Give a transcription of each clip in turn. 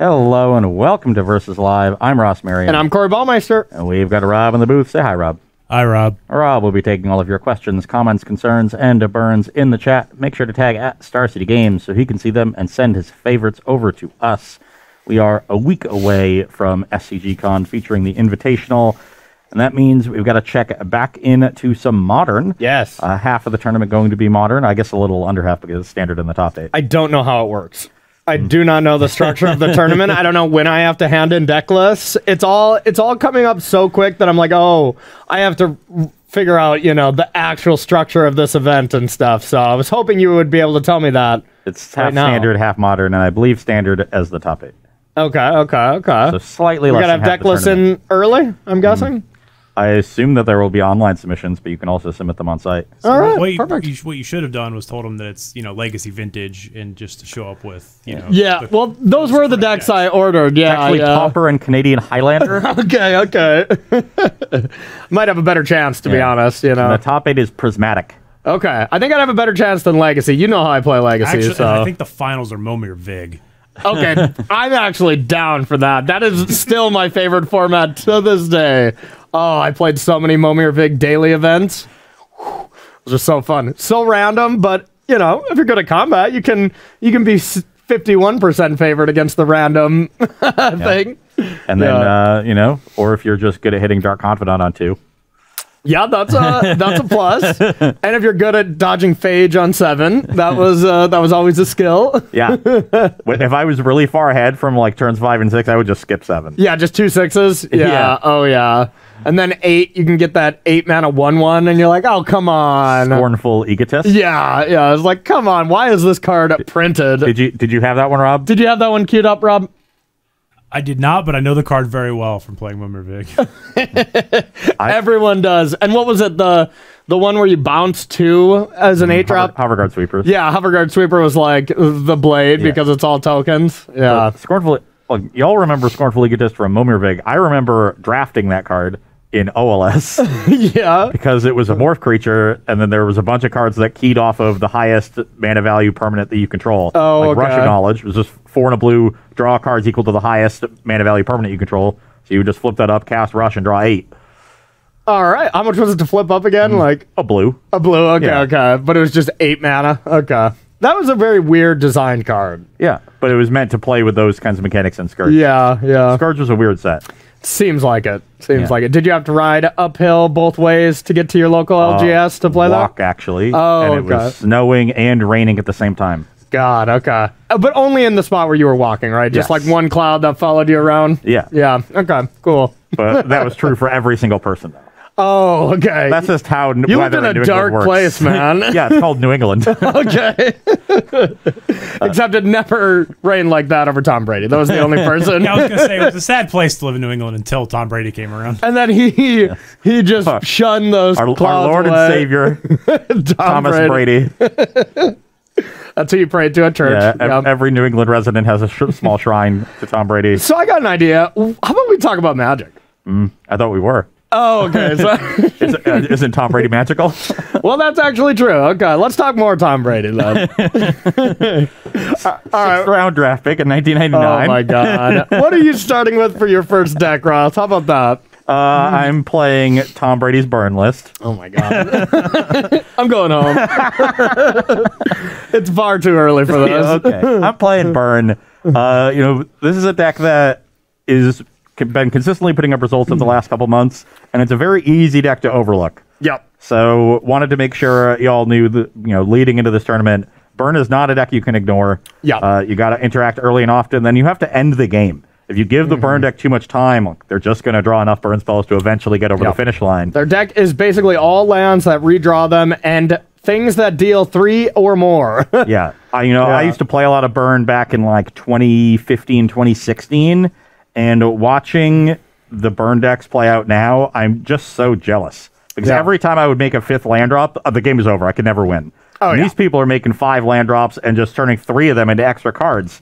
Hello and welcome to Versus Live. I'm Ross Merriam. And I'm Corey Baumeister. And we've got Rob in the booth. Say hi, Rob. Hi, Rob. Rob will be taking all of your questions, comments, concerns, and burns in the chat. Make sure to tag at Star City Games so he can see them and send his favorites over to us. We are a week away from SCG CON featuring the Invitational, and that means we've got to check back into some Modern. Yes. Half of the tournament going to be Modern. I guess a little under half because it's standard in the top 8. I don't know how it works. I do not know the structure of the tournament. I don't know when I have to hand in deck lists. It's all coming up so quick that I'm like, oh, I have to figure out, the actual structure of this event and stuff. So I was hoping you would be able to tell me that. It's half standard, half Modern, and I believe standard as the top 8. Okay. So slightly less. We gotta have deck lists in early, I'm guessing. I assume that there will be online submissions, but you can also submit them on site. All right, perfect. What you should have done was told them that it's Legacy Vintage and just to show up with Yeah, well, those were the decks I ordered. Yeah, actually, Topper and Canadian Highlander. Okay. Might have a better chance, to be honest. And the top 8 is Prismatic. Okay, I think I'd have a better chance than Legacy. You know how I play Legacy. Actually, so I think the finals are Momir Vig. Okay, I'm actually down for that. That is still my favorite format to this day. Oh, I played so many Momir Vig daily events. It was just so fun. So random, but, if you're good at combat, you can be 51% favored against the random thing. And then, or if you're just good at hitting Dark Confidant on 2. Yeah, that's a plus. And if you're good at dodging Phage on 7, that was always a skill. Yeah. If I was really far ahead from like turns 5 and 6, I would just skip 7. Yeah, just 2 6s. Yeah. Oh yeah. And then 8, you can get that 8 mana 1/1, and you're like, oh come on. Scornful Egotist. Yeah. I was like, come on, why is this card printed? Did you have that one, Rob? Did you have that one queued up, Rob? I did not, but I know the card very well from playing Momir Vig. Everyone does. And what was it? The one where you bounce 2 as an 8-drop? Hoverguard Sweepers. Yeah, Hoverguard Sweeper was like the blade because it's all tokens. Yeah. Scornful. Y'all remember Scornful Egotist from Momir Vig? I remember drafting that card in OLS. Yeah. Because it was a morph creature, and then there was a bunch of cards that keyed off of the highest mana value permanent that you control. Oh, like okay. Russian Knowledge was just 4 and a blue, draw cards equal to the highest mana value permanent you control. So you would just flip that up, cast Rush, and draw 8. All right. How much was it to flip up again? Like a blue. A blue. Okay. But it was just 8 mana. Okay. That was a very weird design card. Yeah, but it was meant to play with those kinds of mechanics in Scourge. Yeah. Scourge was a weird set. Seems like it. Did you have to ride uphill both ways to get to your local LGS to play walk, actually. Oh, and it was snowing and raining at the same time. God, okay. But only in the spot where you were walking, right? Just like one cloud that followed you around? Yeah. Yeah, okay, cool. But that was true for every single person, though. Oh, okay. That's just how you lived in a dark place, man. Yeah, it's called New England. Okay. Except it never rained like that over Tom Brady. That was the only person. Yeah, I was going to say, it was a sad place to live in New England until Tom Brady came around. And then he just shunned those clouds our Lord away. and Savior, Thomas Brady. That's who you prayed to at church. Yeah, every New England resident has a small shrine to Tom Brady. So I got an idea. How about we talk about Magic? I thought we were. Oh, okay. So isn't Tom Brady magical? Well, that's actually true. Okay, let's talk more Tom Brady then. All right, round draft pick in 1999. Oh my God! What are you starting with for your first deck, Ross? How about that? I'm playing Tom Brady's burn list. Oh my God! I'm going home. It's far too early for this. Okay, I'm playing burn. This is a deck that is been consistently putting up results in the last couple months, and it's a very easy deck to overlook. Yep. So wanted to make sure y'all knew that, leading into this tournament, burn is not a deck you can ignore. Yeah. You got to interact early and often, then you have to end the game. If you give the burn deck too much time, they're just going to draw enough burn spells to eventually get over the finish line. Their deck is basically all lands that redraw them and things that deal 3 or more. Yeah. I used to play a lot of burn back in like 2015, 2016. And watching the burn decks play out now, I'm just so jealous. Because every time I would make a 5th land drop, the game is over. I could never win. These people are making 5 land drops and just turning 3 of them into extra cards.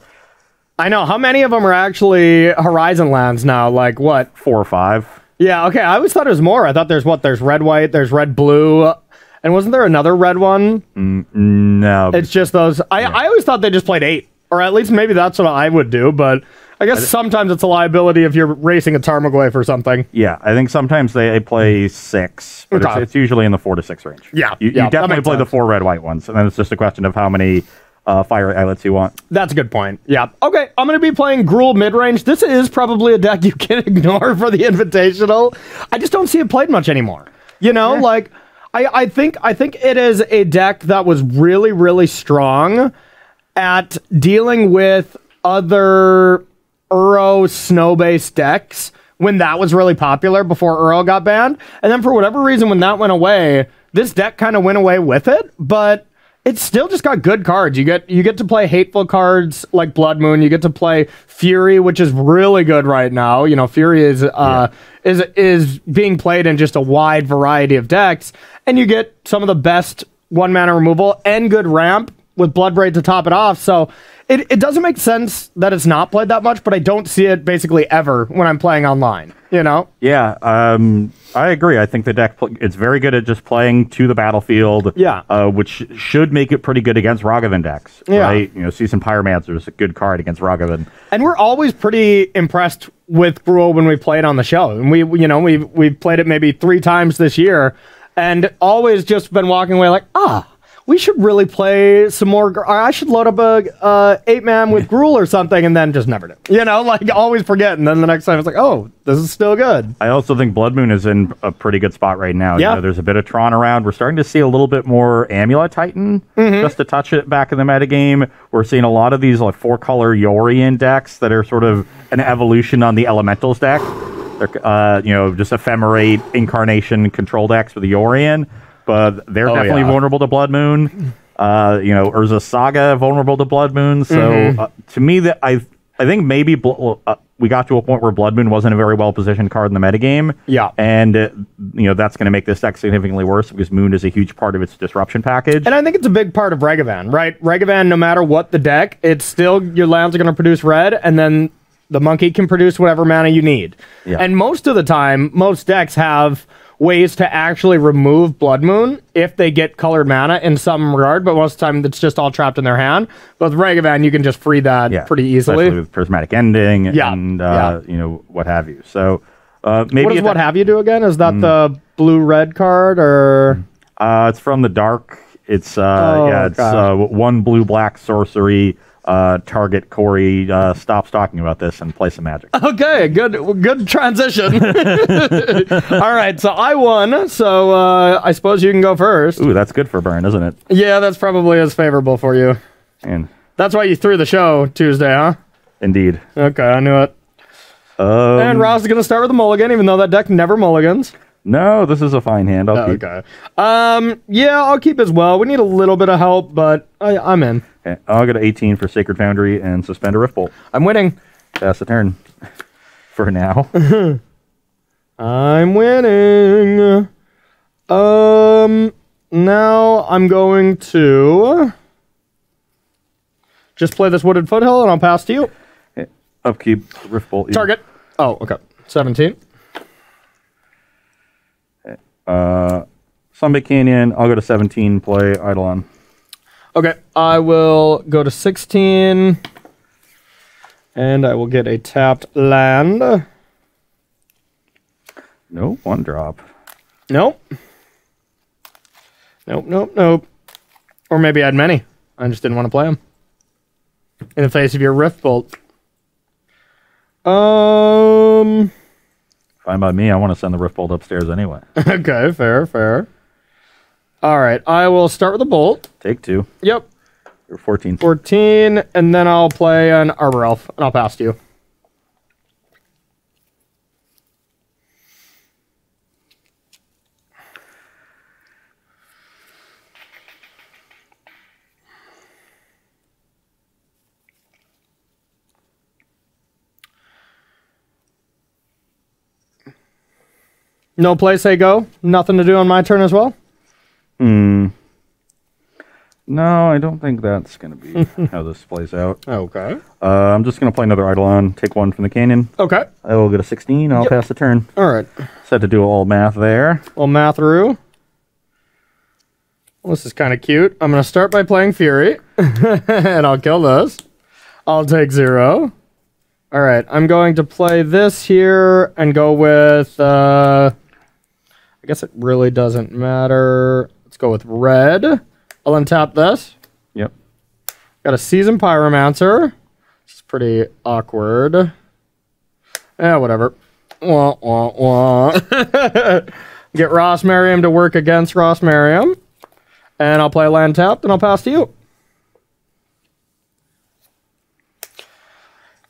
I know. How many of them are actually Horizon lands now? Like what? 4 or 5. Yeah, okay. I always thought it was more. I thought there's red-white, there's red-blue, and wasn't there another red one? No. It's just those. I always thought they just played 8. Or at least maybe that's what I would do, but I guess sometimes it's a liability if you're racing a Tarmogoyf or something. Yeah, I think sometimes they play 6, but it's usually in the 4 to 6 range. Yeah, you definitely play the 4 red-white ones, and then it's just a question of how many fire islets you want. That's a good point. Yeah. Okay, I'm going to be playing Gruul mid-range. This is probably a deck you can ignore for the Invitational. I just don't see it played much anymore. You know, like, I think it is a deck that was really, really strong at dealing with other Uro snow-based decks when that was really popular before Uro got banned. And then for whatever reason, when that went away, this deck kind of went away with it, but it's still just got good cards. You get to play hateful cards like Blood Moon. You get to play Fury, which is really good right now. You know, Fury is being played in just a wide variety of decks, and you get some of the best 1-mana removal and good ramp with Bloodbraid to top it off. So it doesn't make sense that it's not played that much, but I don't see it basically ever when I'm playing online, you know? Yeah, I agree. I think the deck, it's very good at just playing to the battlefield, which should make it pretty good against Ragavan decks, right? You know, Seasoned Pyromancer is a good card against Ragavan. And we're always pretty impressed with Gruul when we play it on the show. And we've played it maybe 3 times this year, and always just been walking away like, we should really play some more. I should load up a 8-man with Gruul or something, and then just never do. You know, like always forget, and then the next time it's like, oh, this is still good. I also think Blood Moon is in a pretty good spot right now. Yeah. You know, there's a bit of Tron around. We're starting to see a little bit more Amulet Titan, just to touch it back in the metagame. We're seeing a lot of these like 4-color Yorion decks that are sort of an evolution on the Elementals deck. They're, you know, just ephemerate incarnation control decks with the Yorion. But they're definitely vulnerable to Blood Moon. You know, Urza Saga vulnerable to Blood Moon. So to me, that I think maybe we got to a point where Blood Moon wasn't a very well positioned card in the metagame. Yeah, and you know that's going to make this deck significantly worse because Moon is a huge part of its disruption package. And I think it's a big part of Ragavan, right? Ragavan, no matter what the deck, it's still your lands are going to produce red, and then the monkey can produce whatever mana you need. Yeah. And most of the time, most decks have ways to actually remove Blood Moon if they get colored mana in some regard, but most of the time it's just all trapped in their hand. But with Ragavan, you can just free that pretty easily. Especially with Prismatic Ending and you know, what have you. So maybe what does what have you do again? Is that the blue-red card or? It's from the Dark. It's it's 1 blue-black sorcery. Target Corey, stop talking about this and play some Magic. Okay, good transition. All right, so I won, so I suppose you can go first. Ooh, that's good for Burn, isn't it? Yeah, that's probably as favorable for you. And that's why you threw the show Tuesday, huh? Indeed. Okay, I knew it. And Ross is going to start with a mulligan, even though that deck never mulligans. No, this is a fine hand. I'll keep. Okay. Yeah, I'll keep as well. We need a little bit of help, but I'm in. Okay. I'll go to 18 for Sacred Foundry and suspend a Riftbolt. I'm winning. Pass the turn. For now. I'm winning. Now I'm going to just play this Wooded Foothill, and I'll pass to you. Okay. Upkeep, Riftbolt. Target. Oh, okay. 17. Sunbit Canyon, I'll go to 17, play Eidolon. Okay, I will go to 16, and I will get a tapped land. No, 1 drop. Nope. Nope. Or maybe I had many. I just didn't want to play them. In the face of your Riftbolt. Fine by me. I want to send the Riftbolt upstairs anyway. Okay, fair. All right, I will start with a bolt. Take 2. Yep. You're 14. 14, and then I'll play an Arbor Elf, and I'll pass to you. No play, say go? Nothing to do on my turn as well? No, I don't think that's going to be how this plays out. Okay. I'm just going to play another Eidolon, take 1 from the canyon. Okay. I will go to 16, I'll pass the turn. All right. Set to do all math there. Well, math-roo. Well, this is kind of cute. I'm going to start by playing Fury, and I'll kill this. I'll take 0. All right, I'm going to play this here and go with, I guess it really doesn't matter. Let's go with red. I'll untap this. Yep. Got a Seasoned Pyromancer. It's pretty awkward. Yeah, whatever. Wah, wah, wah. Get Ross Merriam to work against Ross Merriam. And I'll play land tapped, and I'll pass to you.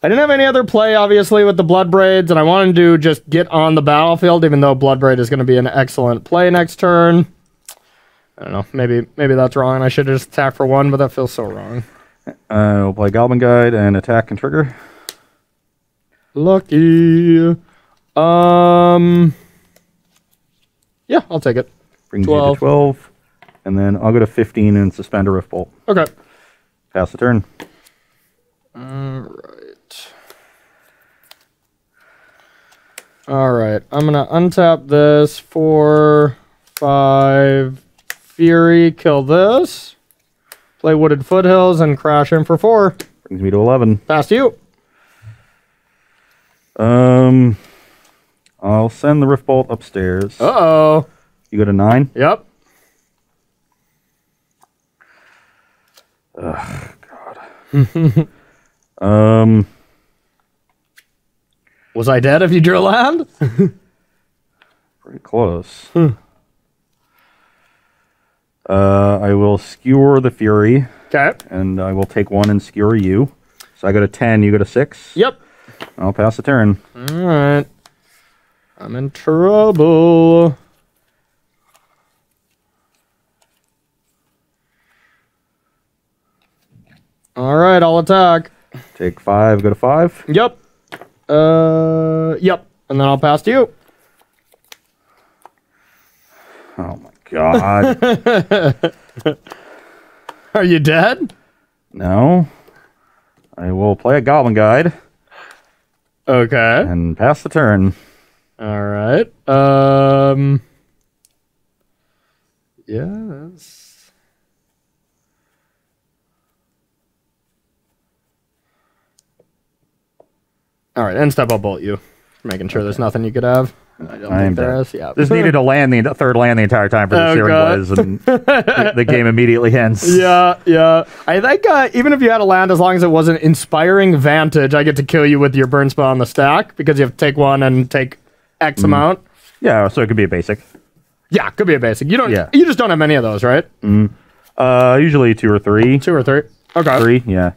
I didn't have any other play, obviously, with the Blood Braids, and I wanted to just get on the battlefield, even though Blood Braid is going to be an excellent play next turn. I don't know. Maybe that's wrong. I should have just attacked for 1, but that feels so wrong. We'll play Goblin Guide and attack and trigger. Lucky. Yeah, I'll take it. Brings 12. You to 12. And then I'll go to 15 and suspend a Rift Bolt. Okay. Pass the turn. Alright, I'm going to untap this for 5 Fury, kill this. Play Wooded Foothills and crash in for 4. Brings me to 11. Pass to you. I'll send the Rift Bolt upstairs. Uh-oh. You go to 9? Yep. Ugh, God. Was I dead if you drew a land? Pretty close. I will skewer the Fury. Okay. And I will take 1 and skewer you. So I go to 10, you go to 6. Yep. I'll pass the turn. Alright. I'm in trouble. Alright, I'll attack. Take 5, go to 5. Yep. Yep. And then I'll pass to you. Oh my God. Are you dead? No. I will play a Goblin Guide. Okay. And pass the turn. Alright. Yes. Alright, end step, I'll bolt you. Making sure there's nothing you could have. I don't think there is. Yeah. Just needed a land, the third land the entire time for the Searing Blaze, and the game immediately ends. Yeah, yeah. I think even if you had a land, as long as it wasn't Inspiring Vantage, I get to kill you with your burn spell on the stack, because you have to take 1 and take X amount. Yeah, so it could be a basic. Yeah, could be a basic. You don't. Yeah. You just don't have many of those, right? Usually 2 or 3. 2 or 3. Okay. 3, yeah.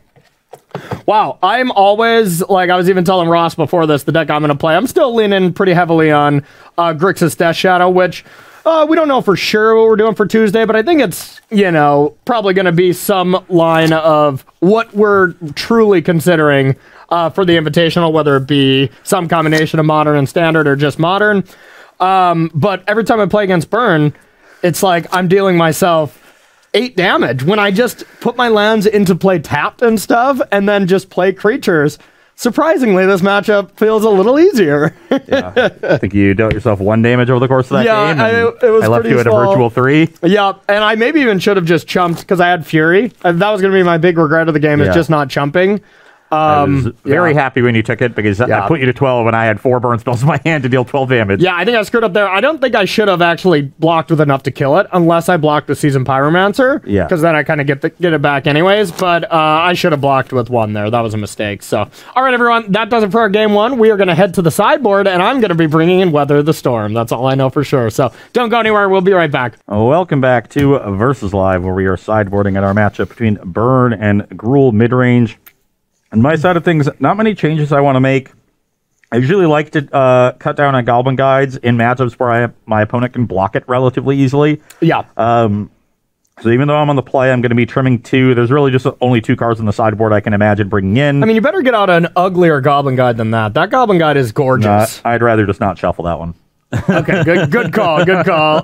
Wow, I'm always, like I was even telling Ross before this, the deck I'm going to play, I'm still leaning pretty heavily on Grixis Death Shadow, which we don't know for sure what we're doing for Tuesday, but I think it's, you know, probably going to be some line of what we're truly considering for the Invitational, whether it be some combination of Modern and Standard or just Modern. But every time I play against Burn, it's like I'm dealing myself 8 damage when I just put my lands into play tapped and stuff and then just play creatures. Surprisingly, this matchup feels a little easier. Yeah, I think you dealt yourself 1 damage over the course of that game. It was I left you at small. a virtual 3. Yeah, and I maybe even should have just chumped because I had Fury. That was going to be my big regret of the game, is just not chumping. I was very happy when you took it because I put you to 12 and I had 4 burn spells in my hand to deal 12 damage. Yeah, I think I screwed up there. I don't think I should have actually blocked with enough to kill it unless I blocked with Seasoned Pyromancer. Yeah. Because then I kind of get it back anyways. But I should have blocked with 1 there. That was a mistake. So, all right, everyone. That does it for our game 1. We are going to head to the sideboard and I'm going to be bringing in Weather the Storm. That's all I know for sure. So don't go anywhere. We'll be right back. Welcome back to Versus Live, where we are sideboarding at our matchup between Burn and Gruul midrange. On my side of things, not many changes I want to make. I usually like to cut down on Goblin Guides in matchups where my opponent can block it relatively easily. Yeah. So even though I'm on the play, I'm going to be trimming 2. There's really just only 2 cards on the sideboard I can imagine bringing in. I mean, you better get out an uglier Goblin Guide than that. That Goblin Guide is gorgeous. I'd rather just not shuffle that one. Okay, good call, good call.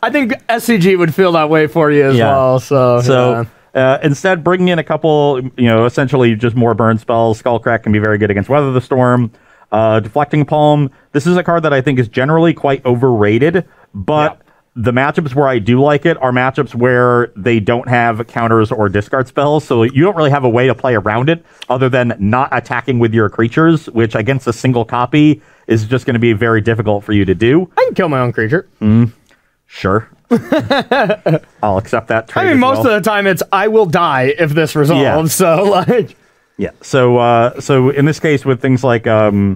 I think SCG would feel that way for you as well. So instead, bringing in a couple, essentially just more burn spells. Skullcrack can be very good against Weather the Storm. Deflecting Palm. This is a card that I think is generally quite overrated, but the matchups where I do like it are matchups where they don't have counters or discard spells, so you don't really have a way to play around it other than not attacking with your creatures, which against a single copy is just going to be very difficult for you to do. I can kill my own creature. Sure. I'll accept that trade. I mean, most of the time it's I will die if this resolves. Yeah. So like, yeah. So in this case, with things like, I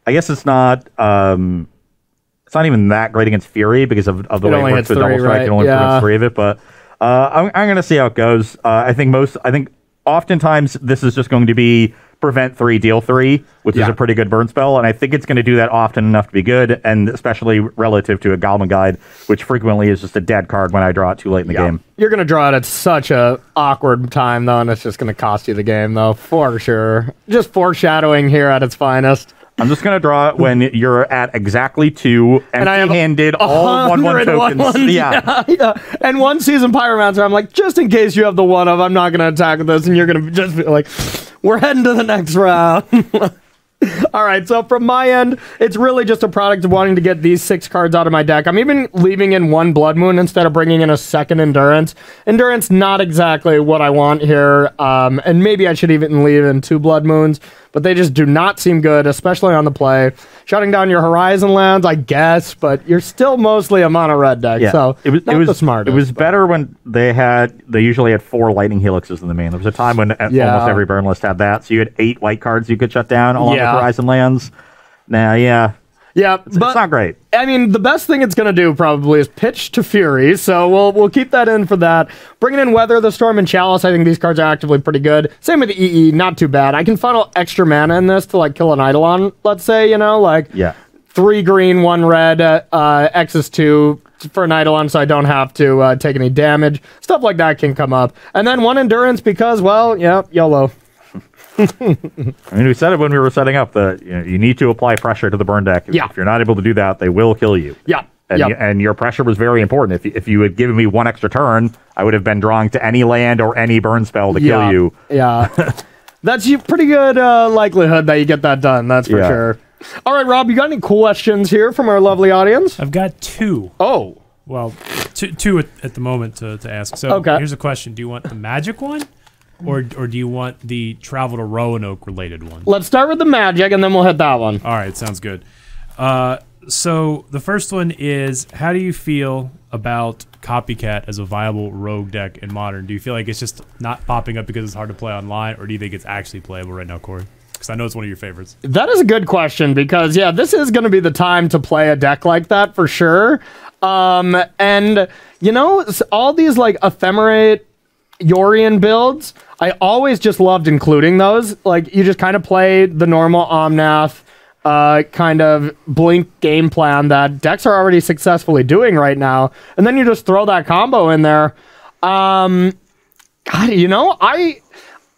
guess it's not even that great against Fury because of the way it works with double strike. Right? It only prevents 3 of it, but I'm going to see how it goes. I think oftentimes this is just going to be prevent 3, deal 3, which is a pretty good burn spell, and I think it's going to do that often enough to be good, and especially relative to a Goblin Guide, which frequently is just a dead card when I draw it too late in the game. You're going to draw it at such a awkward time, though, and it's just going to cost you the game, though, for sure. Just foreshadowing here at its finest. I'm just going to draw it when you're at exactly 2, empty-handed, all 1/1 tokens. Yeah. And 1 Seasoned Pyromancer, I'm like, just in case you have the 1 of, I'm not going to attack with this, and you're going to just be like, we're heading to the next round. All right, so from my end, it's really just a product of wanting to get these 6 cards out of my deck. I'm even leaving in 1 Blood Moon instead of bringing in a second Endurance. Endurance, not exactly what I want here, and maybe I should even leave in 2 Blood Moons, but they just do not seem good, especially on the play. Shutting down your Horizon lands, I guess, but you're still mostly a mono red deck, so it was the smartest. It was better when they usually had 4 Lightning Helixes in the main. There was a time when almost every burn list had that, so you had 8 white cards you could shut down along with Horizon lands. Now, it's not great. I mean, the best thing it's going to do probably is pitch to Fury, so we'll keep that in for that. Bringing in Weather the Storm and Chalice, I think these cards are actively pretty good. Same with the EE, not too bad. I can funnel extra mana in this to like kill an Eidolon, let's say, 3 green, 1 red, X's 2 for an Eidolon, so I don't have to take any damage. Stuff like that can come up. And then 1 Endurance because, well, YOLO. I mean, we said it when we were setting up that you need to apply pressure to the burn deck. If you're not able to do that, they will kill you. And your pressure was very important. If you had given me 1 extra turn, I would have been drawing to any land or any burn spell to kill you. That's a pretty good likelihood that you get that done. That's for sure. All right, Rob, you got any questions here from our lovely audience? I've got 2. Oh. Well, two at the moment to ask. So here's a question. Do you want the magic one? Or do you want the Travel to Roanoke related one? Let's start with the magic, and then we'll hit that one. All right, sounds good. So the first one is, how do you feel about Copycat as a viable rogue deck in Modern? Do you feel like it's just not popping up because it's hard to play online, or do you think it's actually playable right now, Corey? Because I know it's one of your favorites. That is a good question, because, this is going to be the time to play a deck like that, for sure. And, all these, ephemerate Yorion builds, I always just loved including those. Like, you just kind of play the normal Omnath kind of blink game plan that decks are already successfully doing right now, and then you just throw that combo in there. God, I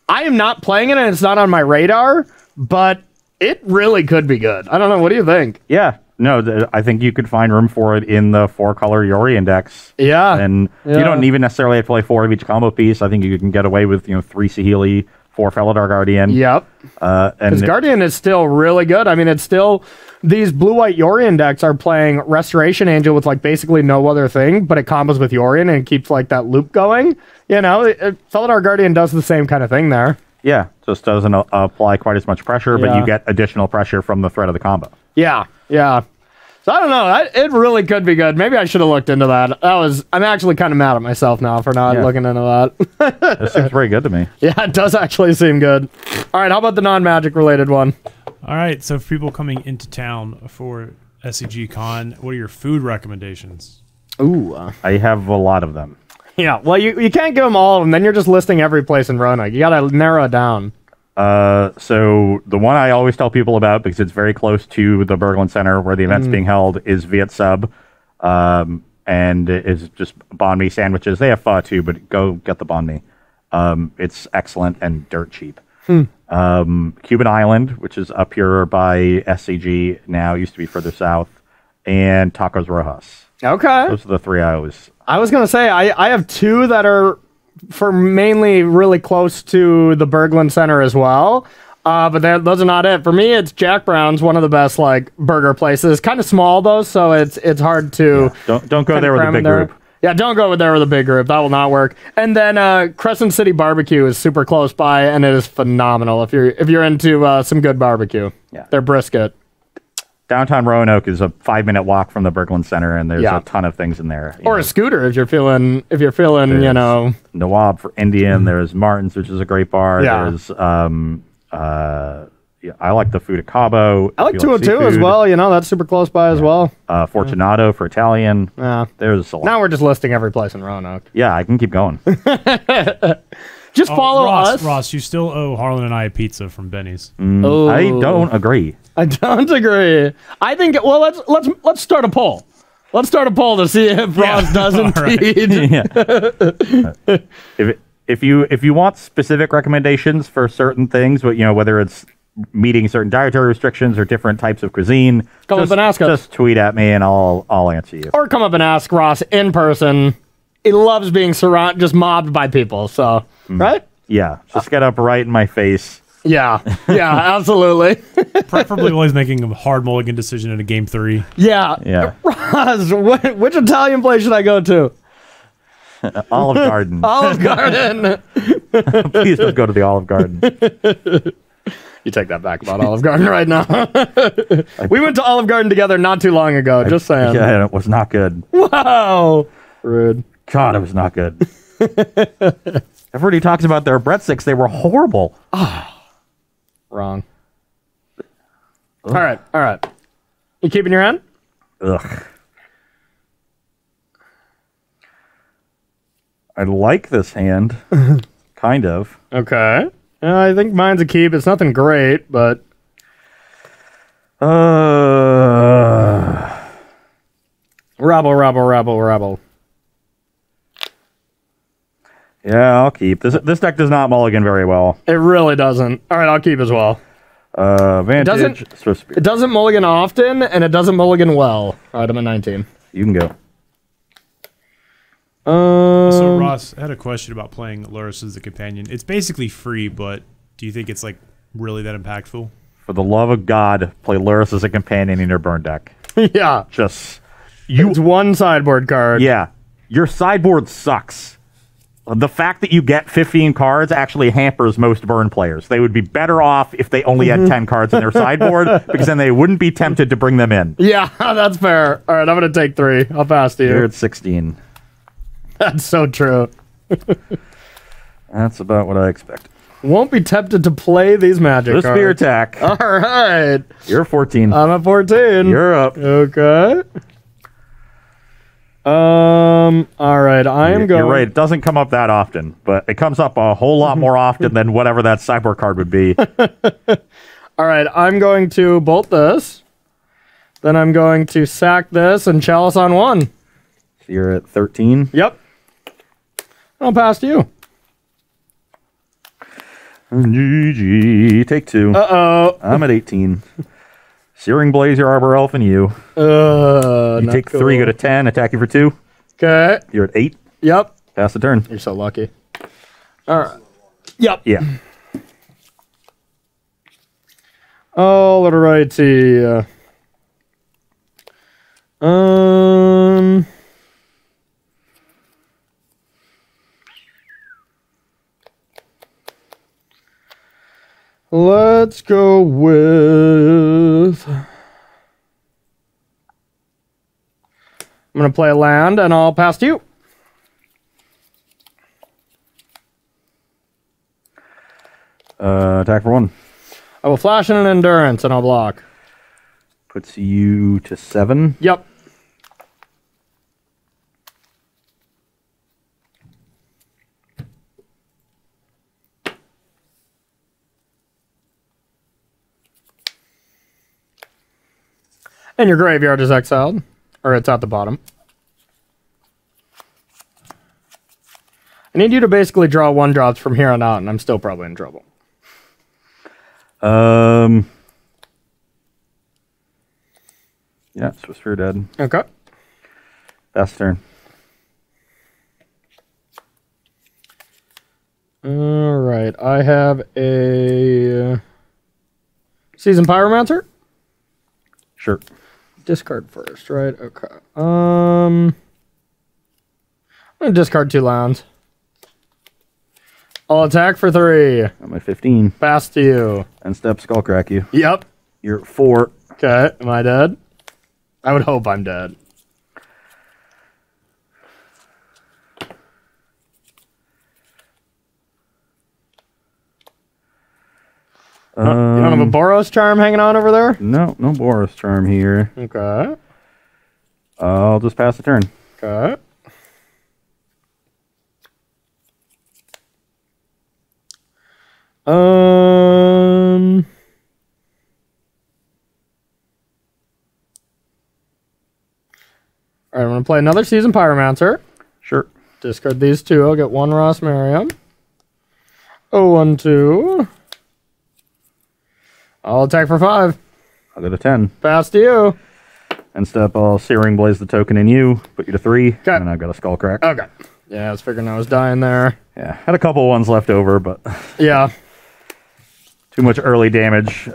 am not playing it, and it's not on my radar, but it really could be good. I don't know. What do you think? Yeah. No, I think you could find room for it in the 4-color Yorion decks. Yeah. And you don't even necessarily have to play 4 of each combo piece. I think you can get away with, 3 Saheeli, 4 Felidar Guardian. Yep. Because Guardian is still really good. I mean, it's still... These blue-white Yorion decks are playing Restoration Angel with, basically no other thing, but it combos with Yorion and it keeps, that loop going. Felidar Guardian does the same kind of thing there. Yeah, just doesn't apply quite as much pressure, but you get additional pressure from the threat of the combo. Yeah. So I don't know. It really could be good. Maybe I should have looked into that. I'm actually kind of mad at myself now for not looking into that. This seems pretty good to me. Yeah, it does actually seem good. All right, how about the non-magic related one? All right, so for people coming into town for SCG CON, what are your food recommendations? Ooh. I have a lot of them. Yeah, well, you can't give them all of them. Then you're just listing every place in Roanoke. You got to narrow it down. So the one I always tell people about, because it's very close to the Berglund Center where the event's being held, is Viet Sub. And it's just banh mi sandwiches. They have pho too, but go get the banh mi. It's excellent and dirt cheap. Cuban Island, which is up here by SCG now, used to be further south, and Tacos Rojas. Okay. Those are the 3 I always... I was going to say, I have 2 that are for mainly really close to the Berglund Center as well. But those are not it. For me, it's Jack Brown's, one of the best like burger places. Kind of small though, so it's hard to. Yeah. Don't go there with a big group. Yeah, don't go there with a big group. That will not work. And then Crescent City Barbecue is super close by, and it is phenomenal if you're into some good barbecue. Yeah, their brisket. Downtown Roanoke is a 5-minute walk from the Berglund Center, and there's a ton of things in there. Or a scooter if you're feeling you know. Nawab for Indian. There's Martin's, which is a great bar. Yeah. There's I like the food at Cabo. I like 202 as well. You know, that's super close by as well. Fortunato for Italian. Yeah. There's a lot. Now we're just listing every place in Roanoke. Yeah, I can keep going. Just follow us. Ross, you still owe Harlan and I a pizza from Benny's. I don't agree. I don't agry. I think. Well, let's start a poll. Let's start a poll to see if Ross does indeed. If you want specific recommendations for certain things, but whether it's meeting certain dietary restrictions or different types of cuisine, come up and ask us. Just tweet at me and I'll answer you. Or come up and ask Ross in person. He loves being just mobbed by people. So right? Yeah, just get up right in my face. Yeah, absolutely. Preferably always making a hard mulligan decision in a game 3. Yeah. Ross, which Italian place should I go to? Olive Garden. Olive Garden. Please don't go to the Olive Garden. You take that back about Olive Garden right now. We went to Olive Garden together not too long ago. Just saying. Yeah, and it was not good. Wow. Rude. God, it was not good. Everybody talks about their breadsticks. They were horrible. Wrong. All right. You keeping your hand? Ugh. I like this hand. Kind of. Okay. I think mine's a keep. It's nothing great, but... Rabble. Yeah, I'll keep. This deck does not mulligan very well. It really doesn't. All right, I'll keep as well. Vantage. It doesn't mulligan often, and it doesn't mulligan well. All right, I'm at 19. You can go. So, Ross, I had a question about playing Lurrus as a companion. It's basically free, but do you think it's like really that impactful? For the love of God, play Lurrus as a companion in your burn deck. Yeah. It's one sideboard card. Yeah. Your sideboard sucks. The fact that you get 15 cards actually hampers most burn players. They would be better off if they only had 10 cards in their sideboard, because then they wouldn't be tempted to bring them in. Yeah, that's fair. All right, I'm going to take 3. I'll pass to you. You're at 16. That's so true. That's about what I expect. Won't be tempted to play these magic cards. Spear attack. All right. You're 14. I'm at 14. You're up. Okay. All right, I am going... You're right, it doesn't come up that often, but it comes up a whole lot more often than whatever that sideboard card would be. All right, I'm going to bolt this. Then I'm going to sack this and chalice on 1. So you're at 13? Yep. I'll pass to you. GG. Take 2. Uh-oh. I'm at 18. Searing Blaze, your Arbor Elf, and you. You take 3, go to 10, attack you for 2. Okay. You're at 8. Yep. Pass the turn. You're so lucky. All right. Yep. Yeah. All righty. Let's go with... I'm going to play a land, and I'll pass to you. Attack for 1. I will flash in an endurance, and I'll block. Puts you to 7. Yep. And your graveyard is exiled. Or it's at the bottom. I need you to basically draw 1-drops from here on out, and I'm still probably in trouble. Yeah, Swiss Fear dead. Okay. Pass turn. All right. I have a Season Pyromancer? Sure. Discard first, right? Okay. I'm gonna discard 2 lands. I'll attack for 3. At my 15. Pass to you. End step, Skullcrack you. Yep. You're at 4. Okay. Am I dead? I would hope I'm dead. You don't have a Boros Charm hanging on over there? No, no Boros Charm here. Okay. I'll just pass the turn. Okay. All right, I'm gonna play another Season Pyromancer. Sure. Discard these 2. I'll get 1 Ross Merriam. 1, 2. I'll attack for 5. I'll go to 10. Pass to you. End step, I'll Searing Blaze the token in you. Put you to 3. Okay. And I've got a Skullcrack. Okay. Yeah, I was figuring I was dying there. Yeah, had a couple ones left over, but Yeah. too much early damage.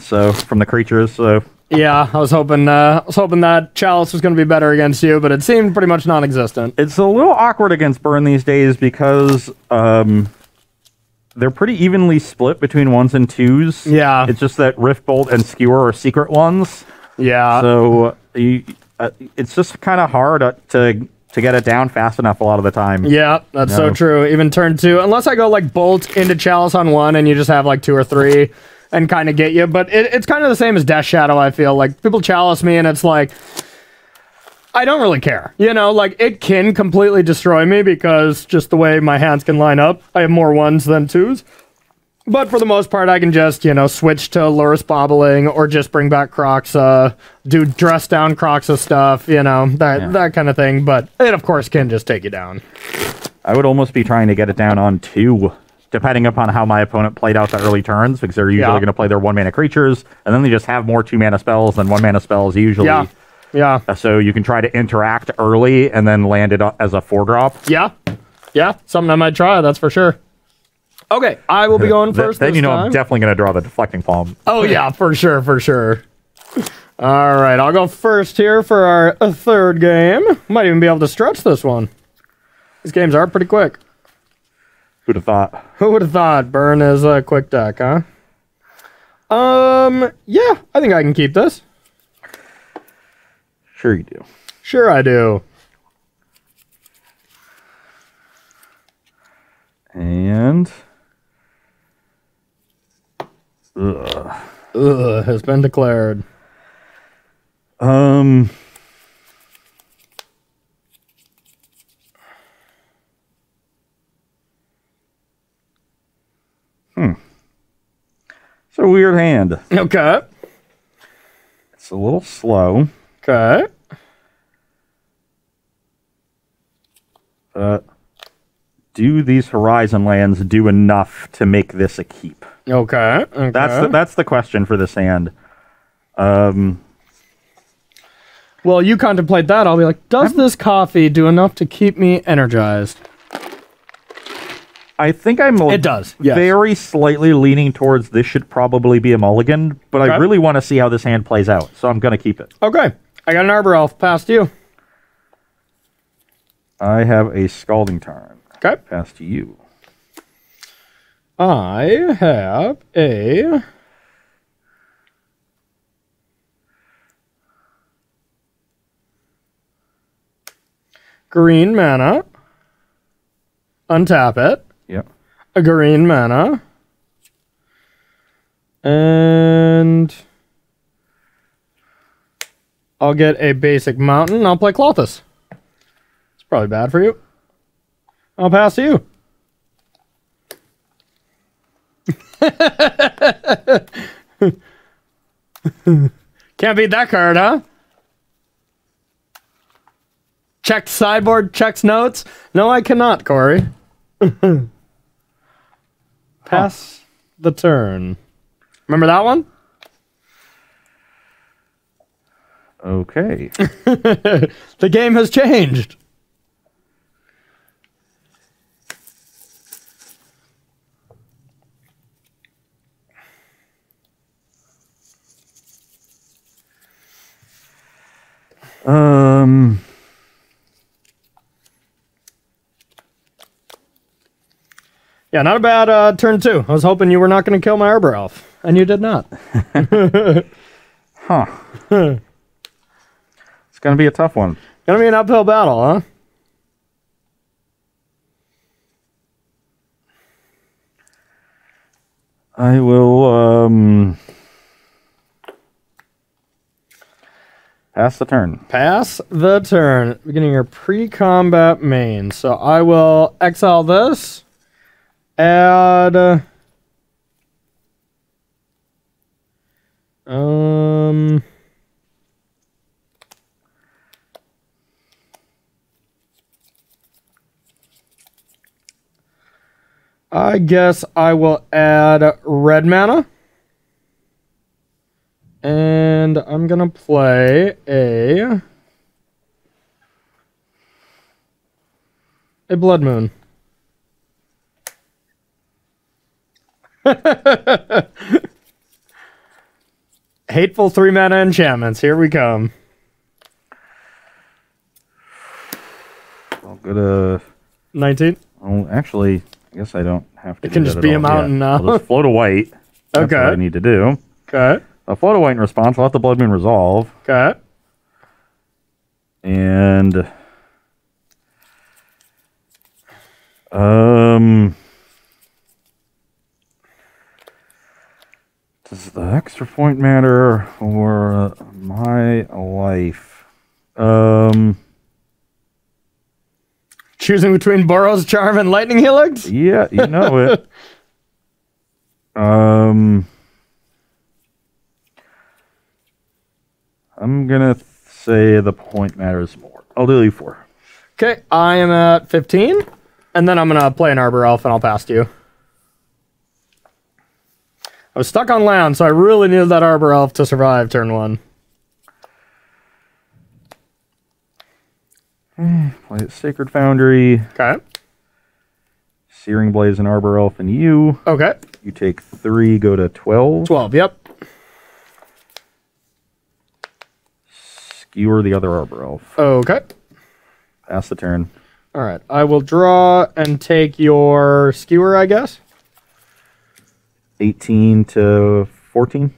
So from the creatures. So Yeah, I was hoping that Chalice was going to be better against you, but it seemed pretty much non-existent. it's a little awkward against Burn these days because they're pretty evenly split between 1s and 2s. Yeah. It's just that Rift Bolt and Skewer are secret ones. Yeah. So it's just kind of hard to get it down fast enough a lot of the time. Yeah, that's so true. Even turn 2, unless I go like Bolt into Chalice on 1 and you just have like 2 or 3 and kind of get you. But it's kind of the same as Death Shadow, I feel. Like, people Chalice me and it's like, I don't really care. You know, like, it can completely destroy me because just the way my hands can line up, I have more 1s than 2s. But for the most part, I can just, you know, switch to Lurrus Bobbling or just bring back Crocs, do dress down Crocs stuff, you know, that kind of thing. But it, of course, can just take you down. I would almost be trying to get it down on 2, depending upon how my opponent played out the early turns, because they're usually going to play their 1-mana creatures, and then they just have more 2-mana spells than 1-mana spells usually. Yeah. Yeah. So you can try to interact early and then land it as a 4-drop. Yeah. Yeah. Something I might try, that's for sure. Okay, I will be going first Then you know time. I'm definitely going to draw the Deflecting Palm. Oh, yeah, for sure, for sure. All right, I'll go first here for our 3rd game. Might even be able to stretch this one. These games are pretty quick. Who'd have thought? Who would have thought Burn is a quick deck, huh? Yeah, I think I can keep this. Sure you do. Sure I do. And... Ugh, has been declared. It's a weird hand. Okay. It's a little slow. Okay. Do these Horizon lands do enough to make this a keep? Okay. Okay. That's the question for this hand. Well, you contemplate that. I'll be like, does this coffee do enough to keep me energized? I think I'm It does, yes. very slightly leaning towards this should probably be a mulligan, but I really want to see how this hand plays out, so I'm going to keep it. Okay. I got an Arbor Elf. Past you. I have a Scalding Tarn. Okay. Pass to you. I have a... green mana. Untap it. Yep. A green mana. And... I'll get a basic mountain. I'll play Clothis. It's probably bad for you. I'll pass to you. Can't beat that card, huh? Checked sideboard, checks notes. No, I cannot, Corey. Pass the turn. Remember that one? Okay. The game has changed. Yeah, not a bad turn 2. I was hoping you were not going to kill my Arbor Elf, and you did not. Huh. It's going to be a tough one. Going to be an uphill battle, huh? I will pass the turn. Pass the turn. Beginning your pre-combat main. So I will exile this. Add... I guess I will add red mana. And I'm going to play a Blood Moon. Hateful 3 mana enchantments. Here we come. I'll go to 19. Oh, actually, I guess I don't have to. It can just be a mountain now. I'll just float a white. That's Okay. what I need to do. Okay. I'll float a white in response. I'll let the Blood Moon resolve. Okay. And does the extra point matter or my life? Choosing between Boros Charm and Lightning Helix? Yeah, you know it. I'm gonna say the point matters more. I'll do E4. Okay, I am at 15. And then I'm going to play an Arbor Elf and I'll pass to you. I was stuck on land, so I really needed that Arbor Elf to survive turn 1. Play Sacred Foundry. Okay. Searing Blaze and Arbor Elf and you. Okay. You take 3, go to 12. 12, yep. Skewer the other Arbor Elf. Okay. Pass the turn. All right. I will draw and take your Skewer, I guess. 18 to 14.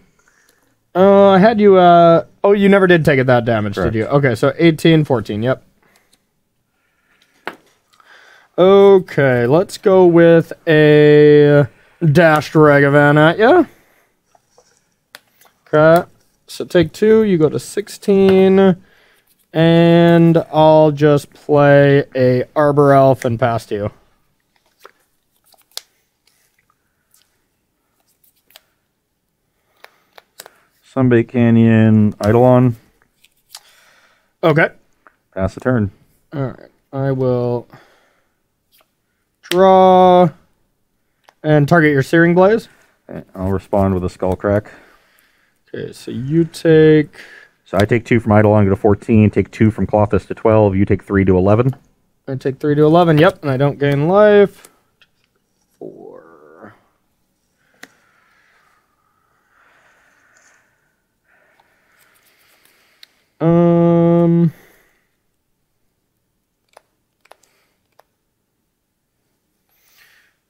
I had you, oh, you never did take it that damage, Correct. did you? Okay, so 18, 14, yep. Okay, let's go with a dashed Ragavan at ya. Okay, so take 2, you go to 16, and I'll just play a Arbor Elf and pass to you. Sunbait Canyon, Eidolon. Okay. Pass the turn. All right, I will draw and target your Searing Blaze. I'll respond with a Skullcrack. Okay, so you take... So I take 2 from Eidolon, go to 14. Take 2 from Clothis to 12. You take 3 to 11. I take 3 to 11, yep, and I don't gain life. 4.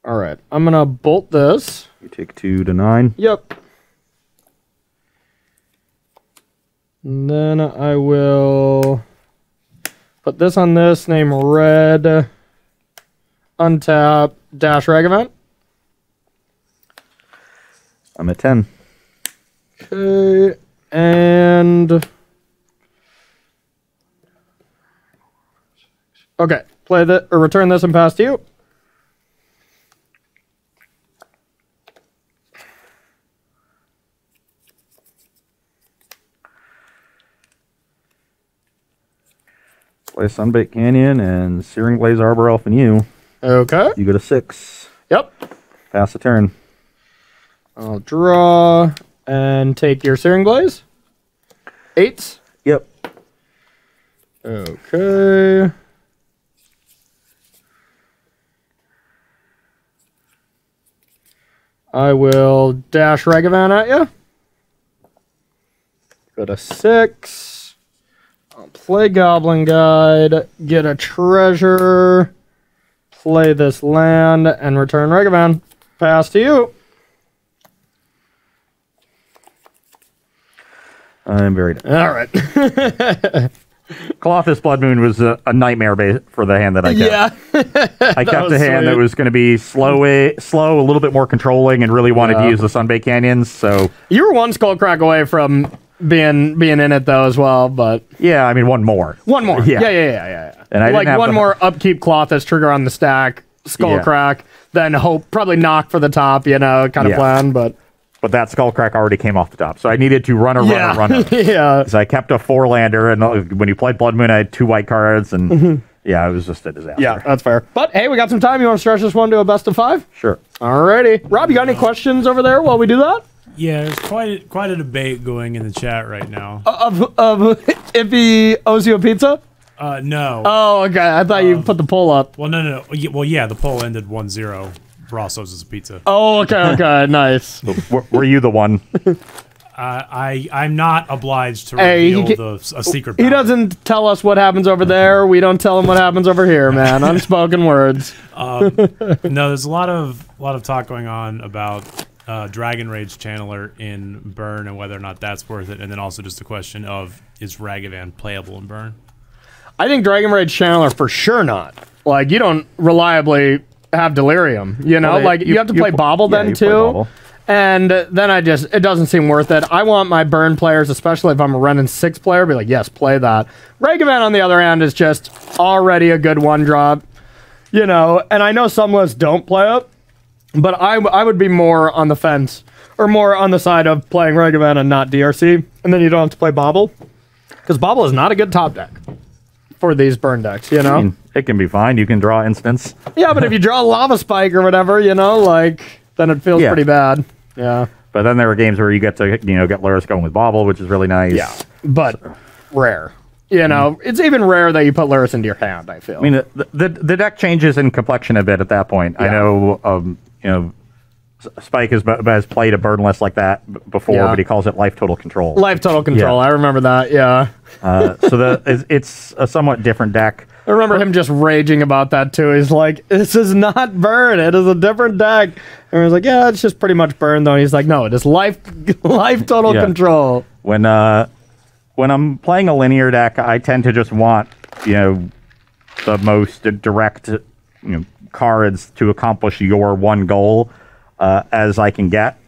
All right, I'm gonna bolt this. You take 2 to 9. Yep. And then I will put this on this, name red, untap, dash Ragavan. I'm at 10. Okay, and... Okay, play that, or return this and pass to you. Play Sunbait Canyon and Searing Blaze, Arbor Elf and you. Okay. You go to 6. Yep. Pass the turn. I'll draw and take your Searing Blaze. 8s. Yep. Okay. I will dash Ragavan at you. Go to 6. I'll play Goblin Guide, get a treasure, play this land, and return Regavan. Pass to you. I'm very done. All right. Colossus Blood Moon was a nightmare for the hand that I kept. Yeah. I kept a hand that was going to be slow, a little bit more controlling, and really wanted to use the Sunbaked Canyons. So you were one Skullcrack away from being in it though as well, but yeah, I mean one more. Yeah. And I like didn't have one more upkeep Colossus trigger on the stack, Skullcrack, then hope probably knock for the top, kind of plan, but that Skullcrack already came off the top, so I needed to run. Yeah. So I kept a 4-lander, and when you played Blood Moon, I had 2 white cards, and yeah, it was just a disaster. Yeah, that's fair. But hey, we got some time. You want to stretch this one to a best of 5? Sure. Alrighty. Rob, you got any questions over there while we do that? Yeah, there's quite a debate going in the chat right now. Of if he owes you a pizza? No. Oh, okay. I thought you put the poll up. Well, no. Well, yeah, the poll ended 1-0. Ross owes us a pizza. Oh, okay. Nice. So, were you the one? I'm not obliged to reveal a secret. He doesn't tell us what happens over there. We don't tell him what happens over here, man. Unspoken words. No, there's a lot of talk going on about Dragon Rage Channeler in Burn and whether or not that's worth it, and then also just the question of, is Ragavan playable in Burn? I think Dragon Rage Channeler for sure not. Like, you don't reliably have Delirium, you have to play Bobble then too. And then it doesn't seem worth it. I want my Burn players, especially if I'm a Renin 6 player, be like, yes, play that. Ragavan, on the other hand, is just already a good one-drop, and I know some lists don't play it, but I would be more on the fence, or more on the side of playing Ragavan and not DRC, and then you don't have to play Bobble, because Bobble is not a good top deck for these Burn decks, I mean, it can be fine. You can draw instants. Yeah, but if you draw a Lava Spike or whatever, then it feels pretty bad. Yeah. But then there are games where you get to, get Luris going with Bobble, which is really nice. Yeah, but rare. It's even rare that you put Luris into your hand, I feel. I mean, the deck changes in complexion a bit at that point. Yeah. I know, Spike has played a burn list like that before, but he calls it Life Total Control. Life Total Control, I remember that, yeah. So it's a somewhat different deck. I remember him just raging about that too. He's like, this is not Burn, it is a different deck. And I was like, yeah, it's just pretty much Burn though. And he's like, no, it is Life Total Control. When I'm playing a linear deck, I tend to just want, the most direct, cards to accomplish your one goal as I can get.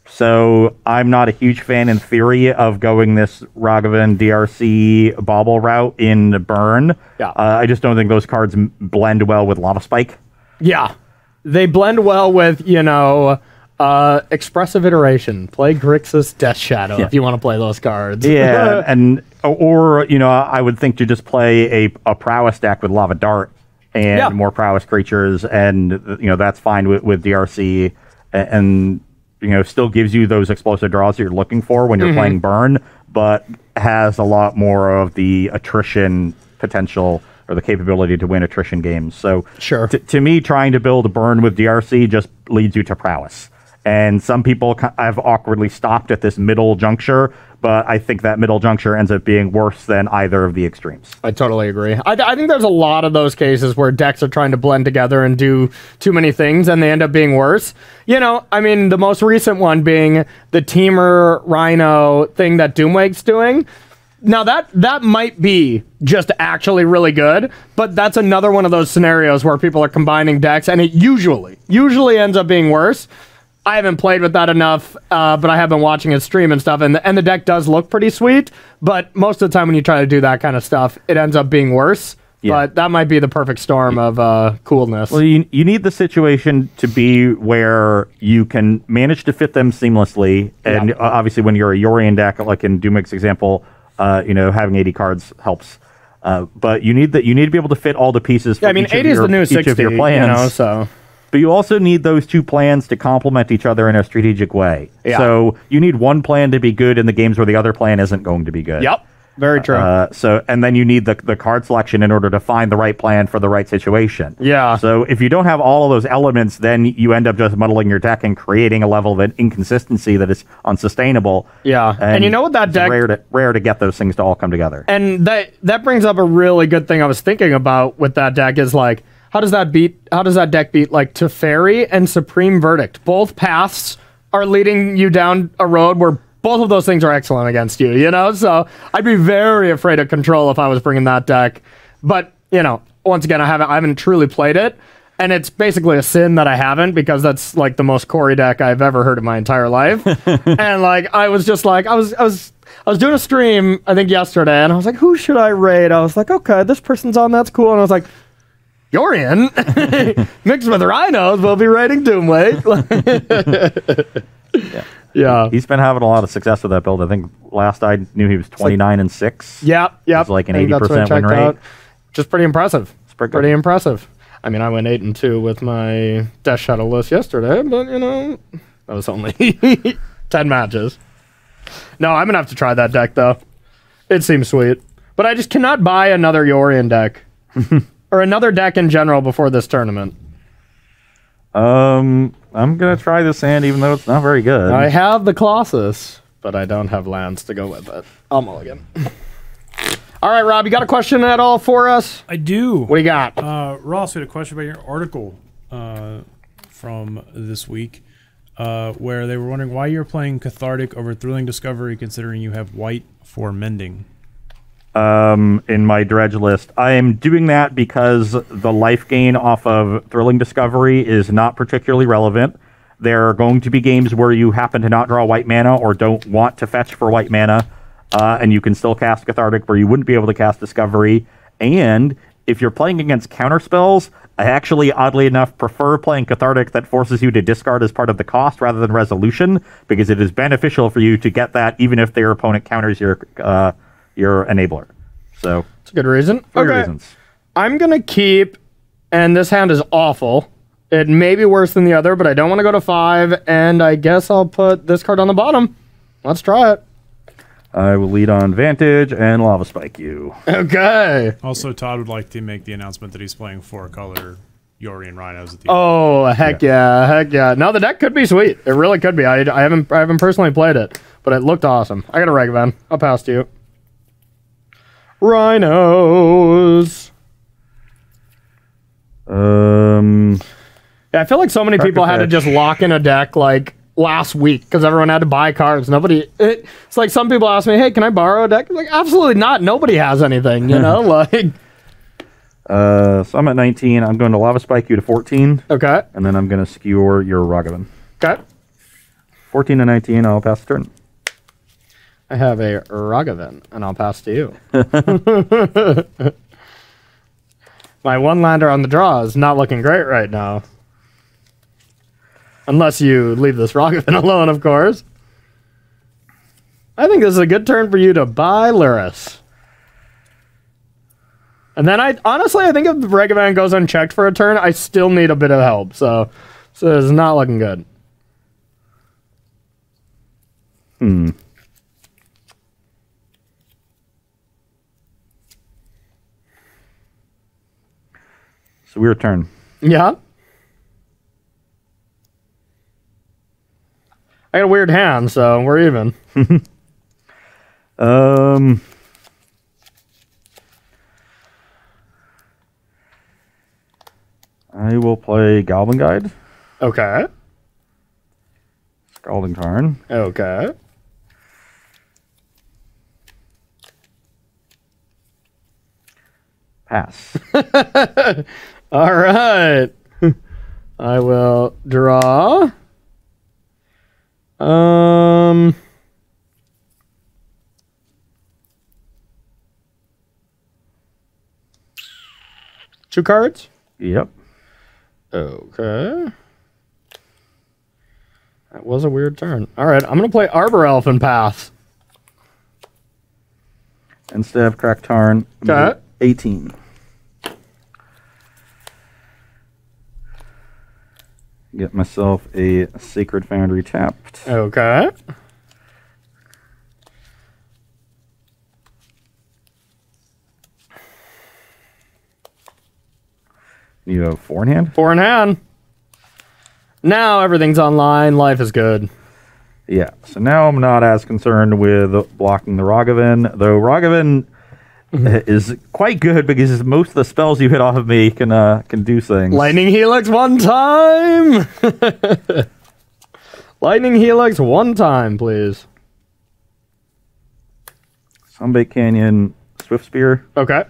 So I'm not a huge fan in theory of going this Ragavan DRC Bobble route in Burn. Yeah. I just don't think those cards blend well with Lava Spike. Yeah. They blend well with, Expressive Iteration. Play Grixis Death Shadow if you want to play those cards. Yeah, or I would think to just play a Prowess deck with Lava Dart and more Prowess creatures, and that's fine with DRC, and still gives you those explosive draws you're looking for when you're playing Burn, but has a lot more of the attrition potential or the capability to win attrition games. So sure. To me, trying to build a Burn with DRC just leads you to Prowess. And some people have awkwardly stopped at this middle juncture, but I think that middle juncture ends up being worse than either of the extremes. I totally agree. I think there's a lot of those cases where decks are trying to blend together and do too many things, and they end up being worse. The most recent one being the Teamer Rhino thing that Doomwake's doing. Now, that might be just actually really good, but that's another one of those scenarios where people are combining decks, and it usually ends up being worse. I haven't played with that enough, but I have been watching his stream and stuff, and the deck does look pretty sweet, but most of the time when you try to do that kind of stuff, it ends up being worse. Yeah. But that might be the perfect storm of coolness. Well, you need the situation to be where you can manage to fit them seamlessly, and obviously when you're a Yorion deck, like in Doomik's example, having 80 cards helps. But you need to be able to fit all the pieces for 80 is the new 60, of your plans. So... But you also need those two plans to complement each other in a strategic way. Yeah. So you need one plan to be good in the games where the other plan isn't going to be good. Yep. Very true. And then you need the card selection in order to find the right plan for the right situation. Yeah. So if you don't have all of those elements, then you end up just muddling your deck and creating a level of inconsistency that is unsustainable. Yeah. And you know what that deck... rare to get those things to all come together. And that brings up a really good thing I was thinking about with that deck is like, how does that deck beat like Teferi and Supreme Verdict? Both paths are leading you down a road where both of those things are excellent against you, you know? So I'd be very afraid of Control if I was bringing that deck. But, you know, once again, I haven't truly played it. And it's basically a sin that I haven't, because that's like the most Corey deck I've ever heard in my entire life. And like, I was just like, I was doing a stream, I think yesterday, and I was like, who should I raid? I was like, okay, this person's on, that's cool. And I was like, Yorion, mixed with Rhinos, we'll be raiding Doomwake. Yeah. He's been having a lot of success with that build. I think last I knew he was 29-6. Yep. It's like an 80% win rate. Out. Just pretty impressive. It's pretty impressive. I mean, I went 8-2 with my Death Shadow list yesterday, but you know, that was only 10 matches. No, I'm gonna have to try that deck though. It seems sweet, but I just cannot buy another Yorion deck or another deck in general before this tournament. I'm gonna try this hand, even though it's not very good. I have the Colossus, but I don't have lands to go with it. I'll mulligan. All right, Rob, you got a question at all for us? I do. What do you got? Ross, we had a question about your article from this week, where they were wondering why you're playing Cathartic over Thrilling Discovery, considering you have white for Mending. In my dredge list, I am doing that because the life gain off of Thrilling Discovery is not particularly relevant. There are going to be games where you happen to not draw white mana or don't want to fetch for white mana, and you can still cast Cathartic where you wouldn't be able to cast Discovery. And if you're playing against counter spells, I actually, oddly enough, prefer playing Cathartic that forces you to discard as part of the cost rather than Resolution, because it is beneficial for you to get that even if their opponent counters your enabler. So it's a good reason. For good reasons. I'm gonna keep, and this hand is awful. It may be worse than the other, but I don't want to go to 5, and I guess I'll put this card on the bottom. Let's try it. I will lead on Vantage and Lava Spike you. Okay. Also, Todd would like to make the announcement that he's playing 4-color Yorion Rhinos at the Oh, heck yeah. Heck yeah. No, the deck could be sweet. It really could be. I haven't personally played it, but it looked awesome. I got a Ragavan. I'll pass to you. Rhinos. Yeah, I feel like so many people had to just lock in a deck like last week because everyone had to buy cards. It's like some people ask me, hey, can I borrow a deck? I'm like, absolutely not. Nobody has anything, you know? Like. So I'm at 19. I'm going to Lava Spike you to 14. Okay. And then I'm going to skewer your Ragavan. Okay. 14 to 19, I'll pass the turn. I have a Ragavan, and I'll pass to you. My one-lander on the draw is not looking great right now. Unless you leave this Ragavan alone, of course. I think this is a good turn for you to buy Lyris. And then honestly, I think if the Ragavan goes unchecked for a turn, I still need a bit of help. So it's not looking good. It's a weird turn. Yeah. I got a weird hand, so we're even. I will play Goblin Guide. Okay. Scalding Tarn. Okay. Pass. All right. I will draw. Two cards? Yep. Okay. That was a weird turn. All right, I'm going to play Arbor Elf and pass. Instead of Crack Tarn, 18. Get myself a Sacred Foundry tapped. Okay. You have 4 in hand? 4 in hand. Now everything's online. Life is good. Yeah, so now I'm not as concerned with blocking the Ragavan, though Ragavan is quite good because most of the spells you hit off of me can do things. Lightning Helix one time! Lightning Helix one time, please. Sunbait Canyon, Swift Spear. Okay.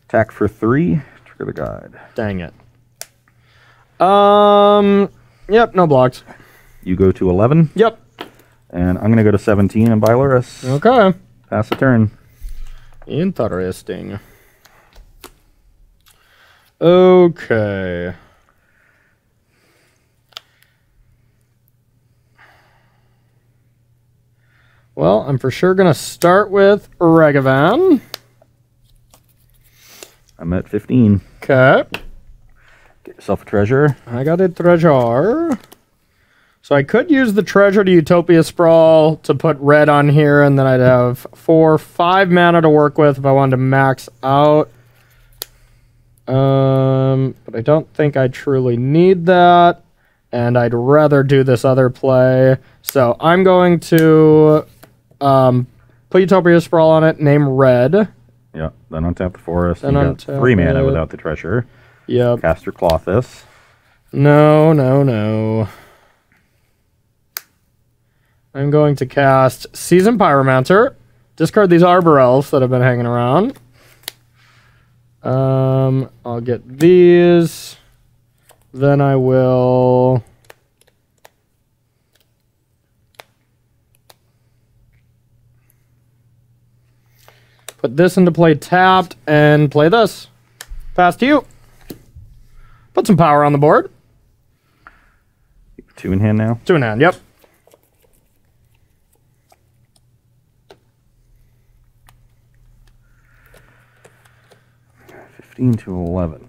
Attack for 3, trigger the guide. Dang it. Yep, no blocks. You go to 11. Yep. And I'm going to go to 17 and buy Luris. Okay. Pass the turn. Interesting. Okay. Well, I'm for sure going to start with Ragavan. I'm at 15. Okay. Get yourself a treasure. I got a treasure. So I could use the treasure to Utopia Sprawl to put red on here, and then I'd have 5 mana to work with if I wanted to max out. But I don't think I truly need that, and I'd rather do this other play. So I'm going to put Utopia Sprawl on it, name red. Yeah, then untap the forest. Then you got untap 3 mana it. without the treasure. Yep. Cast your Clothis. No. I'm going to cast Seasoned Pyromancer. Discard these Arbor Elves that have been hanging around. I'll get these. Then I will... put this into play tapped and play this. Pass to you. Put some power on the board. 2 in hand now. 2 in hand, yep. To 11.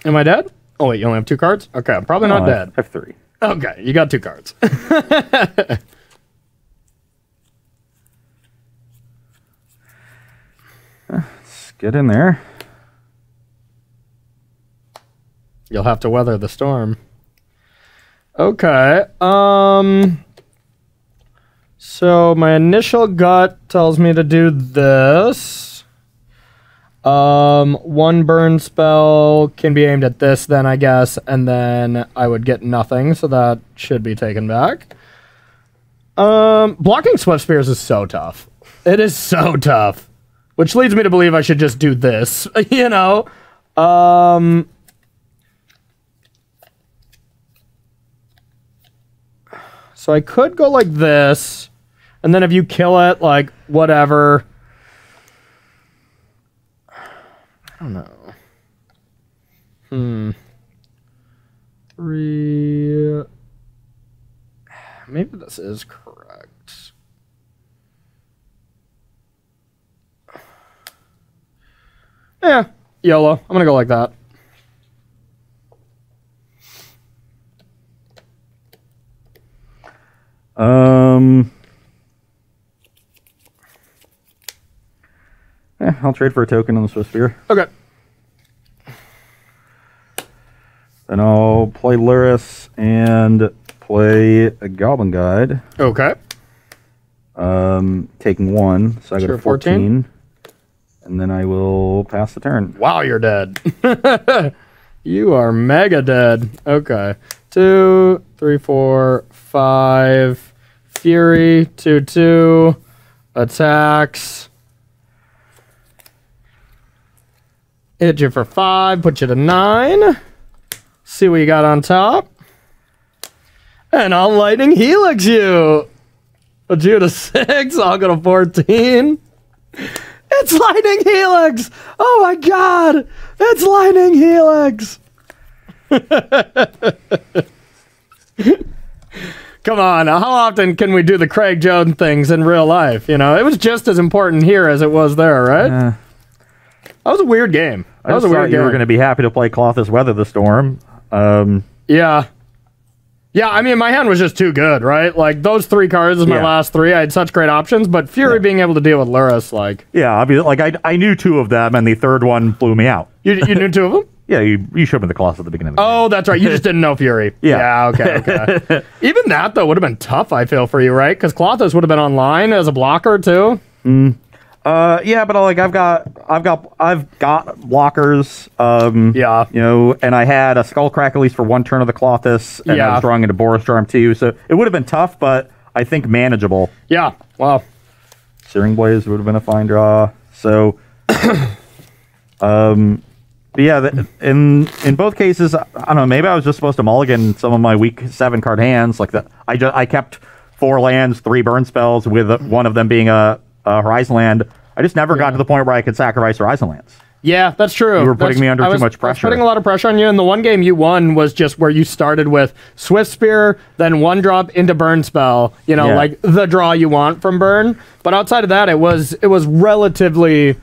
Am I dead? Oh, wait, you only have 2 cards? Okay, I'm probably not dead. I have 3. Okay, you got 2 cards. Let's get in there. You'll have to weather the storm. Okay, so my initial gut tells me to do this. 1 burn spell can be aimed at this then, I guess, and then I would get nothing, so that should be taken back. Blocking Swift Spears is so tough. It is so tough. Which leads me to believe I should just do this, you know? So I could go like this, and then if you kill it, like, whatever... I don't know. 3... Maybe this is correct. Yeah, YOLO. I'm gonna go like that. Yeah, I'll trade for a token on the Swiss Sphere. Okay. Then I'll play Luris and play a Goblin Guide. Okay. Taking 1, so I go Sure, to 14. And then I will pass the turn. Wow, you're dead. You are mega dead. Okay. 2, 3, 4, 5. Fury, 2/2. Attacks. Hit you for 5, put you to 9. See what you got on top. And I'll Lightning Helix you. Put you to 6, I'll go to 14. It's Lightning Helix! Oh my god! It's Lightning Helix! Come on, how often can we do the Craig Jones things in real life? You know, it was just as important here as it was there, right? That was a weird game. I just thought you were going to be happy to play Clothis Weather the Storm. Yeah. Yeah, I mean, my hand was just too good, right? Like, those 3 cards is my last 3. I had such great options, but Fury being able to deal with Luris, like... Yeah, I mean, like, I knew 2 of them, and the third one blew me out. You knew 2 of them? Yeah, you showed me the Colossus at the beginning of the game. Oh, that's right. You just didn't know Fury. Yeah. Okay. Even that, though, would have been tough, I feel, for you, right? Because Colossus would have been online as a blocker, too. Yeah, but like I've got blockers. Yeah. You know, and I had a Skullcrack at least for one turn of the Colossus, and I was drawing into Boris Charm too. So it would have been tough, but I think manageable. Yeah. Wow. Searing Blaze would have been a fine draw. So, but yeah, in both cases, I don't know. Maybe I was just supposed to mulligan some of my weak 7 card hands. Like I kept 4 lands, 3 burn spells, with one of them being a Horizon land. I just never got to the point where I could sacrifice Horizon lands. Yeah, that's true. You were putting me under too much pressure. I was putting a lot of pressure on you, and the one game you won was just where you started with Swift Spear, then 1 drop into Burn Spell, you know, like the draw you want from Burn. But outside of that, it was relatively...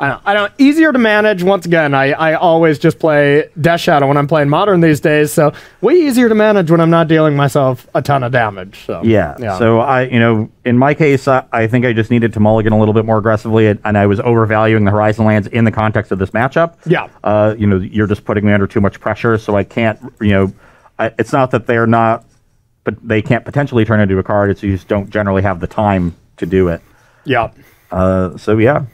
I don't easier to manage. Once again, I always just play Death Shadow when I'm playing Modern these days, so way easier to manage when I'm not dealing myself a ton of damage. So yeah. So in my case, I think I just needed to mulligan a little bit more aggressively, and I was overvaluing the Horizon lands in the context of this matchup. Yeah. You're just putting me under too much pressure, so I can't. It's not that they're not, but they can't potentially turn into a card. It's you just don't generally have the time to do it. Yeah. So yeah,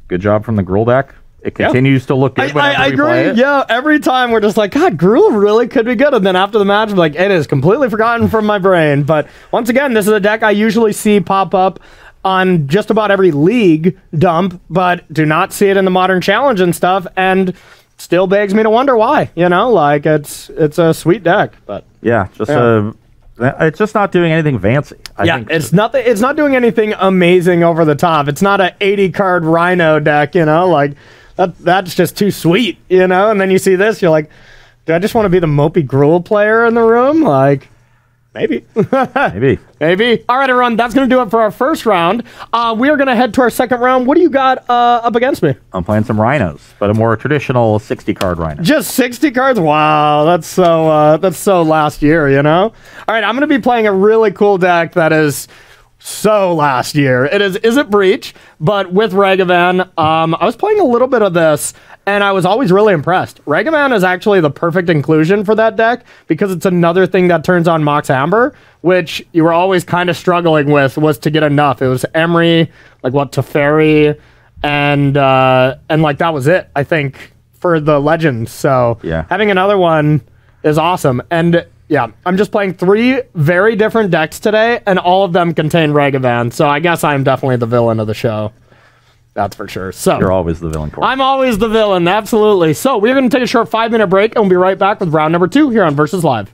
good job from the Gruul deck. It continues to look good whenever we play it. Yeah, every time we're just like, God, Gruul really could be good. And then after the match, I'm like, it is completely forgotten from my brain. But once again, this is a deck I usually see pop up on just about every league dump, but do not see it in the Modern Challenge and stuff. And still begs me to wonder why. Like it's a sweet deck. But yeah, it's just not doing anything fancy. I think it's nothing. It's not doing anything amazing over the top. It's not an 80-card Rhino deck, like that's just too sweet, And then you see this, you're like, do I just want to be the mopey Gruul player in the room? Like, maybe. Maybe. All right, everyone, that's going to do it for our first round. We are going to head to our second round. What do you got up against me? I'm playing some Rhinos, but a more traditional 60-card Rhino. Just 60 cards? Wow, that's so last year, All right, I'm going to be playing a really cool deck that is so last year. Is it Breach, but with Ragavan. I was playing a little bit of this, and I was always really impressed. Ragavan is actually the perfect inclusion for that deck because it's another thing that turns on Mox Amber, which you were always kind of struggling with was to get enough. It was Emery, Teferi, and that was it, I think, for the Legends. So having another one is awesome. And yeah, I'm just playing 3 very different decks today, and all of them contain Ragavan. So I guess I'm definitely the villain of the show. That's for sure. So you're always the villain, Corey. I'm always the villain, absolutely. So we're going to take a short 5-minute break, and we'll be right back with round number 2 here on Versus Live.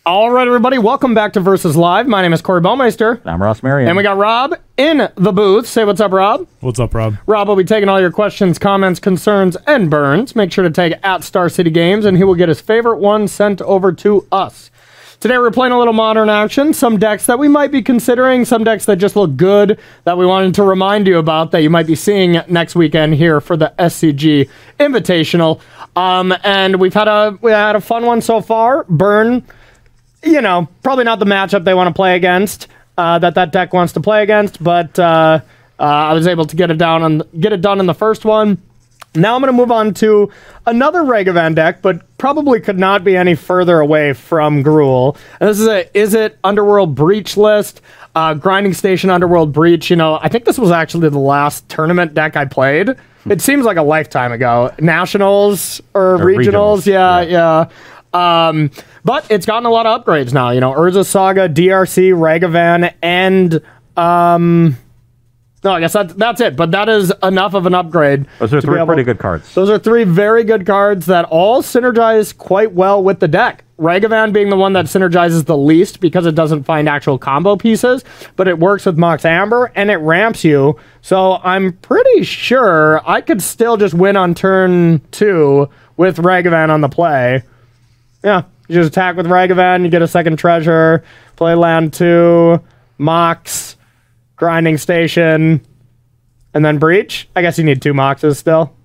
All right, everybody, welcome back to Versus Live. My name is Corey Baumeister. I'm Ross Merriam. And we got Rob in the booth. Say what's up, Rob. What's up, Rob? Rob will be taking all your questions, comments, concerns, and burns. Make sure to tag at Star City Games, and he will get his favorite one sent over to us. Today, we're playing a little Modern action. Some decks that we might be considering, some decks that just look good that we wanted to remind you about that you might be seeing next weekend here for the SCG Invitational. And we had a fun one so far. Burn. Probably not the matchup they want to play against, that deck wants to play against, but I was able to get it done in the first one. Now I'm going to move on to another Ragavan deck, but probably could not be any further away from Gruul. And this is it Underworld Breach list, Grinding Station Underworld Breach. I think this was actually the last tournament deck I played. It seems like a lifetime ago. Nationals or regionals. Yeah. But it's gotten a lot of upgrades now. Urza Saga, DRC, Ragavan, and no, I guess that's it. But that is enough of an upgrade. Those are 3 pretty good cards. Those are 3 very good cards that all synergize quite well with the deck. Ragavan being the one that synergizes the least because it doesn't find actual combo pieces, but it works with Mox Amber and it ramps you. So I'm pretty sure I could still just win on turn 2 with Ragavan on the play. Yeah, you just attack with Ragavan, you get a second treasure, play land 2, Mox, Grinding Station, and then Breach. I guess you need 2 Moxes still.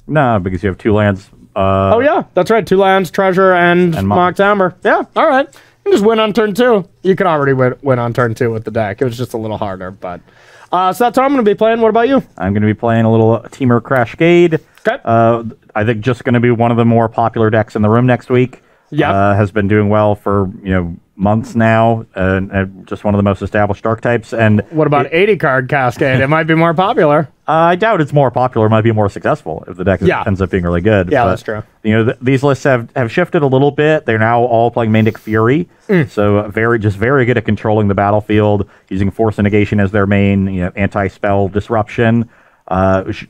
No, because you have 2 lands Oh yeah, that's right. 2 lands, treasure, and Mocked Amber. Yeah, all right. You just win on turn 2. You could already win on turn 2 with the deck. It was just a little harder, but so that's what I'm going to be playing. What about you? I'm going to be playing a little Teamer Crashcade. Okay. I think just going to be one of the more popular decks in the room next week. Yeah. Has been doing well for months now, and just one of the most established archetypes. And what about 80 card Cascade? It might be more popular. I doubt it's more popular. It might be more successful if the deck ends up being really good. Yeah, that's true. These lists have shifted a little bit. They're now all playing main deck Fury, so very good at controlling the battlefield, using Force and Negation as their main, anti-spell disruption,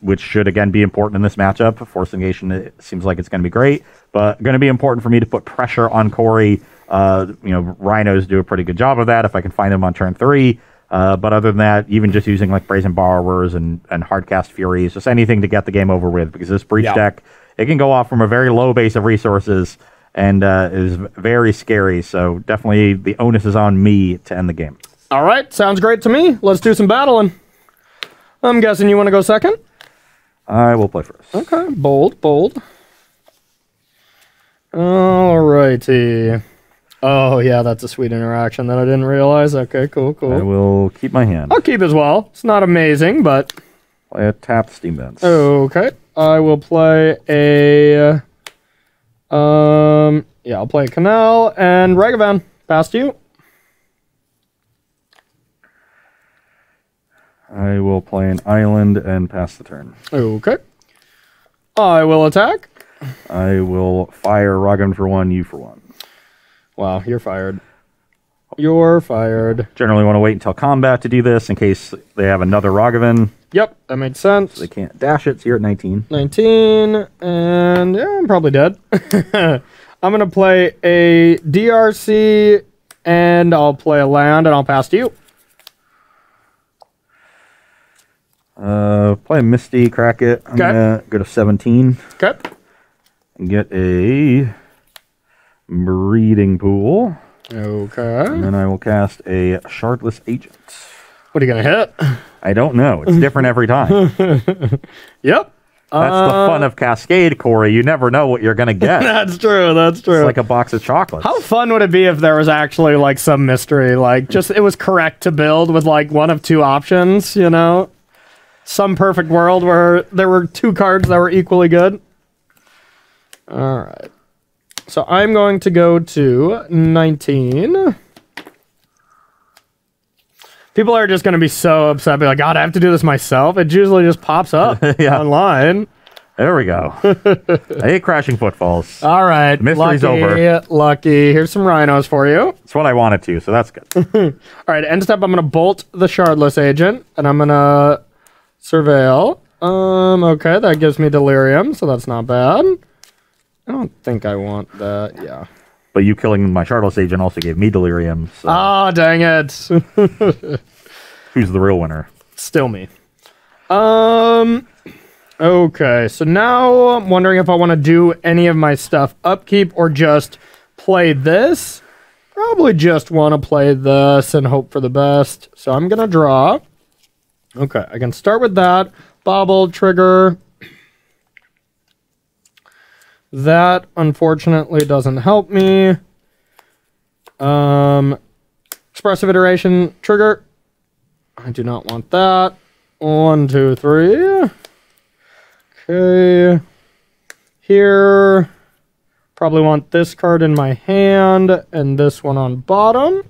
which should again be important in this matchup. Force and Negation, it seems like it's going to be great, but going to be important for me to put pressure on Corey. Rhinos do a pretty good job of that if I can find them on turn 3. But other than that, even just using like Brazen Borrowers and Hardcast Furies, just anything to get the game over with, because this Breach deck, it can go off from a very low base of resources and is very scary. So definitely the onus is on me to end the game. All right, sounds great to me. Let's do some battling. I'm guessing you want to go second? I will play first. Okay, bold. All righty. Oh, yeah, that's a sweet interaction that I didn't realize. Okay, cool. I will keep my hand. I'll keep as well. It's not amazing, but... Play a tapped Steam Vents. Okay. I will play a... I'll play a Canal and Ragavan. Pass to you. I will play an Island and pass the turn. Okay. I will attack. I will fire Ragavan for 1, you for 1. Wow, you're fired. You're fired. Generally want to wait until combat to do this in case they have another Ragavan. Yep, that makes sense. So they can't dash it, so you're at 19. 19, and yeah, I'm probably dead. I'm going to play a DRC, and I'll play a land, and I'll pass to you. Play a Misty, crack it. I'm going to go to 17. Okay. And get a Breeding Pool. Okay. And then I will cast a Shardless Agent. What are you going to hit? I don't know. It's different every time. Yep. That's the fun of Cascade, Corey. You never know what you're going to get. That's true. It's like a box of chocolates. How fun would it be if there was actually like some mystery, like just it was correct to build with like one of 2 options, Some perfect world where there were 2 cards that were equally good. All right. So I'm going to go to 19. People are just going to be so upset. Be like, God, I have to do this myself. It usually just pops up online. There we go. I hate crashing footfalls. All right. The mystery's over. Lucky. Here's some rhinos for you. It's what I wanted to, so that's good. All right. End step, I'm going to bolt the Shardless Agent, and I'm going to surveil. Okay, that gives me Delirium, so that's not bad. I don't think I want that. Yeah. But you killing my Shardless Agent also gave me Delirium. So. Oh, dang it. Who's the real winner? Still me. Okay, so now I'm wondering if I want to do any of my stuff upkeep or just play this. Probably just want to play this and hope for the best. So I'm going to draw. Okay, I can start with that. Bobble, trigger. That, unfortunately, doesn't help me. Expressive Iteration, trigger. I do not want that. 1, 2, 3. Okay. Here. Probably want this card in my hand and this one on bottom.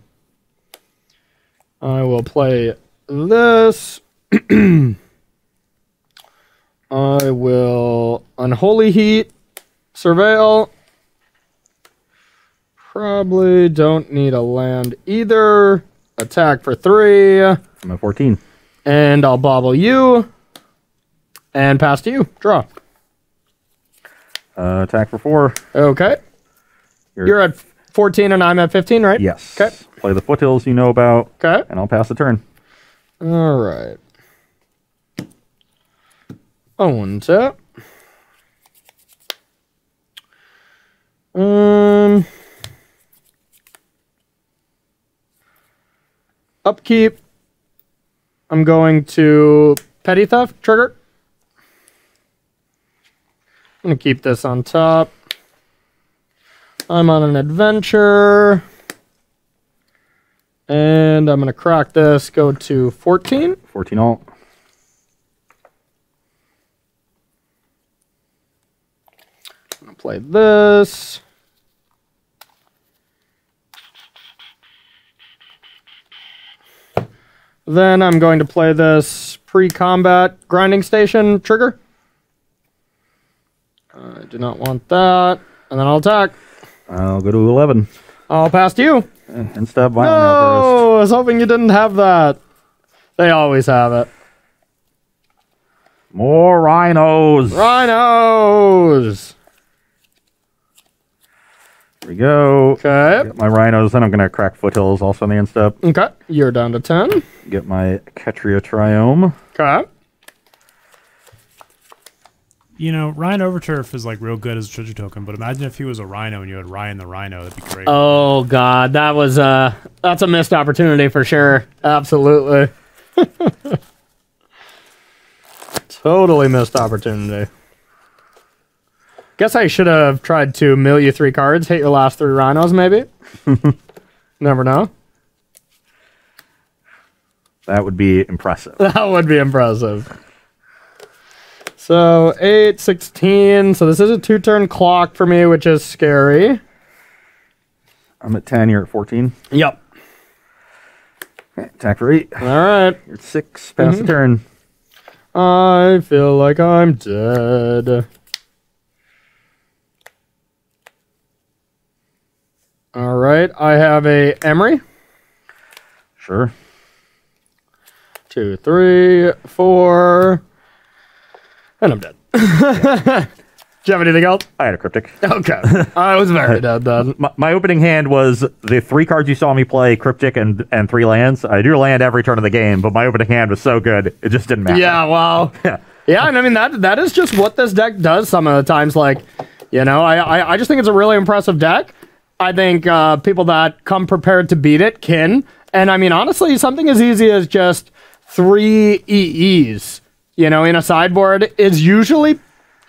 I will play this. I will Unholy Heat. Surveil. Probably don't need a land either. Attack for 3. I'm at 14. And I'll bobble you. And pass to you. Draw. Attack for 4. Okay. You're at 14 and I'm at 15, right? Yes. Okay. Play the Foothills you know about. Okay. And I'll pass the turn. All right. Untap. Upkeep. I'm going to Petty Theft, trigger. I'm going to keep this on top. I'm on an adventure. And I'm going to crack this, go to 14. 14 alt. I'm going to play this. Then I'm going to play this pre-combat grinding station trigger. I do not want that. And then I'll attack. I'll go to 11. I'll pass to you. And stop violent No, outburst. I was hoping you didn't have that. They always have it. More rhinos. Rhinos. Here we go. Okay. Get my rhinos, then I'm going to crack foothills also on the end step. Okay. You're down to 10. Get my Ketria Triome. Okay. You know, Ryan Overturf is like real good as a treasure token, but imagine if he was a rhino and you had Ryan the Rhino. That'd be great. Oh God, that was that's a missed opportunity for sure. Absolutely. Totally missed opportunity. Guess I should have tried to mill you 3 cards, hit your last 3 rhinos, maybe. Never know. That would be impressive. That would be impressive. So 8, 16. So this is a 2-turn clock for me, which is scary. I'm at 10, you're at 14. Yep. Okay, attack for 8. All right. You're at 6, pass the turn. I feel like I'm dead. All right. I have a Emery. Sure. 2, 3, 4. And I'm dead. Do you have anything else? I had a cryptic. Okay. I was very dead then. My opening hand was the 3 cards you saw me play, cryptic and 3 lands. I do land every turn of the game, but my opening hand was so good, it just didn't matter. Yeah, well. Yeah, and I mean, that is just what this deck does some of the times. Like, you know, I just think it's a really impressive deck. I think people that come prepared to beat it can. And I mean, honestly, something as easy as just 3 EEs, you know, in a sideboard is usually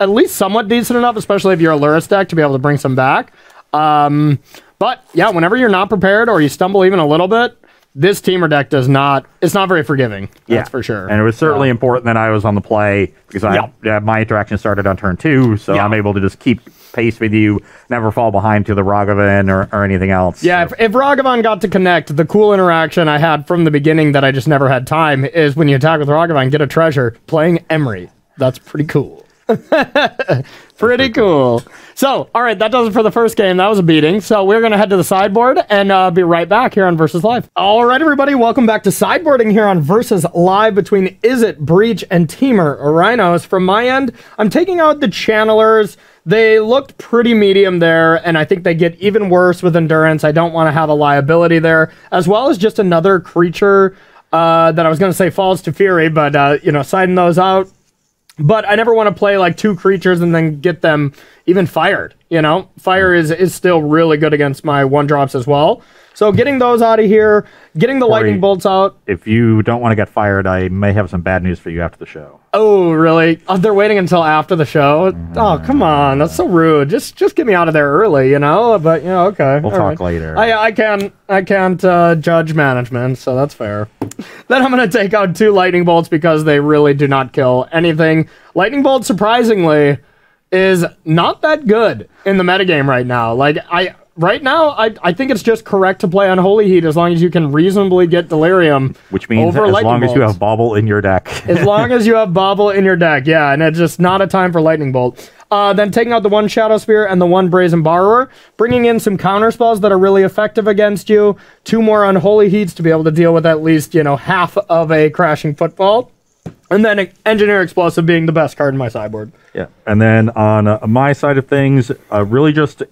at least somewhat decent enough, especially if you're a Luris deck, to be able to bring some back. But yeah, whenever you're not prepared or you stumble even a little bit, this teamer deck does not, it's not very forgiving. That's for sure. And it was certainly important that I was on the play because my interaction started on turn 2, so I'm able to just keep pace with you, never fall behind to the Ragavan or anything else. Yeah, so. if Ragavan got to connect, the cool interaction I had from the beginning that I just never had time is when you attack with Ragavan, get a treasure, playing Emery. That's pretty cool. Pretty cool. So, all right, that does it for the first game. That was a beating. So we're going to head to the sideboard and be right back here on Versus Live. All right, everybody, welcome back to sideboarding here on Versus Live between Izzet, Breach, and Teamer Rhinos. From my end, I'm taking out the Channelers. They looked pretty medium there, and I think they get even worse with Endurance. I don't want to have a liability there, as well as just another creature that I was going to say Falls to Fury, but, you know, siding those out. But I never want to play like 2 creatures and then get them even fired, you know? Fire is still really good against my 1-drops as well. So getting those out of here, getting the lightning bolts out. If you don't want to get fired, I may have some bad news for you after the show. Oh, really? Oh, they're waiting until after the show? Oh, come on. That's so rude. Just get me out of there early, you know? But, you know, okay. We'll talk later. I can't judge management, so that's fair. Then I'm going to take out 2 lightning bolts because they really do not kill anything. Lightning bolt, surprisingly, is not that good in the metagame right now. Like, right now, I think it's just correct to play Unholy Heat as long as you can reasonably get Delirium. Which means as long as you have Bauble in your deck. As long as you have Bauble in your deck, yeah, and it's just not a time for Lightning Bolt. Then taking out the 1 Shadow Spear and the 1 Brazen Borrower, bringing in some counter spells that are really effective against you, 2 more Unholy Heats to be able to deal with at least, you know, half of a Crashing Footfall. And then Engineer Explosive being the best card in my sideboard. Yeah, and then on my side of things, really just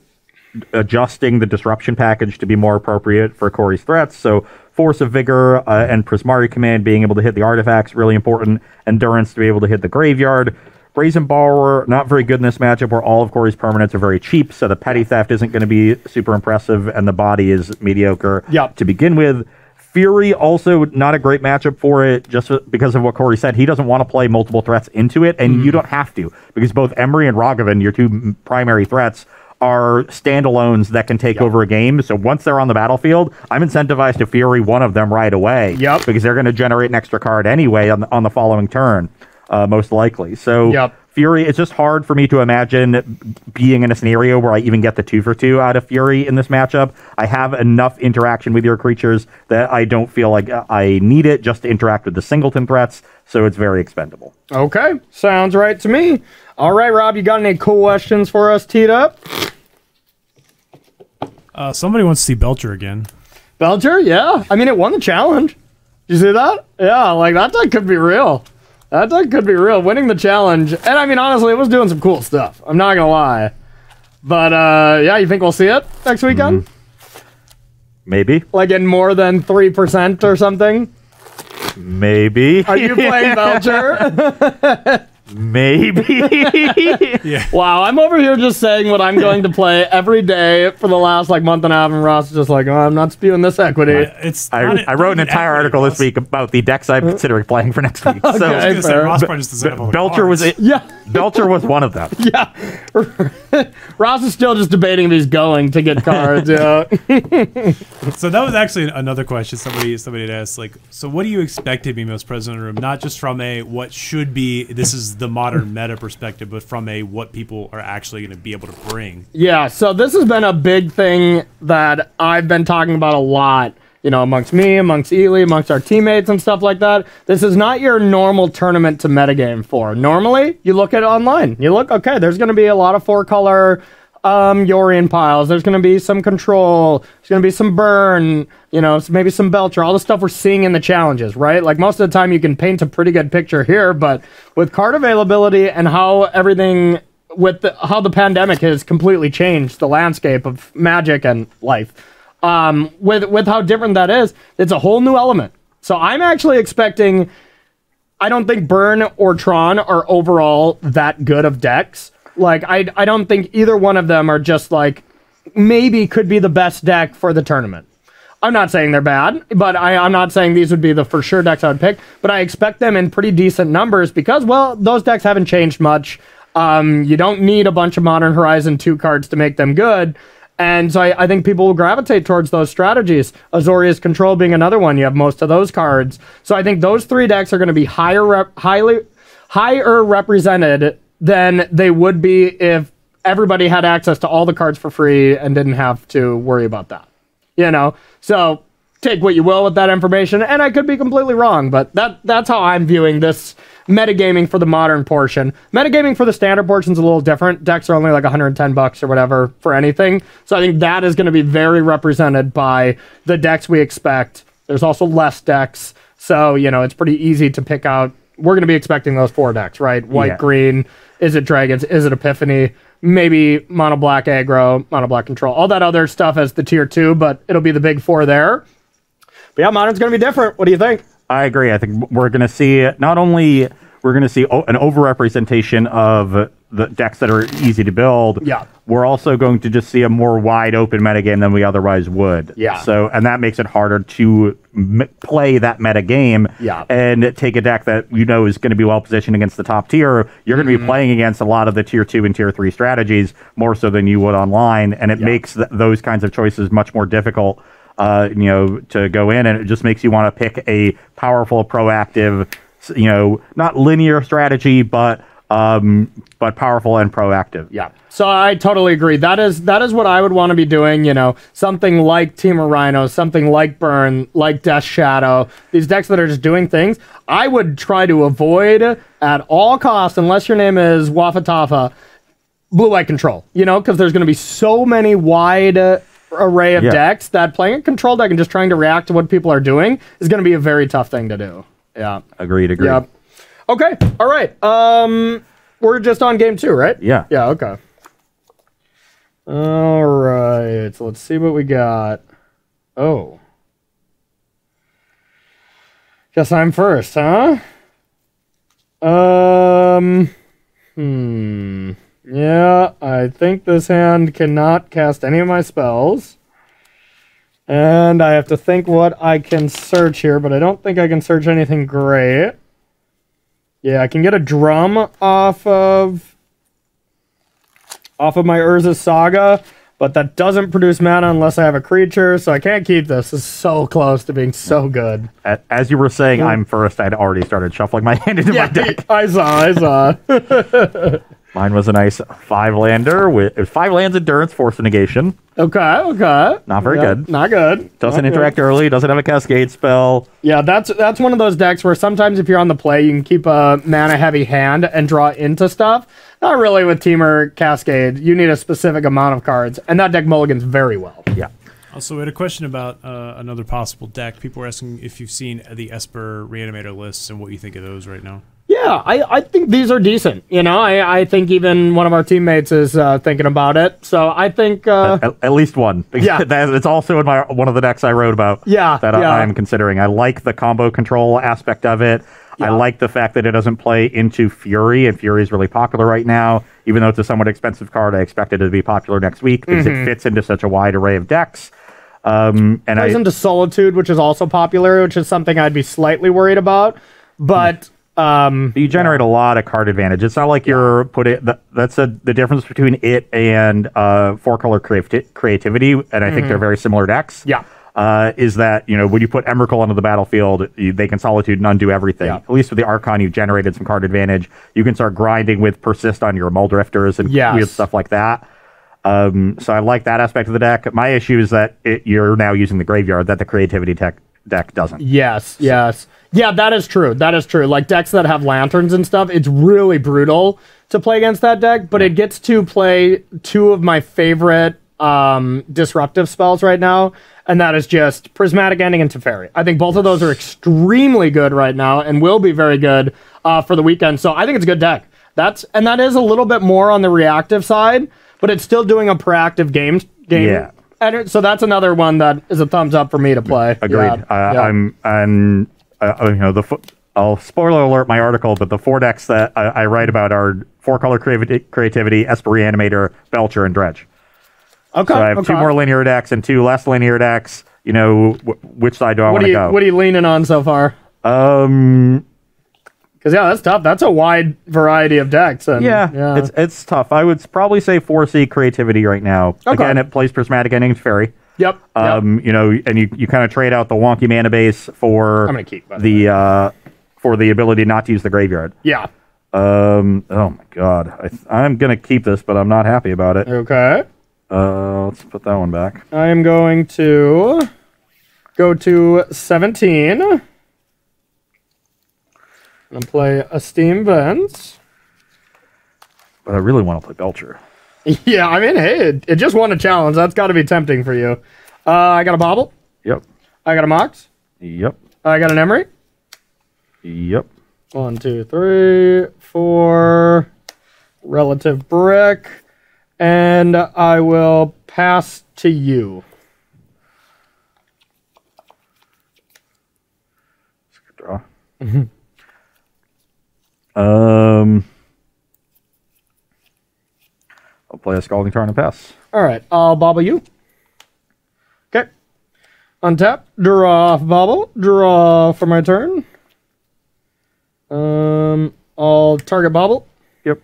adjusting the disruption package to be more appropriate for Corey's threats. So Force of Vigor and Prismari Command being able to hit the artifacts, really important. Endurance to be able to hit the graveyard. Brazen Borrower, not very good in this matchup where all of Corey's permanents are very cheap, so the Petty Theft isn't going to be super impressive, and the body is mediocre to begin with. Fury also not a great matchup for it, just because of what Corey said. He doesn't want to play multiple threats into it, and you don't have to, because both Emery and Rogovan, your two primary threats, are standalones that can take over a game. So once they're on the battlefield, I'm incentivized to Fury one of them right away. Because they're going to generate an extra card anyway on the following turn, most likely. So Fury, it's just hard for me to imagine being in a scenario where I even get the 2-for-2 out of Fury in this matchup. I have enough interaction with your creatures that I don't feel like I need it just to interact with the singleton threats, so it's very expendable. Okay, sounds right to me. All right, Rob, you got any cool questions for us teed up? Somebody wants to see Belcher again. Belcher? Yeah. I mean, it won the challenge. Did you see that? Yeah, like that deck could be real. That deck could be real. Winning the challenge. And I mean, honestly, it was doing some cool stuff. I'm not going to lie. But, yeah, you think we'll see it next weekend? Maybe. Like in more than 3% or something? Maybe. Are you playing Belcher? Maybe. Wow, I'm over here just saying what I'm going to play every day for the last like month and a half, and Ross is just like, oh, I'm not spewing this equity. I wrote an entire article this week about the decks I'm considering playing for next week. Belcher was one of them. Yeah. Ross is still just debating if he's going to get cards. Yeah. So that was actually another question somebody had asked. Like, so what do you expect to be most present in the room? Not just from a what should be, this is the modern meta perspective, but from a what people are actually going to be able to bring. Yeah, so this has been a big thing that I've been talking about a lot, you know, amongst me, amongst Ely, amongst our teammates and stuff like that. This is not your normal tournament to metagame for. Normally, you look at it online. You look, okay, there's going to be a lot of 4-color Yorion piles. There's going to be some control. There's going to be some burn, you know, maybe some Belcher, all the stuff we're seeing in the challenges, right? Like most of the time you can paint a pretty good picture here, but with card availability and how everything with how the pandemic has completely changed the landscape of Magic and life, with how different that is, it's a whole new element. So I'm actually expecting, I don't think Burn or Tron are overall that good of decks. Like, I don't think either one of them are just, like, maybe could be the best deck for the tournament. I'm not saying they're bad, but I'm not saying these would be the for sure decks I would pick, but I expect them in pretty decent numbers because, well, those decks haven't changed much. You don't need a bunch of Modern Horizon 2 cards to make them good, and so I think people will gravitate towards those strategies. Azorius Control being another one. You have most of those cards. So I think those three decks are going to be higher represented than they would be if everybody had access to all the cards for free and didn't have to worry about that. You know? So take what you will with that information, and I could be completely wrong, but that's how I'm viewing this metagaming for the modern portion. Metagaming for the standard portion is a little different. Decks are only like $110 or whatever for anything. So I think that is going to be very represented by the decks we expect. There's also less decks. So, you know, it's pretty easy to pick out. We're going to be expecting those 4 decks, right? White, green. Is it Dragons? Is it Epiphany? Maybe Mono Black Aggro, Mono Black Control. All that other stuff as the tier 2, but it'll be the big 4 there. But yeah, Modern's going to be different. What do you think? I agree. I think we're going to see not only we're going to see an overrepresentation of the decks that are easy to build. Yeah. We're also going to just see a more wide open metagame than we otherwise would. Yeah. So, and that makes it harder to play that metagame. Yeah. And take a deck that you know is going to be well positioned against the top tier. You're going to be playing against a lot of the tier 2 and tier 3 strategies more so than you would online, and it makes those kinds of choices much more difficult. You know, to go in, and it just makes you want to pick a powerful, proactive, you know, not linear strategy, but powerful and proactive. Yeah. So I totally agree. That is what I would want to be doing, you know, something like Team of Rhino, something like Burn, like Death Shadow, these decks that are just doing things. I would try to avoid at all costs, unless your name is Wafatafa, Blue-White Control, you know, because there's going to be so many wide array of decks that playing a control deck and just trying to react to what people are doing is going to be a very tough thing to do. Yeah. Agreed. Yeah. Okay. All right. We're just on game 2, right? Yeah. Yeah. Okay. All right. So let's see what we got. Oh. Guess I'm first, huh? Yeah, I think this hand cannot cast any of my spells. And I have to think what I can search here, but I don't think I can search anything great. Yeah, I can get a drum off of my Urza Saga, but that doesn't produce mana unless I have a creature, so I can't keep this. This is so close to being so good. As you were saying, I'm first. I'd already started shuffling my hand into my deck. I saw. Mine was a nice 5-lander with 5 lands, endurance, force of negation. Okay. Not very good. Not good. Doesn't interact early. Doesn't have a cascade spell. Yeah, that's one of those decks where sometimes if you're on the play, you can keep a mana-heavy hand and draw into stuff. Not really with Temur Cascade. You need a specific amount of cards, and that deck mulligans very well. Yeah. Also, we had a question about another possible deck. People were asking if you've seen the Esper Reanimator lists and what you think of those right now. Yeah, I think these are decent. You know, I think even one of our teammates is thinking about it. So I think at least one. Yeah, it's also in one of the decks I wrote about. Yeah, that I'm considering. I like the combo control aspect of it. Yeah. I like the fact that it doesn't play into Fury, and Fury is really popular right now. Even though it's a somewhat expensive card, I expect it to be popular next week because it fits into such a wide array of decks. And plays into Solitude, which is also popular, which is something I'd be slightly worried about. But you generate a lot of card advantage. It's not like you're that's the difference between it and 4-color creativity, and I think they're very similar decks. Yeah. Is that, when you put Emrakul onto the battlefield, they can Solitude and undo everything. Yeah. At least with the Archon, you've generated some card advantage. You can start grinding with Persist on your Muldrifters and weird stuff like that. So I like that aspect of the deck. My issue is that you're now using the graveyard that the creativity deck doesn't. Yes. Yeah, that is true. Like decks that have lanterns and stuff, it's really brutal to play against that deck, but it gets to play 2 of my favorite disruptive spells right now, and that is just Prismatic Ending and Teferi. I think both of those are extremely good right now and will be very good for the weekend. So I think it's a good deck. That is a little bit more on the reactive side, but it's still doing a proactive game. Yeah. And so that's another one that is a thumbs up for me to play. Agreed. I'll spoiler alert my article, but the 4 decks that I write about are 4-color creativity, Esper Reanimator, Belcher, and Dredge. Okay. So I have 2 more linear decks and 2 less linear decks. Which side do I want to go? What are you leaning on so far? Because that's tough. That's a wide variety of decks. And, it's tough. I would probably say 4C creativity right now. Okay. Again, it plays Prismatic Ending Fairy. Yep. And you kind of trade out the wonky mana base for I'm gonna keep for the ability not to use the graveyard. Yeah. Oh my god. I'm gonna keep this, but I'm not happy about it. Okay. Let's put that one back. I am going to go to 17 and play a Steam Vents. But I really want to play Belcher. Yeah, I mean, hey, it just won a challenge. That's got to be tempting for you. I got a Bobble. Yep. I got a Mox. Yep. I got an Emery. Yep. 1, 2, 3, 4. Relative Brick. And I will pass to you. Draw. I'll play a Scalding Tarn and pass. All right, I'll bobble you. Okay. Untap, draw off bobble, draw for my turn. I'll target bobble. Yep.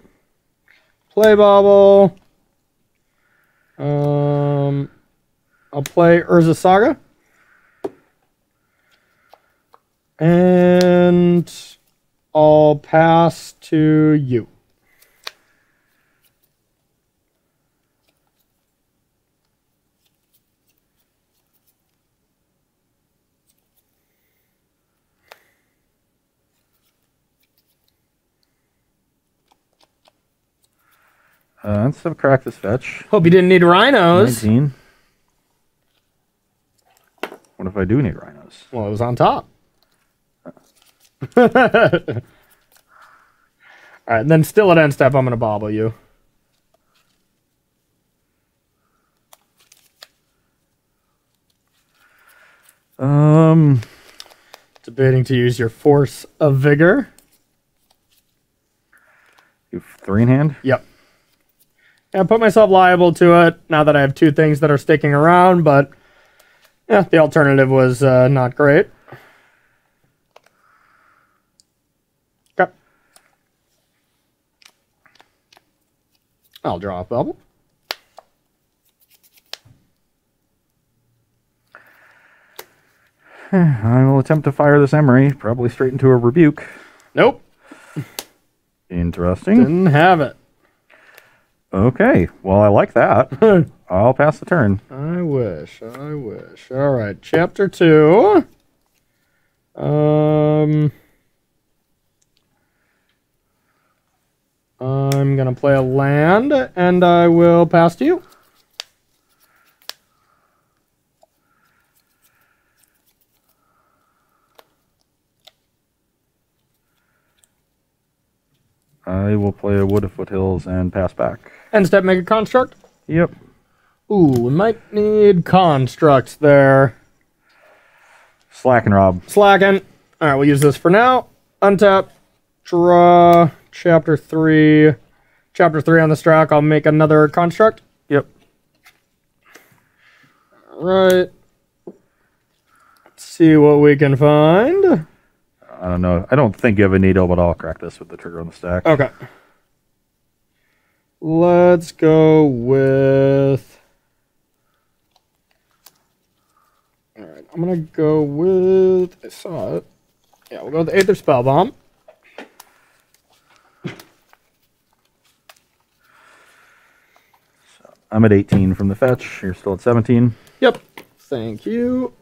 Play bobble. I'll play Urza Saga. And I'll pass to you. Let's have crack this fetch. Hope you didn't need rhinos. 19. What if I do need rhinos? Well, it was on top. All right, and then still at end step, I'm going to bobble you. Debating to use your Force of Vigor. You have 3 in hand? Yep. And I put myself liable to it now that I have 2 things that are sticking around, but Yeah, the alternative was not great. Okay. I'll draw a bubble. I will attempt to fire this Emery, probably straight into a rebuke. Nope. Interesting. Didn't have it. Okay, well, I like that. I'll pass the turn. I wish. All right, chapter 2. I'm gonna play a land, and I will pass to you. I will play a Wood of Foothills and pass back. End step, make a construct. Yep. Ooh, we might need constructs there. Slacken, Rob. Slacken. All right, we'll use this for now. Untap, draw, chapter 3. Chapter 3 on the stack, I'll make another construct. Yep. All right. Let's see what we can find. I don't know. I don't think you have a needle, but I'll crack this with the trigger on the stack. Okay. Let's go with... All right, I'm going to go with... I saw it. Yeah, we'll go with the Aether Spellbomb. So I'm at 18 from the fetch. You're still at 17. Yep. Thank you.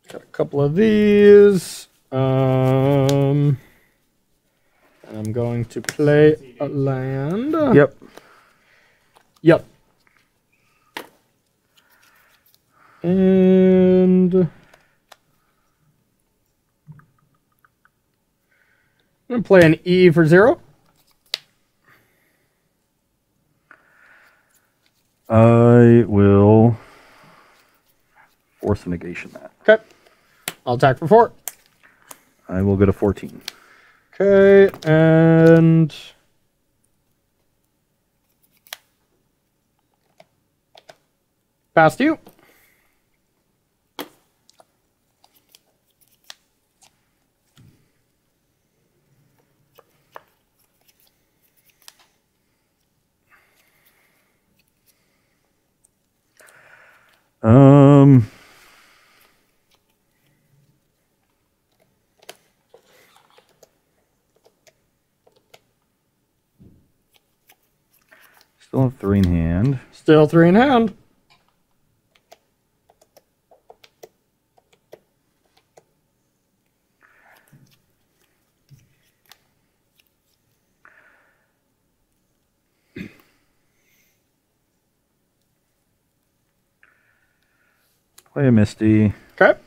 Got a couple of these. And I'm going to play a land. Yep. Yep. And I'm going to play an E for 0. I will force a negation that. Okay. I'll attack for 4. I will go to 14. Okay, and past you. Still have 3 in hand. Still 3 in hand. Play a Misty. Okay.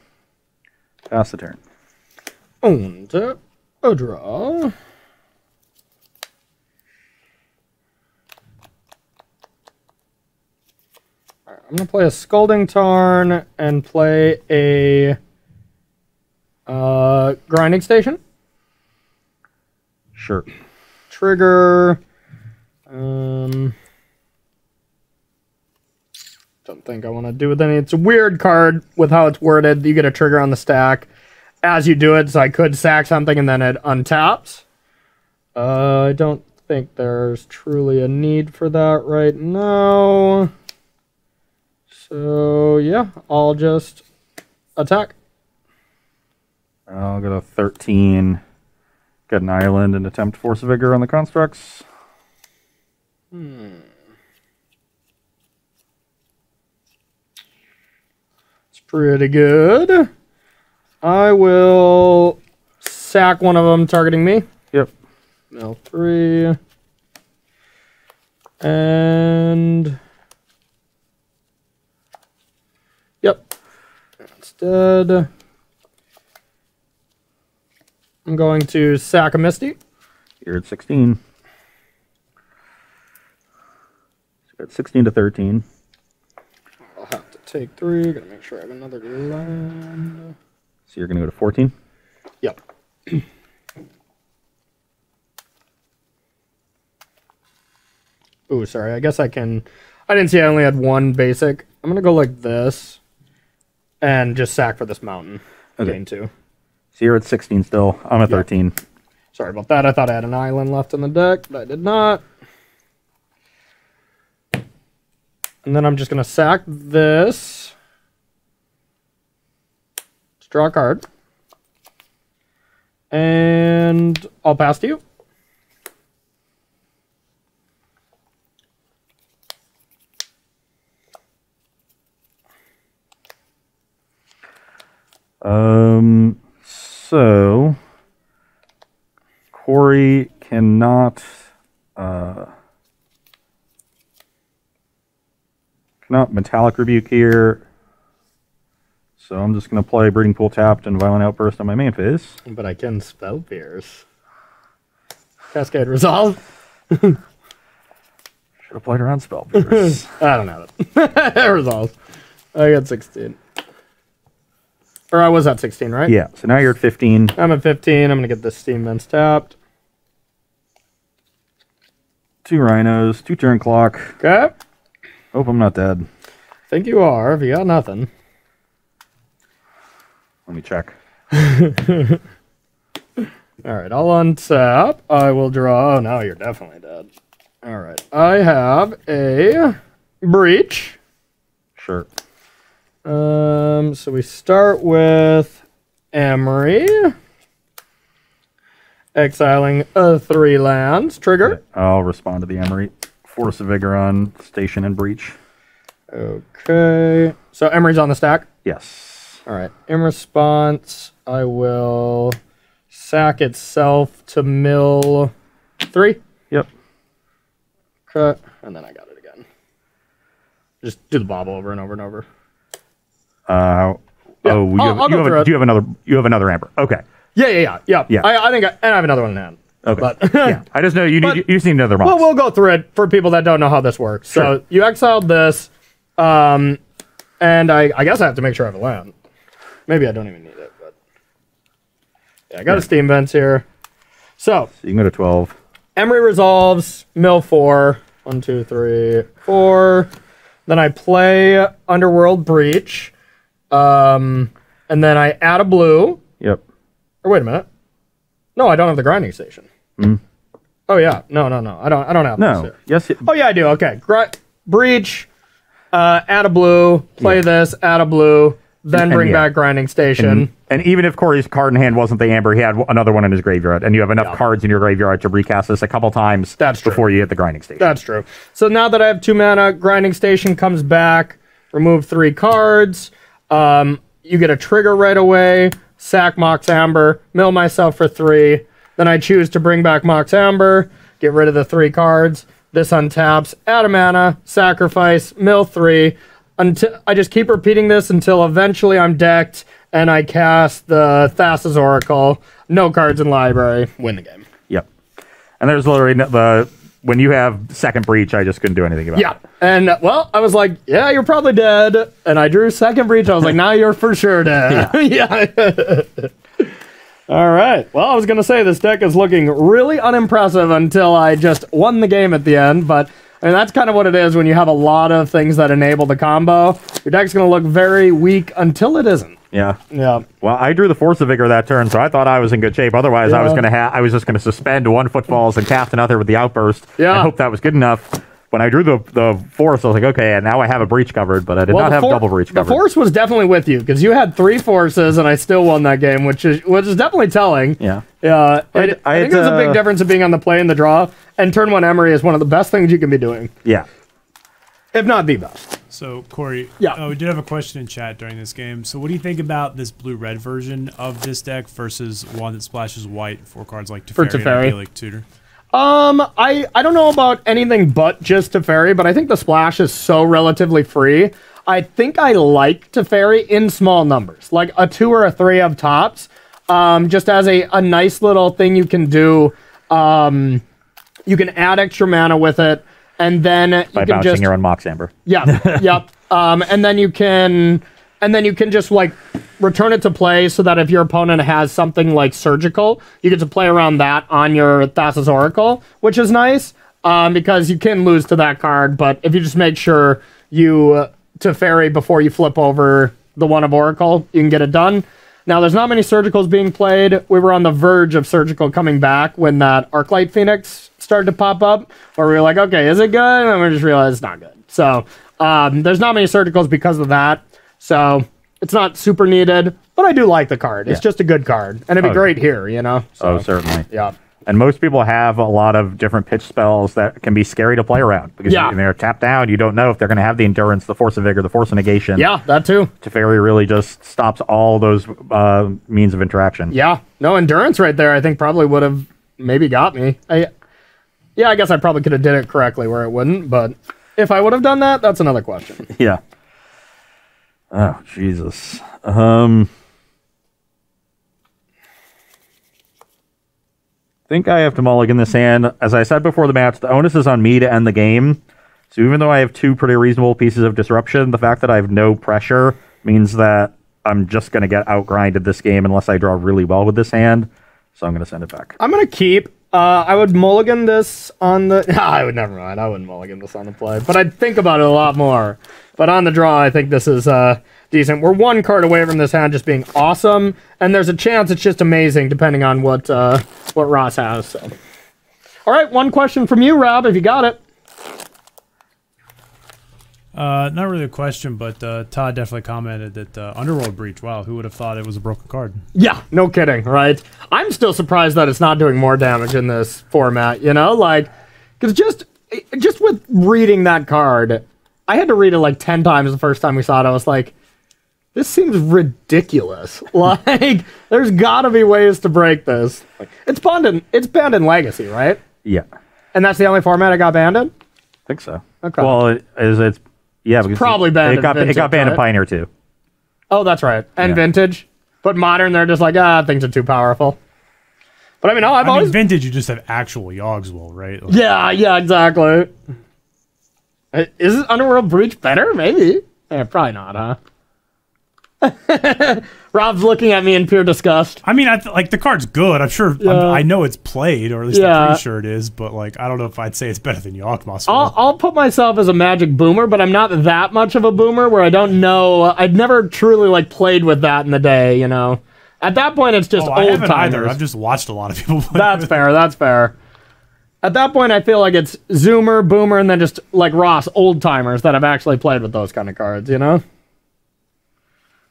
Pass the turn. And a draw. I'm going to play a Scalding Tarn and play a Grinding Station. Sure. Trigger. Don't think I want to do with any. It's a weird card with how it's worded. You get a trigger on the stack as you do it, so I could sack something and then it untaps. I don't think there's truly a need for that right now. So, yeah, I'll just attack. I'll go to 13. Get an island and attempt Force of Vigor on the constructs. It's pretty good. I will sack one of them targeting me. Yep. Mill 3. And... Yep. That's dead. I'm going to sack a Misty. You're at 16. So got 16 to 13. I'll have to take 3. Gotta make sure I have another land. So you're going to go to 14? Yep. Ooh, sorry. I guess I can... I didn't see I only had one basic. I'm going to go like this and just sack for this mountain. Okay. Gain 2. So you're at 16 still. I'm at 13. Sorry about that. I thought I had an island left in the deck, but I did not. And then I'm just going to sack this. Let's draw a card. And I'll pass to you. So Corey cannot Metallic Rebuke here. So I'm just going to play Breeding Pool tapped and Violent Outburst on my main phase. But I can Spell Pierce. Cascade Resolve. Should have played around Spell Pierce. I don't have it. Resolve. I got 16. Or I was at 16, right? Yeah, so now you're at 15. I'm at 15. I'm going to get this Steam Vents tapped. 2 Rhinos, 2 Turn Clock. Okay. Hope I'm not dead. Think you are, if you got nothing. Let me check. Alright, I'll untap. I will draw. Oh, now you're definitely dead. Alright, I have a Breach. Sure. So we start with Emery. Exiling 3 lands. Trigger. I'll respond to the Emery. Force of Vigor on Station and Breach. Okay. So Emery's on the stack? Yes. Alright. In response, I will sack itself to mill 3. Yep. Okay. And then I got it again. Just do the bobble over and over and over. Yeah. Oh, you have another Amber. Okay. Yeah. I think I have another one in hand. Okay. But yeah. I just know you just need another box. Well, we'll go through it for people that don't know how this works. Sure. So you exiled this, and I guess I have to make sure I have a land. Maybe I don't even need it, but yeah, I got a Steam Vents here. So you can go to 12. Emery resolves, mill 4. 1, 2, 3, 4. Then I play Underworld Breach. And then I add a blue. Yep. Or wait a minute. No, I don't have the grinding station. Oh yeah. No. I don't have this here. Yes. Oh yeah, I do. Okay. Breach. Add a blue. Play this. Add a blue. Then bring back grinding station. And even if Corey's card in hand wasn't the Amber, he had another one in his graveyard, and you have enough cards in your graveyard to recast this a couple times before you hit the grinding station. That's true. So now that I have 2 mana, grinding station comes back. Remove 3 cards. You get a trigger right away. Sack Mox Amber. Mill myself for 3. Then I choose to bring back Mox Amber. Get rid of the 3 cards. This untaps. Add a mana. Sacrifice. Mill 3. Until I just keep repeating this until eventually I'm decked and I cast the Thassa's Oracle. No cards in library. Win the game. Yep. And there's literally when you have second Breach, I just couldn't do anything about it. Yeah. And well, I was like, yeah, you're probably dead. And I drew second Breach. I was like, now you're for sure dead. Yeah. All right. Well, I was going to say this deck is looking really unimpressive until I just won the game at the end, but I mean, that's kind of what it is when you have a lot of things that enable the combo. Your deck's going to look very weak until it isn't. Yeah. Yeah. Well, I drew the Force of Vigor that turn, so I thought I was in good shape. Otherwise, I was just going to suspend 1 Footfalls and cast another with the Outburst. Yeah. I hope that was good enough. When I drew the Force, I was like, okay, and now I have a Breach covered, but I did not have double Breach covered. The Force was definitely with you, because you had 3 Forces, and I still won that game, which is definitely telling. Yeah. Yeah. I think there's a big difference of being on the play and the draw, and turn 1 Emery is one of the best things you can be doing. Yeah. If not the best. So, Corey, yeah. We did have a question in chat during this game. So what do you think about this blue-red version of this deck versus one that splashes white for cards like Teferi and Idyllic Tutor? I don't know about anything but just Teferi, but I think the splash is so relatively free. I think I like Teferi in small numbers, like a 2 or a 3 of tops, just as a nice little thing you can do. You can add extra mana with it, and then by you can bouncing your own Mox Amber. Yeah, yep. And then you can just like return it to play so that if your opponent has something like Surgical, you get to play around that on your Thassa's Oracle, which is nice. because you can lose to that card, but if you just make sure you to fairy before you flip over the one of Oracle, you can get it done. Now, there's not many Surgicals being played. We were on the verge of Surgical coming back when that Arclight Phoenix started to pop up, where we were like, okay, is it good? And we just realized it's not good. So there's not many Surgicals because of that. So it's not super needed, but I do like the card. It's just a good card. And it'd be great here, you know? So, certainly. Yeah. And most people have a lot of different pitch spells that can be scary to play around. Because when they're tapped down, you don't know if they're going to have the Endurance, the Force of Vigor, the Force of Negation. Yeah, that too. Teferi really just stops all those means of interaction. Yeah. No, Endurance right there I think probably would have maybe got me. I guess I probably could have did it correctly where it wouldn't, but if I would have done that, that's another question. Yeah. Oh, Jesus. Think I have to mulligan this hand. As I said before the match, the onus is on me to end the game. So even though I have two pretty reasonable pieces of disruption, the fact that I have no pressure means that I'm just going to get outgrinded this game unless I draw really well with this hand. So I'm going to send it back. I'm going to keep. I would mulligan this on the... I would never mind. I wouldn't mulligan this on the play. But I'd think about it a lot more. But on the draw, I think this is decent. We're one card away from this hand just being awesome. And there's a chance it's just amazing depending on what Ross has. So. All right, one question from you, Rob, if you got it. Not really a question, but Todd definitely commented that Underworld Breach, wow, who would have thought it was a broken card? Yeah, no kidding, right? I'm still surprised that it's not doing more damage in this format, you know? Like, because just with reading that card, I had to read it like 10 times the first time we saw it. I was like, this seems ridiculous. Like, there's gotta be ways to break this. It's banned in Legacy, right? Yeah. And that's the only format it got banned in? I think so. Okay. Well, it's yeah, because probably banned it got banned in Pioneer too. Oh, that's right. And Vintage. But Modern, they're just like, things are too powerful. But I mean, I've always... Vintage, you just have actual Yogswell, right? Like... Yeah, exactly. Is Underworld Breach better? Maybe. Probably not, huh? Rob's looking at me in pure disgust. I mean, like the card's good. I'm sure. I know it's played, or at least I'm pretty sure it is. But like, I don't know if I'd say it's better than Yawgmoth's. I'll put myself as a Magic boomer, but I'm not that much of a boomer. Where I don't know. I'd never truly like played with that in the day. You know, at that point it's just old timers. I've just watched a lot of people play. That's fair. That's fair. At that point, I feel like it's Zoomer, Boomer, and then just like Ross, old timers that have actually played with those kind of cards. You know.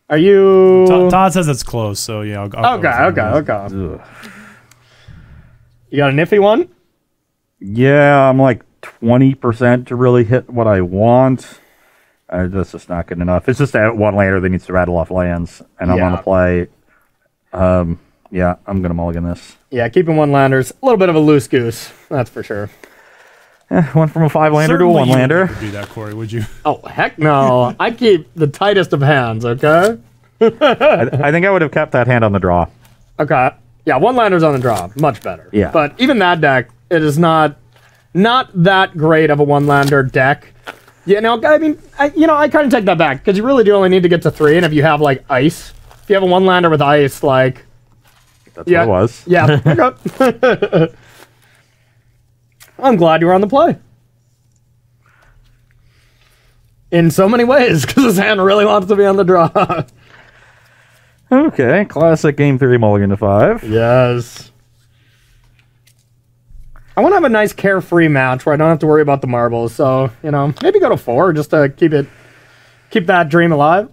Are you... Todd says it's close, so yeah, I'll Okay. Ugh. You got a nifty one? Yeah, I'm like 20% to really hit what I want. That's just not good enough. It's just that one lander that needs to rattle off lands, and I'm on the play. Yeah, I'm going to mulligan this. Yeah, keeping one landers. A little bit of a loose goose, that's for sure. Went from a 5-lander to a 1-lander. You would do that, Corey, would you? Oh, heck no. I keep the tightest of hands, okay? I think I would have kept that hand on the draw. Okay. Yeah, 1-landers on the draw. Much better. Yeah. But even that deck, it is not that great of a 1-lander deck. You know, I mean, I kind of take that back, because you really do only need to get to 3, and if you have, like, ice, if you have a 1-lander with ice, like... That's what it was. Yeah. Okay. I'm glad you were on the play. In so many ways, because this hand really wants to be on the draw. Okay, classic game 3 mulligan to 5. Yes. I want to have a nice carefree match where I don't have to worry about the marbles. So, you know, maybe go to 4 just to keep that dream alive.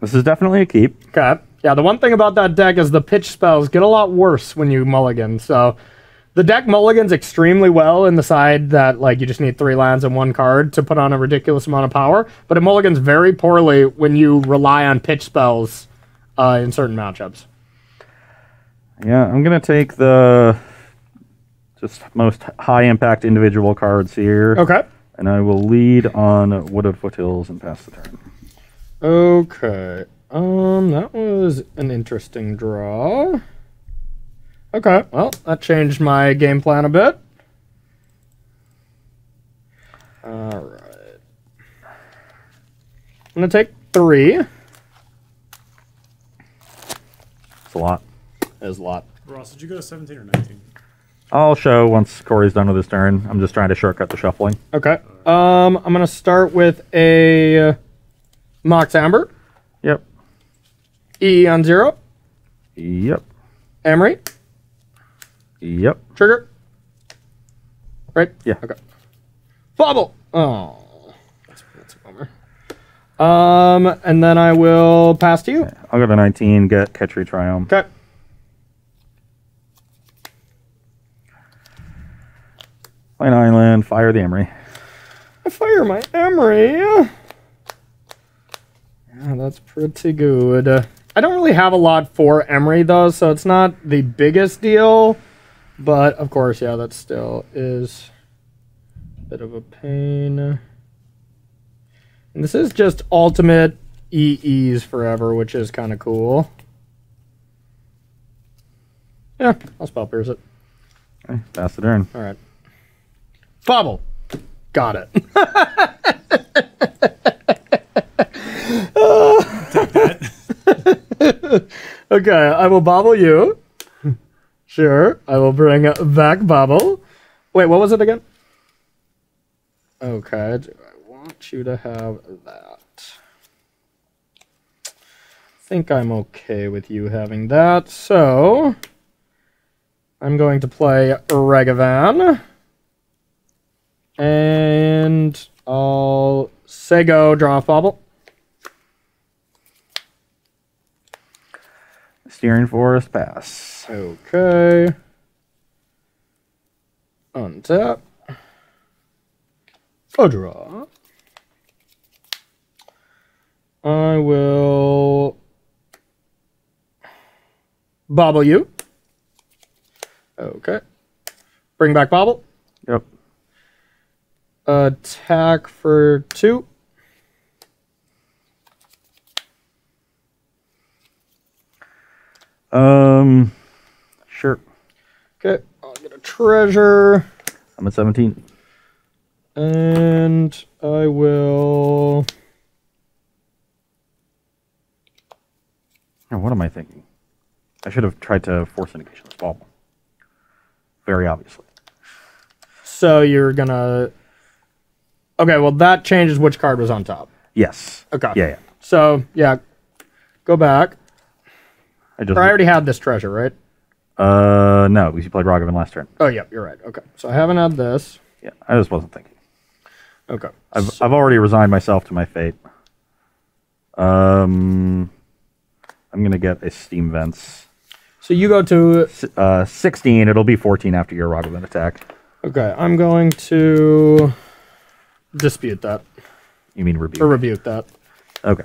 This is definitely a keep. Okay. Yeah, the one thing about that deck is the pitch spells get a lot worse when you mulligan. So the deck mulligans extremely well in the side that like you just need 3 lands and 1 card to put on a ridiculous amount of power. But it mulligans very poorly when you rely on pitch spells in certain matchups. Yeah, I'm going to take the just most high-impact individual cards here. Okay. And I will lead on Wooded Foothills and pass the turn. Okay. That was an interesting draw. Okay, well, that changed my game plan a bit. Alright. I'm gonna take 3. It's a lot. It is a lot. Ross, did you go to 17 or 19? I'll show once Corey's done with his turn. I'm just trying to shortcut the shuffling. Okay. I'm gonna start with a Mox Amber. Yep. EE on 0. Yep. Emery. Yep. Trigger. Right? Yeah. Okay. Bobble. Oh. That's a bummer. And then I will pass to you. Okay. I'll go to 19, get Catch Triumph. Okay. Play an island, fire the Emery. I fire my Emery. Yeah, that's pretty good. I don't really have a lot for Emery, though, so it's not the biggest deal. But, of course, yeah, that still is a bit of a pain. And this is just ultimate EEs forever, which is kind of cool. Yeah, I'll spell pierce it. Okay, pass the turn. All right. Bobble. Got it. Take that. Okay, I will bobble you. Sure, I will bring back bobble. Wait, what was it again? Okay, do I want you to have that? I think I'm okay with you having that, so I'm going to play Regavan. And I'll say go, draw a bobble. Steering Forest, pass. Okay. Untap. Oh, draw. I will bobble you. Okay. Bring back bobble. Yep. Attack for 2. Sure. Okay, I'll get a treasure. I'm at 17. And I will... Oh, what am I thinking? I should have tried to force indication this ball. Very obviously. So you're gonna... Okay, well that changes which card was on top. Yes. Okay. Yeah, yeah. So, yeah, go back. I just... Or I already had this treasure, right? No, because you played Ragavan last turn. Oh, yeah, you're right. Okay, so I haven't had this. Yeah, I just wasn't thinking. Okay. I've already resigned myself to my fate. I'm gonna get a Steam Vents. So you go to... 16. It'll be 14 after your Ragavan attack. Okay, I'm going to dispute that. You mean rebuke? Or rebuke that. Okay.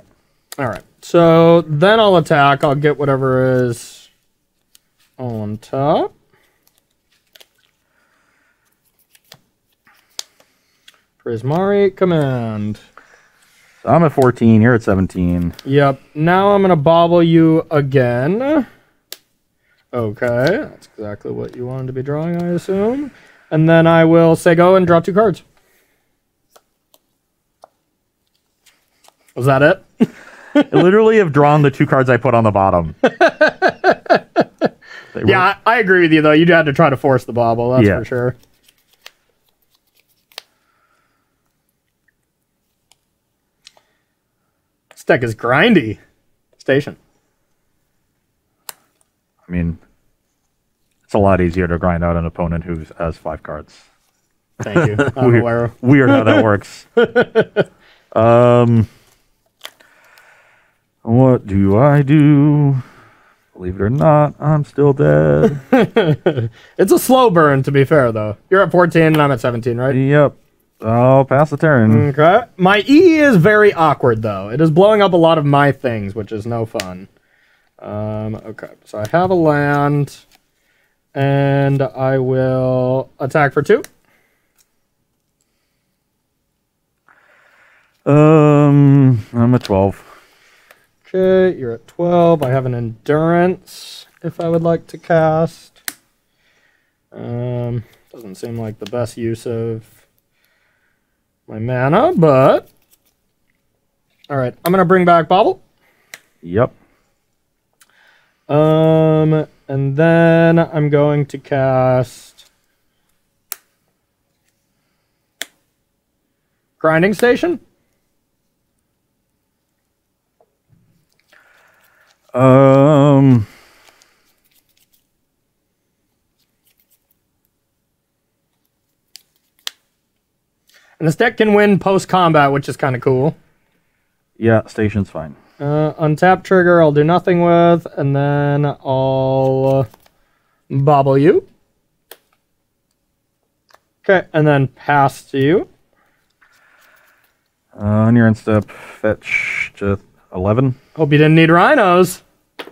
All right. So then I'll attack. I'll get whatever is on top. Prismari command. So I'm at 14. You're at 17. Yep. Now I'm going to bobble you again. Okay. That's exactly what you wanted to be drawing, I assume. And then I will say go and draw 2 cards. Was that it? I literally have drawn the 2 cards I put on the bottom. Yeah, I agree with you, though. You had to try to force the bobble, that's Yeah. for sure. This deck is grindy. Station. I mean, it's a lot easier to grind out an opponent who has 5 cards. Thank you. I'm aware. Weird how that works. What do I do? Believe it or not, I'm still dead. It's a slow burn, to be fair, though. You're at 14 and I'm at 17, right? Yep. I'll pass the turn. Okay. My E is very awkward, though. It is blowing up a lot of my things, which is no fun. Okay. So I have a land, and I will attack for 2. I'm at 12. Okay, you're at 12. I have an endurance if I would like to cast. Doesn't seem like the best use of my mana, but all right, I'm gonna bring back Bobble. Yep. And then I'm going to cast Grinding Station? Um, And this deck can win post-combat, which is kind of cool. yeah, station's fine. Untap trigger, I'll do nothing with, and then I'll bobble you. Okay, and then pass to you. On your end step, fetch to 11. Hope you didn't need rhinos. I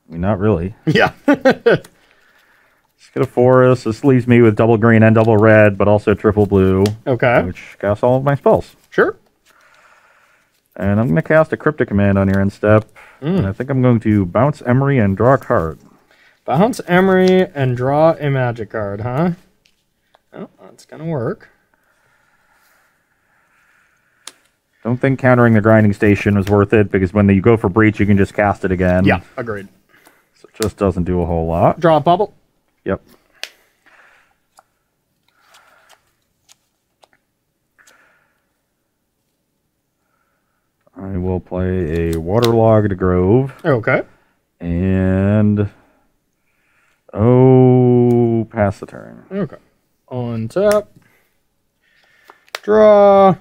mean, not really. Yeah. Let's get a forest. This leaves me with double green and double red, but also triple blue. Okay. Which casts all of my spells. Sure. And I'm going to cast a Cryptic Command on your end step. And I think I'm going to bounce Emery and draw a card. Bounce Emery and draw a magic card, huh? Oh, that's going to work. Don't think countering the Grinding Station was worth it, because when you go for Breach, you can just cast it again. Yeah, agreed. So it just doesn't do a whole lot. Draw a bubble. Yep. I will play a Waterlogged Grove. Okay. And... oh, pass the turn. Okay. On tap. Draw.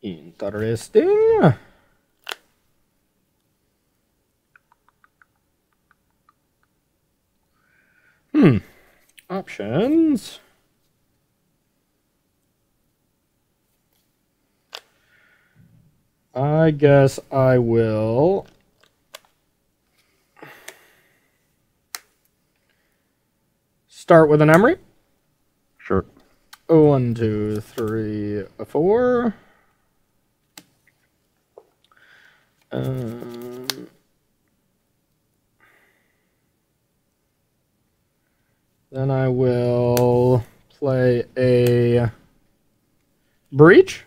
Interesting. Options. I guess I will start with an Emery. Sure. 1, 2, 3, 4. Then I will play a Breach.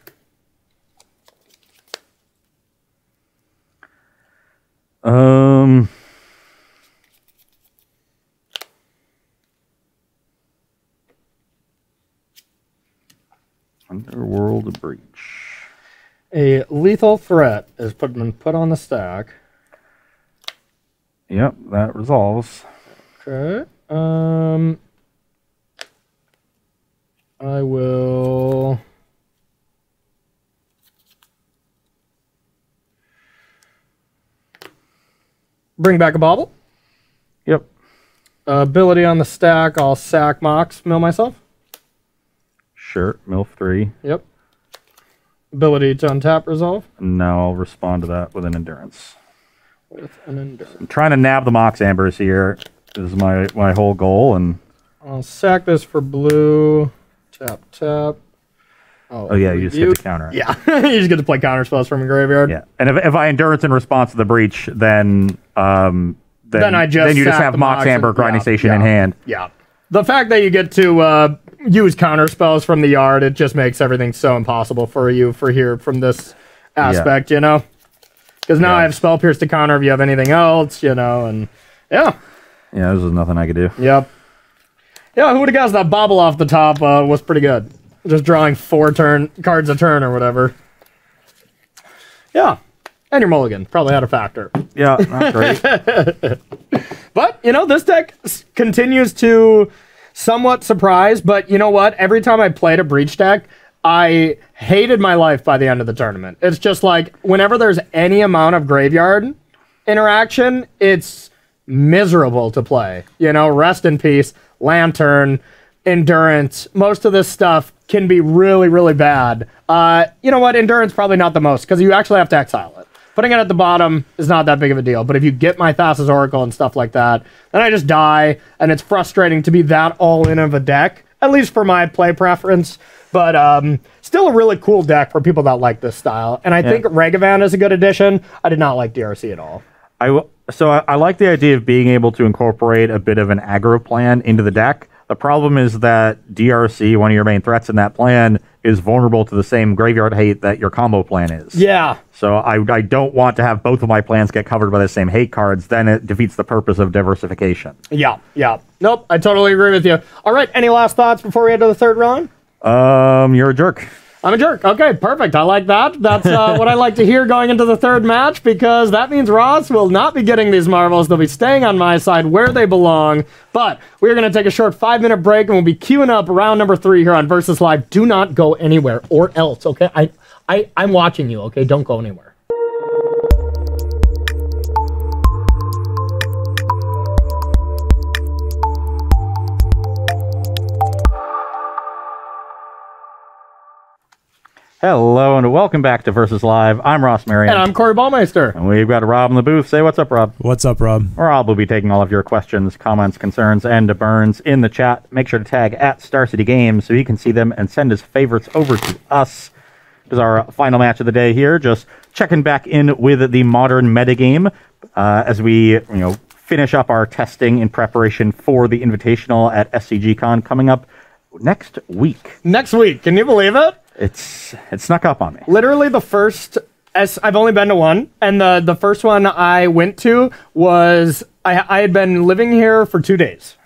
Underworld Breach. A lethal threat is been put on the stack. Yep, that resolves. Okay. I will bring back a bauble. Yep. Ability on the stack, I'll sack Mox, mill myself. Sure, MILF 3. Yep. Ability to untap resolve. Now I'll respond to that with an Endurance. With an endurance. I'm trying to nab the Mox Ambers here. This is my whole goal, and I'll sack this for blue. Tap, tap. oh yeah, you just get to counter. Yeah, you just get to play counter spells from a graveyard. Yeah, and if I Endurance in response to the Breach, then you just have Mox Amber Grinding Station in hand. Yeah. The fact that you get to use counter spells from the yard, it just makes everything so impossible for you from this aspect, you know? Because now I have Spell Pierce to counter if you have anything else, you know, and yeah. Yeah, this was nothing I could do. Yep. Yeah, who would have guessed that bobble off the top was pretty good? Just drawing 4 cards a turn or whatever. Yeah. And your mulligan probably had a factor. Yeah, not great. But, you know, this deck continues to somewhat surprise, but you know what? Every time I played a Breach deck, I hated my life by the end of the tournament. It's just like, whenever there's any amount of graveyard interaction, it's miserable to play. You know, Rest in Peace, Lantern, Endurance, most of this stuff can be really, really bad. You know what? Endurance probably not the most, because you actually have to exile it. Putting it at the bottom is not that big of a deal, but if you get my Thassa's Oracle and stuff like that, then I just die, and it's frustrating to be that all-in of a deck, at least for my play preference. But still a really cool deck for people that like this style. And I think Regavan is a good addition. I did not like DRC at all. I like the idea of being able to incorporate a bit of an aggro plan into the deck. The problem is that DRC, one of your main threats in that plan, is vulnerable to the same graveyard hate that your combo plan is. Yeah. So I don't want to have both of my plans get covered by the same hate cards. Then it defeats the purpose of diversification. Yeah. Nope, I totally agree with you. All right, any last thoughts before we head to the third round? You're a jerk. I'm a jerk. Okay, perfect. I like that. That's what I like to hear going into the third match, because that means Ross will not be getting these marbles. They'll be staying on my side where they belong. But we're going to take a short 5-minute break, and we'll be queuing up round number 3 here on Versus Live. Do not go anywhere or else, okay? I'm watching you, okay? Don't go anywhere. Hello and welcome back to Versus Live. I'm Ross Merriam. And I'm Corey Baumeister. And we've got Rob in the booth. Say what's up, Rob. What's up, Rob? Rob will be taking all of your questions, comments, concerns, and burns in the chat. Make sure to tag at Star City Games so he can see them and send his favorites over to us. This is our final match of the day here. Just checking back in with the Modern metagame as we finish up our testing in preparation for the Invitational at SCG CON coming up next week. Next week. Can you believe it? It snuck up on me. Literally the first, I've only been to one, and the first one I went to was, I had been living here for 2 days.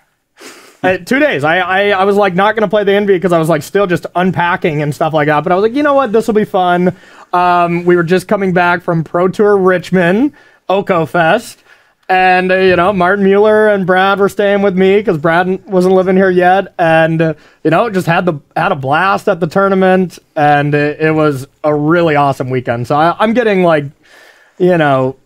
2 days. I was like not going to play the Envy because I was like still just unpacking and stuff like that, but I was like, you know what, this will be fun. We were just coming back from Pro Tour Richmond, Oko Fest. And, Martin Mueller and Brad were staying with me because Brad wasn't living here yet. And, just had a blast at the tournament. And it was a really awesome weekend. So I'm getting like,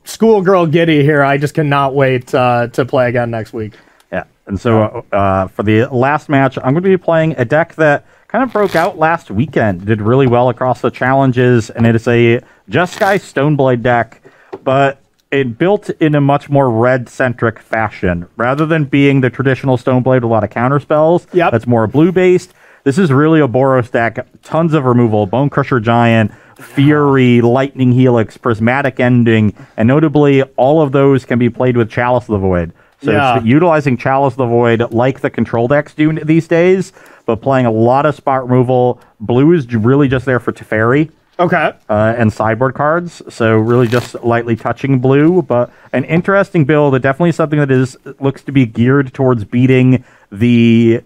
schoolgirl giddy here. I just cannot wait to play again next week. Yeah. And so for the last match, I'm going to be playing a deck that kind of broke out last weekend. Did really well across the challenges. And it is a Jeskai Stoneblade deck. But it built in a much more red-centric fashion. Rather than being the traditional Stoneblade with a lot of counter spells, that's more blue-based. This is really a Boros deck. Tons of removal, Bone Crusher Giant, Fury, Lightning Helix, Prismatic Ending, and notably, all of those can be played with Chalice of the Void. So it's utilizing Chalice of the Void like the control decks do these days, but playing a lot of spot removal. Blue is really just there for Teferi. Okay. And sideboard cards, so really just lightly touching blue, but an interesting build. Definitely something that looks to be geared towards beating the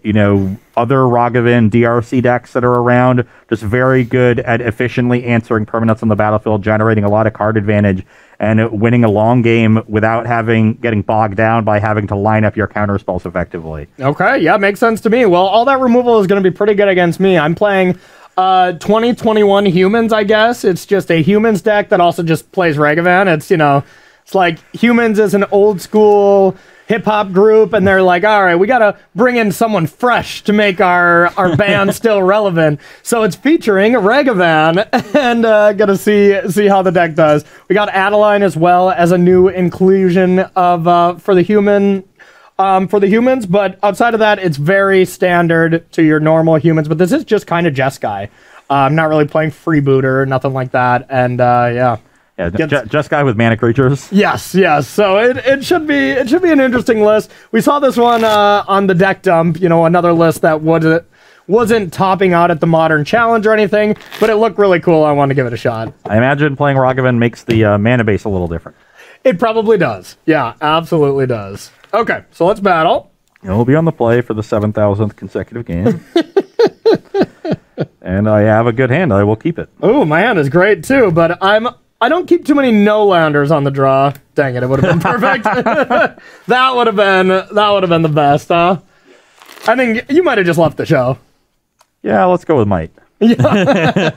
other Ragavan DRC decks that are around. Just very good at efficiently answering permanents on the battlefield, generating a lot of card advantage, and winning a long game without getting bogged down by having to line up your counter spells effectively. Okay, yeah, makes sense to me. Well, all that removal is going to be pretty good against me. I'm playing 2021 Humans, I guess. It's just a Humans deck that also just plays Ragavan. It's like Humans is an old school hip-hop group, and they're like, all right, we gotta bring in someone fresh to make our band still relevant. So it's featuring Ragavan, and gonna see how the deck does. We got Adeline as well as a new inclusion of for the humans, but outside of that, it's very standard to your normal humans. But this is just kind of Jeskai. I'm not really playing freebooter, nothing like that, and Jeskai with mana creatures. Yes. So it should be an interesting list. We saw this one on the deck dump. Another list that wasn't topping out at the Modern Challenge or anything, but it looked really cool. I want to give it a shot. I imagine playing Ragavan makes the mana base a little different. It probably does. Yeah, absolutely does. Okay, so let's battle. You'll be on the play for the 7,000th consecutive game. And I have a good hand. I will keep it. Oh, my hand is great too, but I don't keep too many no-landers on the draw. Dang it, it would have been perfect. That would have been the best, huh? I think you might have just left the show. Yeah, let's go with might. Yeah.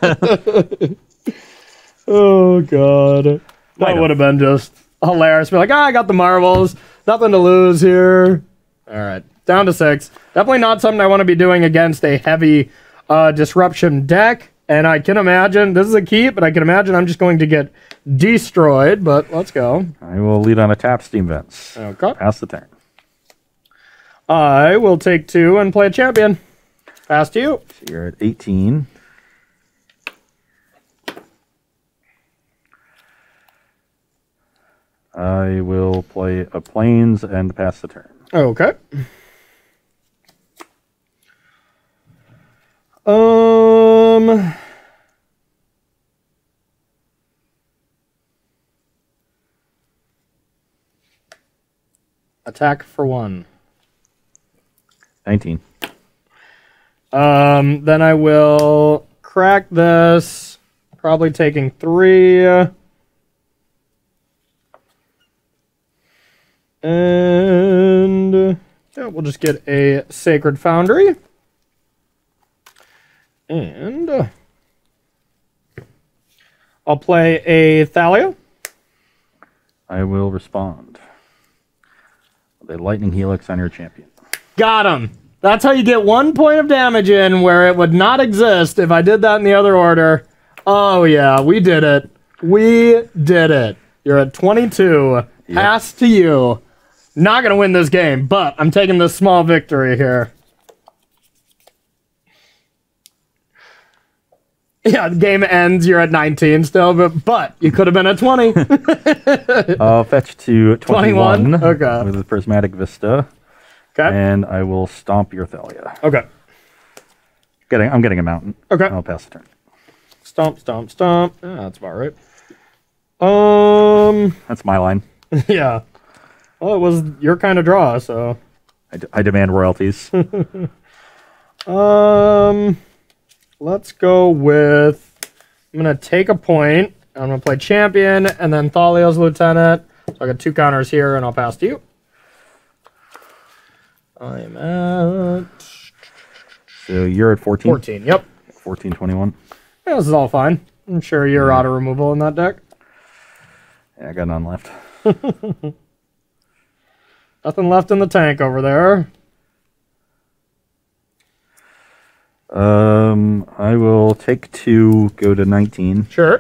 Oh god. That would have been just hilarious. Be like, I got the marbles. Nothing to lose here. All right, down to 6. Definitely not something I want to be doing against a heavy disruption deck. And I can imagine, this is a keep, but I can imagine I'm just going to get destroyed. But let's go. I will lead on a tap Steam Vents. Okay. Pass the turn. I will take 2 and play a champion. Pass to you. So you're at 18. I will play a Plains and pass the turn. Okay. Attack for 1. 19. Then I will crack this, probably taking 3. And yeah, we'll just get a Sacred Foundry. And I'll play a Thalia. I will respond. The Lightning Helix on your champion. Got him. That's how you get 1 point of damage in where it would not exist if I did that in the other order. Oh, yeah, we did it. We did it. You're at 22. Yep. Pass to you. Not going to win this game, but I'm taking this small victory here. Yeah, the game ends. You're at 19 still, but you could have been at 20. I'll fetch to 21. Okay. With the Prismatic Vista. Okay. And I will stomp your Thalia. Okay. I'm getting a mountain. Okay. I'll pass the turn. Stomp, stomp, stomp. Yeah, that's about right. That's my line. Yeah. Well, it was your kind of draw, so. I demand royalties. Let's go with. I'm gonna take a point. I'm gonna play champion and then Thalia's lieutenant. So I got 2 counters here, and I'll pass to you. I'm at. So you're at 14. 14. Yep. 14, 21. Yeah, this is all fine. I'm sure you're auto removal in that deck. Yeah, I got none left. Nothing left in the tank over there. I will take 2, go to 19. Sure.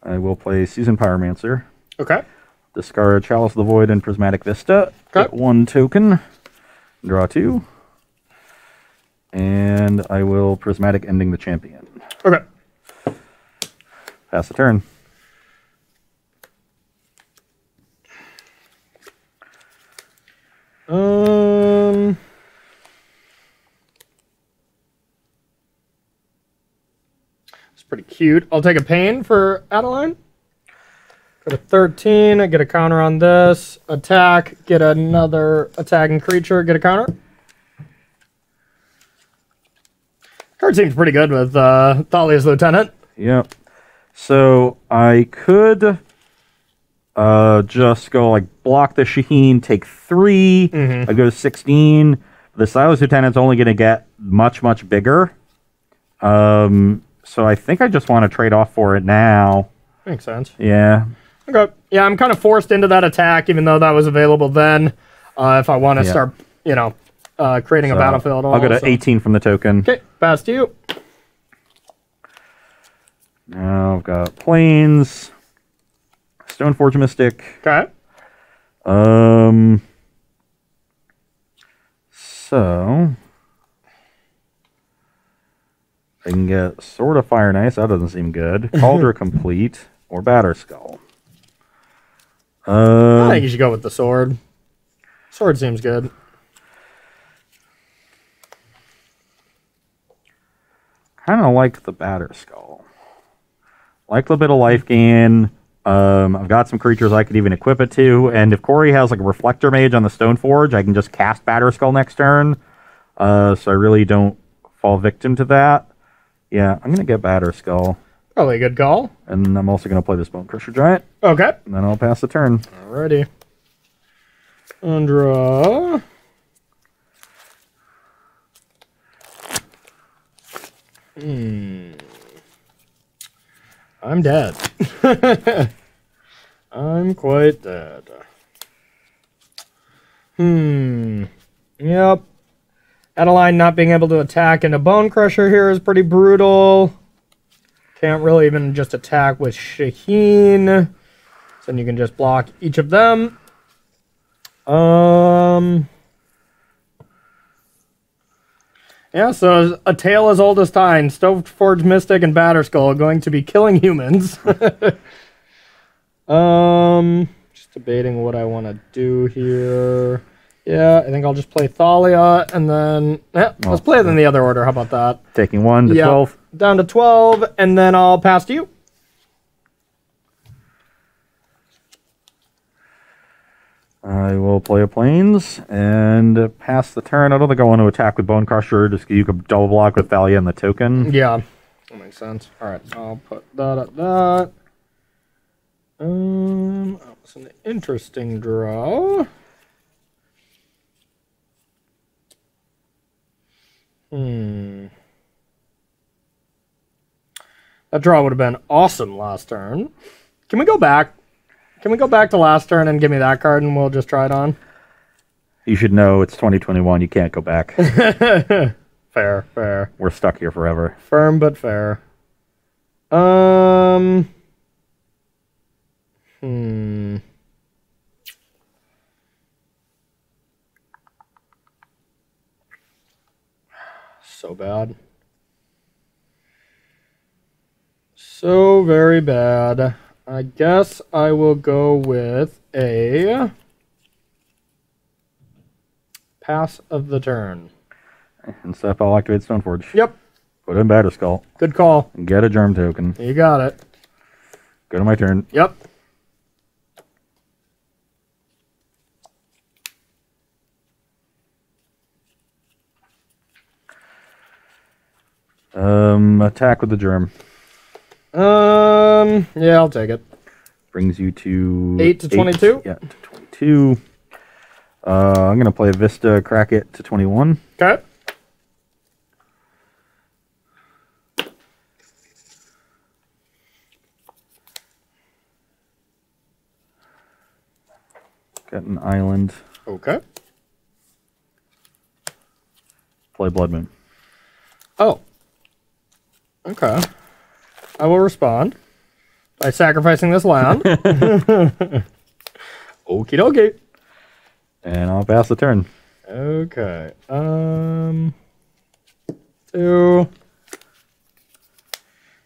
I will play Seasoned Pyromancer. Okay. Discard Chalice of the Void and Prismatic Vista. Okay. Get 1 token. Draw 2. And I will Prismatic Ending the Champion. Okay. Pass the turn. It's pretty cute. I'll take a pain for Adeline. Go to 13. I get a counter on this. Attack. Get another attacking creature. Get a counter. Card seems pretty good with Thalia's Lieutenant. Yep. So I could just go like block the Shaheen, take 3. I go to 16. The Silas Lieutenant's only going to get much, much bigger. So I think I just want to trade off for it now. Makes sense. Yeah. Okay. Yeah, I'm kind of forced into that attack, even though that was available then. If I want to start, creating a battlefield. I'll go to 18 from the token. Okay, pass to you. Now I've got Plains, Stoneforge Mystic. Okay. So I can get Sword of Fire and Ice. That doesn't seem good. Cauldron Complete or Batterskull. I think you should go with the sword. Sword seems good. Kind of like the Batterskull. Like a bit of life gain. I've got some creatures I could even equip it to, and if Corey has like a Reflector Mage on the Stoneforge, I can just cast Batterskull next turn. So I really don't fall victim to that. Yeah, I'm gonna get Batterskull. Probably a good call. And I'm also gonna play this Bone Crusher Giant. Okay. And then I'll pass the turn. Alrighty. Draw. I'm dead. I'm quite dead. Yep. Adeline not being able to attack into Bone Crusher here is pretty brutal. Can't really even just attack with Shaheen. So then you can just block each of them. Yeah, so a tale as old as time. Stoneforge Mystic and Batterskull are going to be killing humans. Just debating what I want to do here. Yeah, I think I'll just play Thalia, and then let's play it in the other order. How about that? Taking 1 to 12. Down to 12, and then I'll pass to you. I will play a Plains and pass the turn. I don't think I want to attack with Bone Crusher, just you could double block with Thalia and the token. Yeah, that makes sense. All right, I'll put that at that. That was an interesting draw. That draw would have been awesome last turn. Can we go back? Can we go back to last turn and give me that card and we'll just try it on? You should know it's 2021. You can't go back. Fair, fair. We're stuck here forever. Firm but fair. So bad. So very bad. I guess I will go with a pass of the turn. Instead, I'll activate Stoneforge. Yep. Put in Batterskull. Good call. And get a Germ token. You got it. Go to my turn. Yep. Attack with the Germ. Yeah, I'll take it. Brings you to 8 to 22? Yeah, to 22. I'm going to play Vista, crack it to 21. Okay. Got an island. Okay. Play Blood Moon. Oh. Okay. I will respond by sacrificing this land. Okie dokie. And I'll pass the turn. Okay. 2.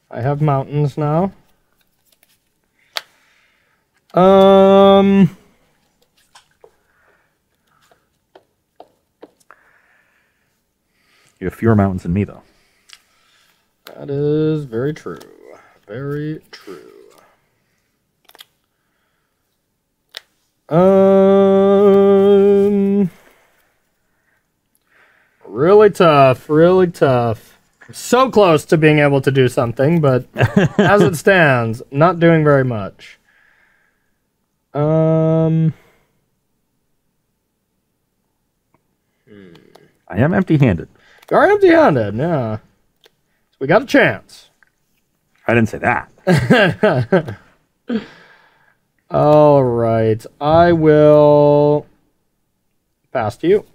I have mountains now. You have fewer mountains than me, though. That is very true. Very true. Really tough. Really tough. So close to being able to do something, but as it stands, not doing very much. I am empty-handed. You are empty-handed, yeah. So we got a chance. I didn't say that. All right. I will pass to you.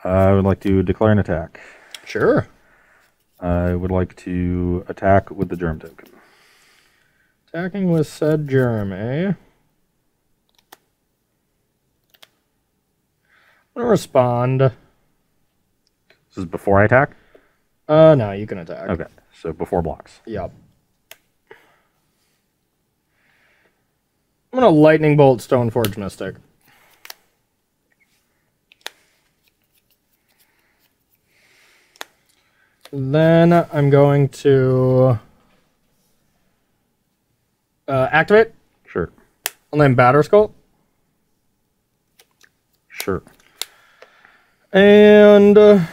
I would like to declare an attack. Sure. I would like to attack with the Germ token. Attacking with said germ, eh? I'm going to respond. This is before I attack? No, you can attack. Okay, so before blocks. Yep. I'm going to Lightning Bolt Stoneforge Mystic. Then I'm going to activate. Sure. And then Batterskull. Sure. And I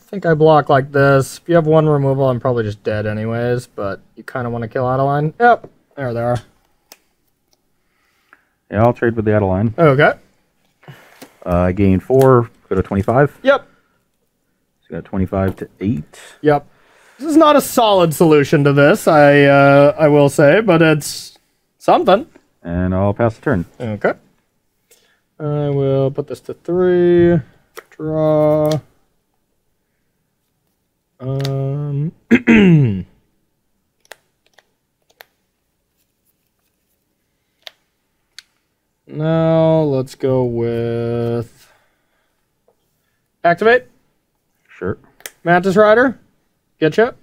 think I block like this. If you have one removal, I'm probably just dead anyways, but you kind of want to kill Adeline. Yep, there they are. Yeah, I'll trade with the Adeline. Okay. I gain 4, go to 25. Yep. So you got 25 to 8. Yep. This is not a solid solution to this, I will say, but it's something. And I'll pass the turn. Okay. I will put this to 3. Draw. let's go with activate. Sure. Mantis Rider. Getcha.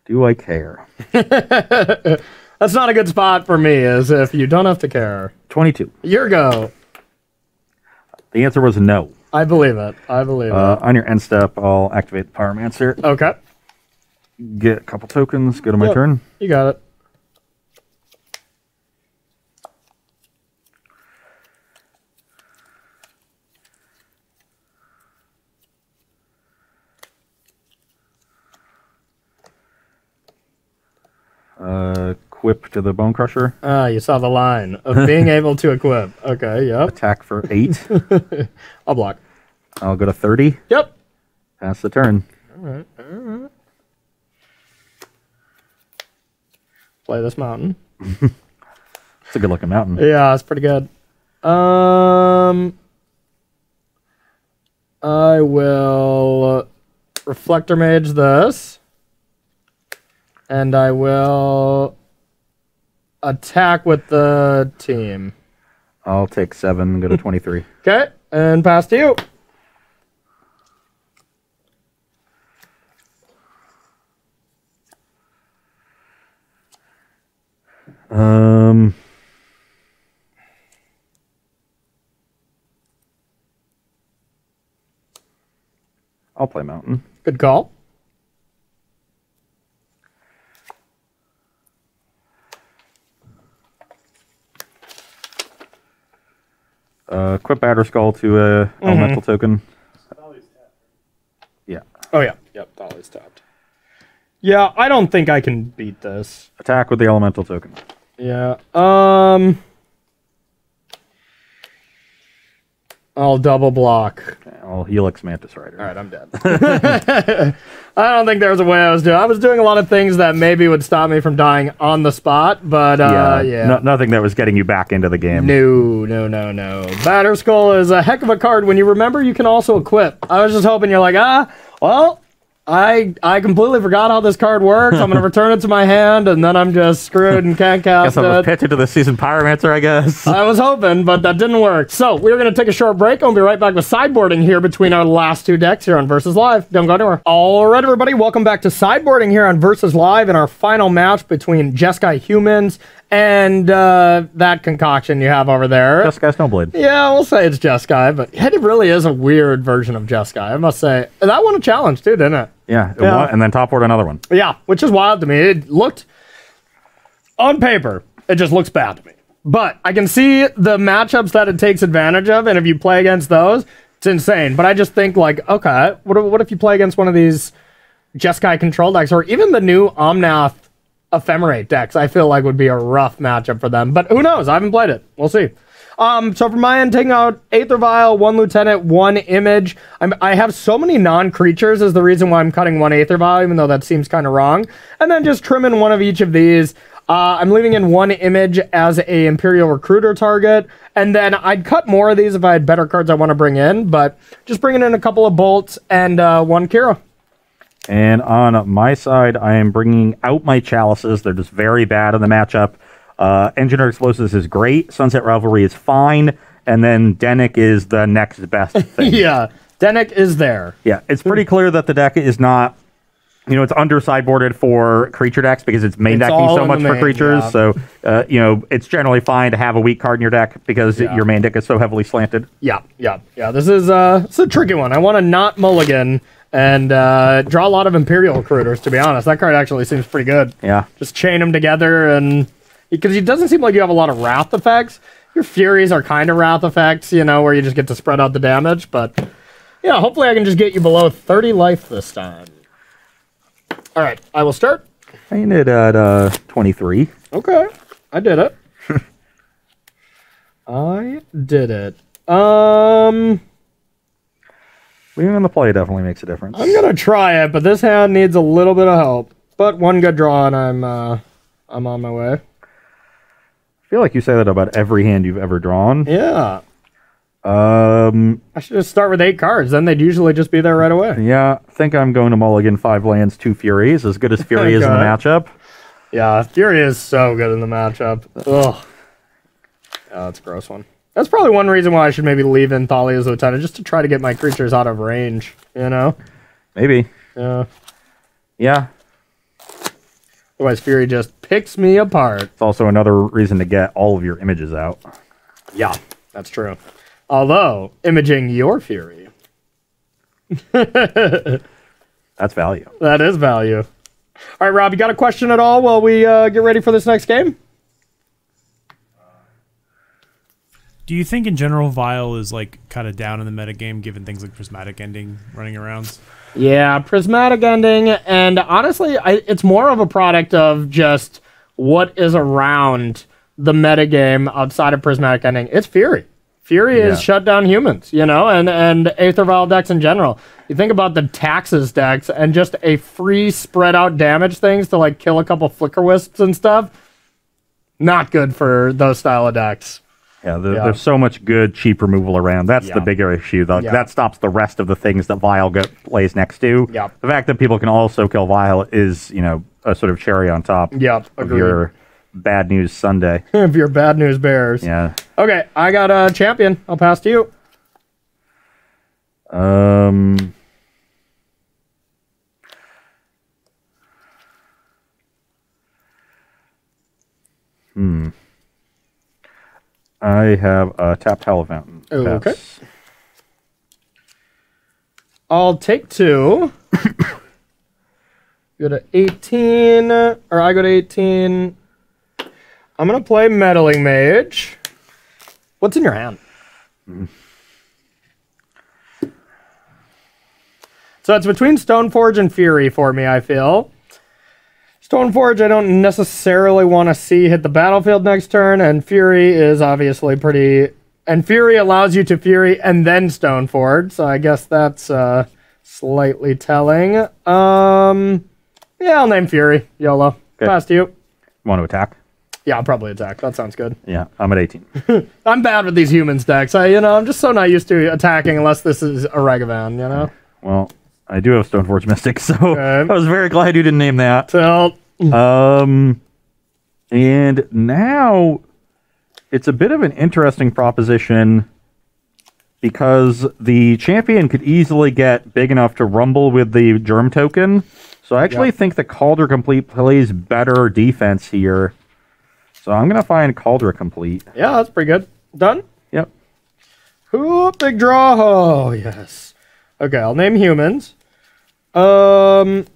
Do I care? That's not a good spot for me, as if you don't have to care. 22. Your go. The answer was no. I believe it. I believe it. On your end step, I'll activate the Pyromancer. Okay. Get a couple tokens. Go to my turn. You got it. Equip to the Bone Crusher. You saw the line of being able to equip. Okay, yep. Attack for 8. I'll block. I'll go to 30. Yep. Pass the turn. All right, all right. Play this mountain. It's a good looking mountain. Yeah, it's pretty good. I will Reflector Mage this. And I will attack with the team. I'll take 7, go to 23. Okay, and pass to you. I'll play Mountain. Good call. Equip Batter Skull to a elemental token. Yeah. Oh yeah. Yep, Dolly's tapped. Yeah, I don't think I can beat this. Attack with the elemental token. Yeah. I'll double block. Okay, I'll Helix Mantis Rider. All right, I'm dead. I don't think there was a way I was doing. I was doing a lot of things that maybe would stop me from dying on the spot, but yeah. Nothing that was getting you back into the game. No. Batter Skull is a heck of a card. When you remember, you can also equip. I was just hoping you're like, well, I completely forgot how this card works. I'm going to return it to my hand, and then I'm just screwed and can't cast guess I was pitched into the season Pyromancer, I guess. I was hoping, but that didn't work. So we're going to take a short break, and we'll be right back with sideboarding here between our last two decks here on Versus Live. Don't go anywhere. All right, everybody, welcome back to sideboarding here on Versus Live in our final match between Jeskai Humans and that concoction you have over there. Jeskai Snowblade. Yeah, we'll say it's Jeskai, but it really is a weird version of Jeskai, I must say. That won a challenge too, didn't it? Yeah, it won, and then top board another one. Yeah, which is wild to me. It looked, on paper, it just looks bad to me. But I can see the matchups that it takes advantage of, and if you play against those, it's insane. But I just think, like, okay, what if you play against one of these Jeskai control decks, or even the new Omnath Ephemerate decks, I feel like would be a rough matchup for them. But who knows? I haven't played it. We'll see. So from my end, taking out Aether Vial, 1 Lieutenant, 1 Image. I have so many non-creatures is the reason why I'm cutting 1 Aether Vial, even though that seems kind of wrong. And then just trimming one of each of these. I'm leaving in 1 Image as a Imperial Recruiter target. And then I'd cut more of these if I had better cards I want to bring in. But just bringing in a couple of Bolts and 1 Kira. And on my side, I am bringing out my Chalices. They're just very bad in the matchup. Engineer Explosives is great. Sunset Revelry is fine. And then Dennick is the next best thing. Yeah, Dennick is there. Yeah, it's pretty clear that the deck is not, it's under sideboarded for creature decks because it's main decking so much for creatures. Yeah. So, it's generally fine to have a weak card in your deck because your main deck is so heavily slanted. Yeah. This is it's a tricky one. I want to not mulligan and draw a lot of Imperial Recruiters, to be honest. That card actually seems pretty good. Yeah. Just chain them together, and because it doesn't seem like you have a lot of Wrath effects. Your Furies are kind of Wrath effects, where you just get to spread out the damage. But, yeah, hopefully I can just get you below 30 life this time. All right, I will start. I ended at 23. Okay, I did it. I did it. Leaving on the play definitely makes a difference. I'm gonna try it, but this hand needs a little bit of help. But one good draw, and I'm on my way. feel like you say that about every hand you've ever drawn. Yeah. I should just start with 8 cards. Then they'd usually just be there right away. Yeah, I think I'm going to mulligan 5 lands, 2 Furies. As good as Fury is in the matchup. Yeah, Fury is so good in the matchup. Ugh. Yeah, that's a gross one. That's probably one reason why I should maybe leave in Thalia's Lieutenant, just to try to get my creatures out of range, you know? Maybe. Yeah. Yeah. Otherwise, Fury just picks me apart. It's also another reason to get all of your images out. Yeah, that's true. Although, imaging your Fury. That's value. That is value. All right, Rob, you got a question at all while we get ready for this next game? Do you think in general Vial is like kind of down in the metagame given things like Prismatic Ending running around? Yeah, Prismatic Ending, and honestly, it's more of a product of just what is around the metagame outside of Prismatic Ending. It's Fury. Fury is shut down humans, you know, and Aether Vial decks in general. You think about the Taxes decks and just a free spread out damage things to like kill a couple Flicker Wisps and stuff. Not good for those style of decks. Yeah, there's so much good, cheap removal around. That's the bigger issue. That stops the rest of the things that Vial plays next to. Yep. The fact that people can also kill Vial is, you know, a sort of cherry on top of your bad news Sunday. Of your bad news bears. Yeah. Okay, I got a champion. I'll pass to you. I have a tapped Hell Fountain. Okay. I'll take 2. Go to 18, or I go to 18. I'm going to play Meddling Mage. What's in your hand? So it's between Stoneforge and Fury for me, I feel. Stoneforge, I don't necessarily want to see hit the battlefield next turn, and Fury is obviously pretty... And Fury allows you to Fury and then Stoneforge, so I guess that's slightly telling. Yeah, I'll name Fury. YOLO. Okay. Pass to you. Want to attack? Yeah, I'll probably attack. That sounds good. Yeah, I'm at 18. I'm bad with these humans decks. I'm just so not used to attacking unless this is a Ragavan, you know? Well, I do have Stoneforge Mystic, so I was very glad you didn't name that. And now it's a bit of an interesting proposition because the champion could easily get big enough to rumble with the Germ token. So I actually think the Cauldron Complete plays better defense here. So I'm going to find Cauldron Complete. Yeah, that's pretty good. Done? Yep. Ooh, big draw. Oh, yes. Okay, I'll name humans. And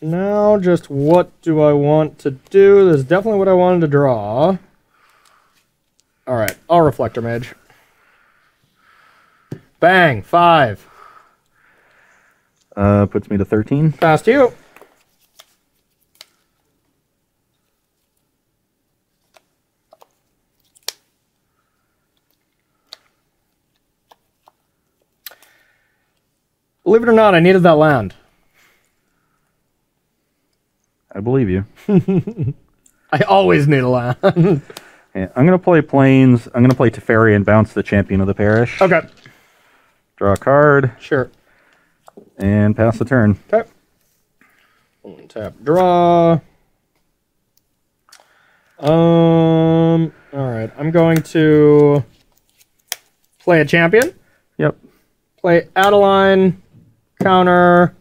now just what do I want to do? This is definitely what I wanted to draw. All right, I'll Reflector Mage. Bang, 5. Puts me to 13. Pass to you. Believe it or not, I needed that land. I believe you. I always need a land. Yeah, I'm going to play Plains. I'm going to play Teferi and bounce the Champion of the Parish. Okay. Draw a card. Sure. And pass the turn. Okay. Tap, draw. All right. I'm going to play a champion. Yep. Play Adeline. Counter.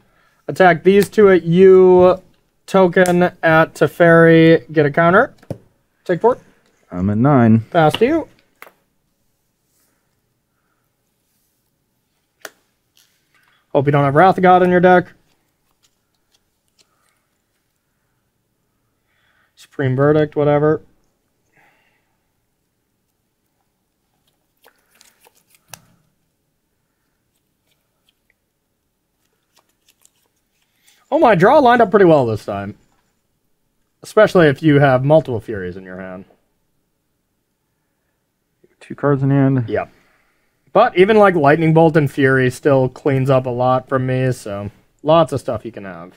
Attack these 2 at you. Token at Teferi. Get a counter. Take 4. I'm at 9. Pass to you. Hope you don't have Wrath of God in your deck. Supreme Verdict, whatever. Oh, my draw lined up pretty well this time. Especially if you have multiple Furies in your hand. 2 cards in hand. Yep. But even like Lightning Bolt and Fury still cleans up a lot from me, so lots of stuff you can have.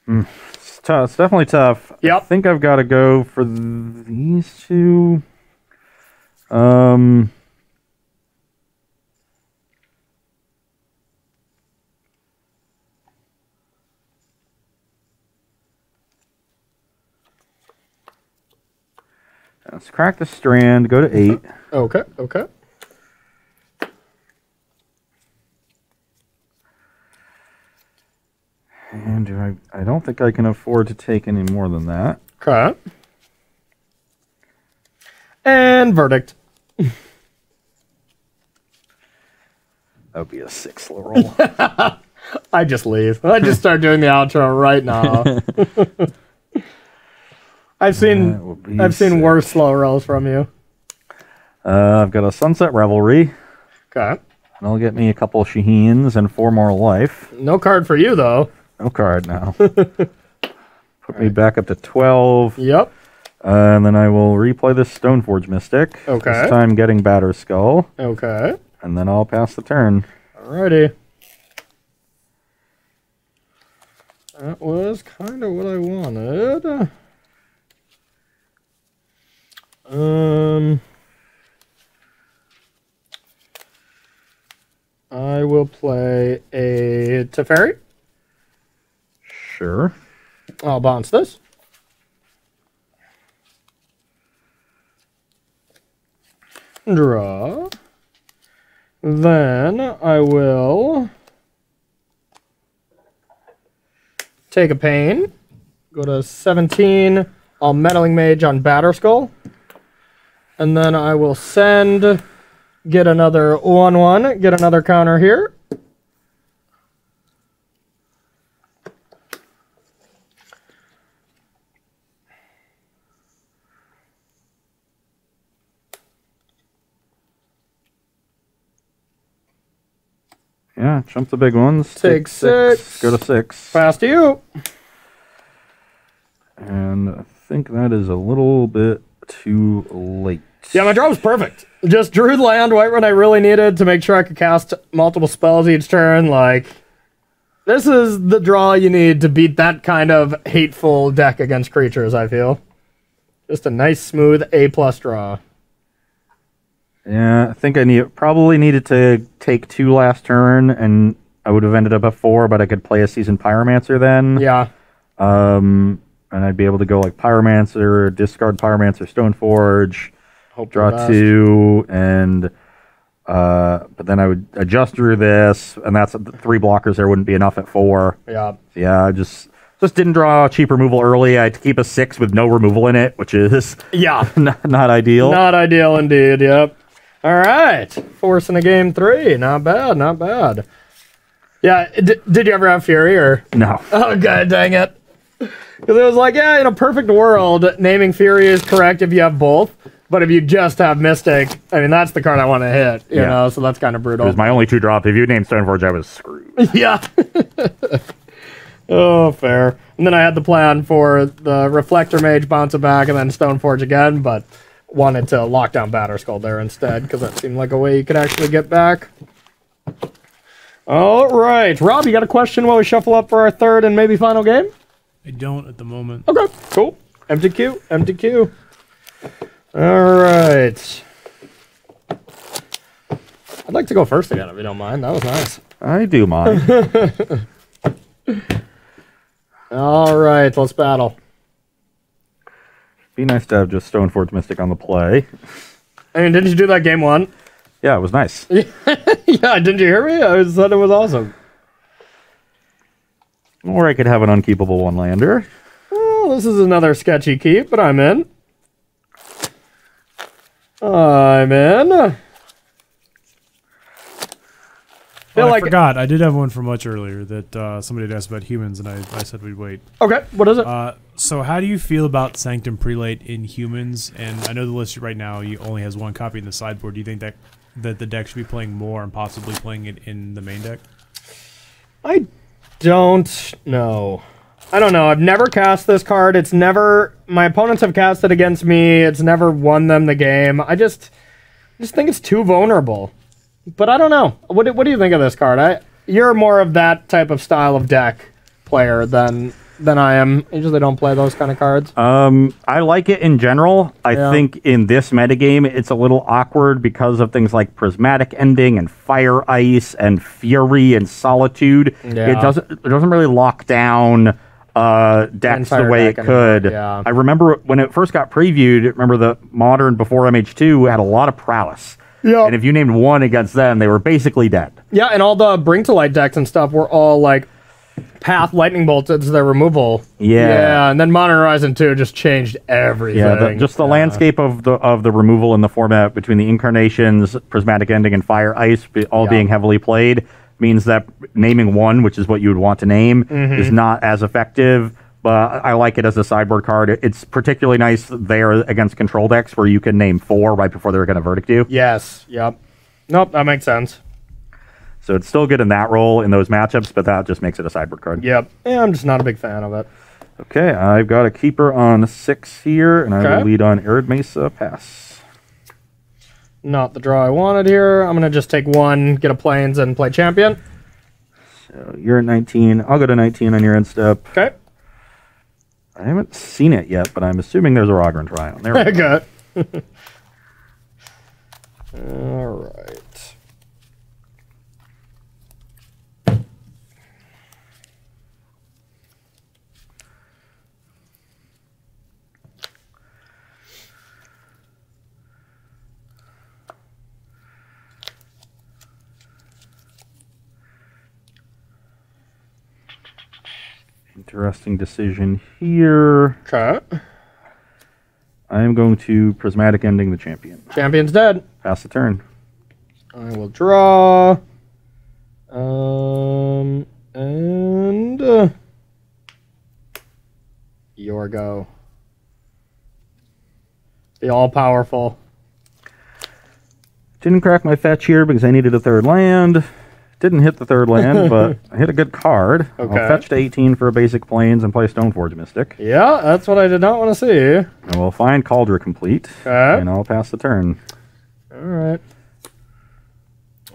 It's tough. It's definitely tough. Yep. I think I've got to go for these two. Let's crack the strand, go to 8. Okay, okay. And I don't think I can afford to take any more than that. Okay. And verdict. That would be a 6 roll. I just leave. I just start doing the outro right now. I've seen worse slow rolls from you. I've got a Sunset Revelry. Okay. That'll get me a couple of Shaheens and 4 more life. No card for you though. No card now. Put me back up to 12. Yep. And then I will replay this Stoneforge Mystic. Okay. This time getting Batter Skull. Okay. And then I'll pass the turn. Alrighty. That was kind of what I wanted. I will play a Teferi. Sure. I'll bounce this. Draw. Then I will take a pain. Go to 17. I'll Meddling Mage on Batterskull. And then I will send, get another 1/1, get another counter here. Yeah, jump the big ones. Take 6. Go to 6. Pass to you. And I think that is a little bit too late. Yeah, my draw was perfect. Just drew the land right when I really needed to make sure I could cast multiple spells each turn. Like, this is the draw you need to beat that kind of hateful deck against creatures, I feel. Just a nice, smooth A+ draw. Yeah, I think I probably needed to take 2 last turn, and I would have ended up at 4, but I could play a Seasoned Pyromancer then. Yeah. And I'd be able to go like Pyromancer, discard Pyromancer, Stoneforge, draw 2, and but then I would adjust through this, and that's 3 blockers there wouldn't be enough at 4. Yeah. Yeah, I just didn't draw cheap removal early. I had to keep a 6 with no removal in it, which is not ideal. Not ideal indeed, yep. All right. Forcing a game 3. Not bad, not bad. Yeah, did you ever have Fury, or? No. Oh, god dang it. Because it was like, yeah, in a perfect world, naming Fury is correct if you have both. But if you just have Mystic, I mean, that's the card I want to hit, you know, so that's kind of brutal. It was my only 2 drop. If you named Stoneforge, I was screwed. Yeah. Oh, fair. And then I had the plan for the Reflector Mage, bounce it back, and then Stoneforge again, but wanted to lock down Batterskull there instead, because that seemed like a way you could actually get back. All right. Rob, you got a question while we shuffle up for our third and maybe final game? I don't at the moment. Okay, cool. Empty queue, empty queue. All right. I'd like to go first again, if you don't mind. That was nice. I do mind. All right, let's battle. Be nice to have just Stoneforge Mystic on the play. I mean, didn't you do that game 1? Yeah, it was nice. Yeah, didn't you hear me? I said it was awesome. Or I could have an unkeepable 1-lander. Well, this is another sketchy keep, but I'm in. I'm in. Oh, I forgot. I did have one from much earlier that somebody had asked about humans, and I said we'd wait. Okay, what is it? So how do you feel about Sanctum Prelate in humans? And I know the list right now you only has 1 copy in the sideboard. Do you think that the deck should be playing more and possibly playing it in the main deck? I don't know. I don't know. I've never cast this card. It's never... My opponents have cast it against me. It's never won them the game. I just think it's too vulnerable. But I don't know. What do you think of this card? You're more of that type of style of deck player than than I am. I usually don't play those kind of cards. I like it in general. I think in this metagame, it's a little awkward because of things like Prismatic Ending and Fire Ice and Fury and Solitude. Yeah. It doesn't really lock down decks the way it could. Yeah. I remember when it first got previewed, remember the Modern before MH2 had a lot of prowess. Yeah. And if you named one against them, they were basically dead. Yeah, and all the Bring to Light decks and stuff were all like Path Lightning Bolts as their removal. Yeah, and then Modern Horizon 2 just changed everything. Yeah, just the landscape of the removal in the format between the Incarnations, Prismatic Ending, and Fire Ice all being heavily played means that naming one, which is what you would want to name, is not as effective. But I like it as a sideboard card. It's particularly nice there against control decks where you can name 4 right before they're going to verdict you. Yes, yep. Nope, that makes sense. So it's still good in that role in those matchups, but that just makes it a sideboard card. Yep. Yeah, I'm just not a big fan of it. Okay, I've got a keeper on 6 here, and I will lead on Arid Mesa, pass. Not the draw I wanted here. I'm going to just take 1, get a Plains, and play Champion. So you're at 19. I'll go to 19 on your end step. Okay. I haven't seen it yet, but I'm assuming there's a Rogran Trion. There we go. Okay. All right. Interesting decision here. Okay. I am going to Prismatic Ending the Champion. Champion's dead. Pass the turn. I will draw. Your go. The all-powerful. Didn't crack my fetch here because I needed a 3rd land. Didn't hit the 3rd land, but I hit a good card. Okay. I'll fetch to 18 for a basic Plains and play Stoneforge Mystic. Yeah, that's what I did not want to see. And we'll find Cauldron complete. Okay. And I'll pass the turn. All right.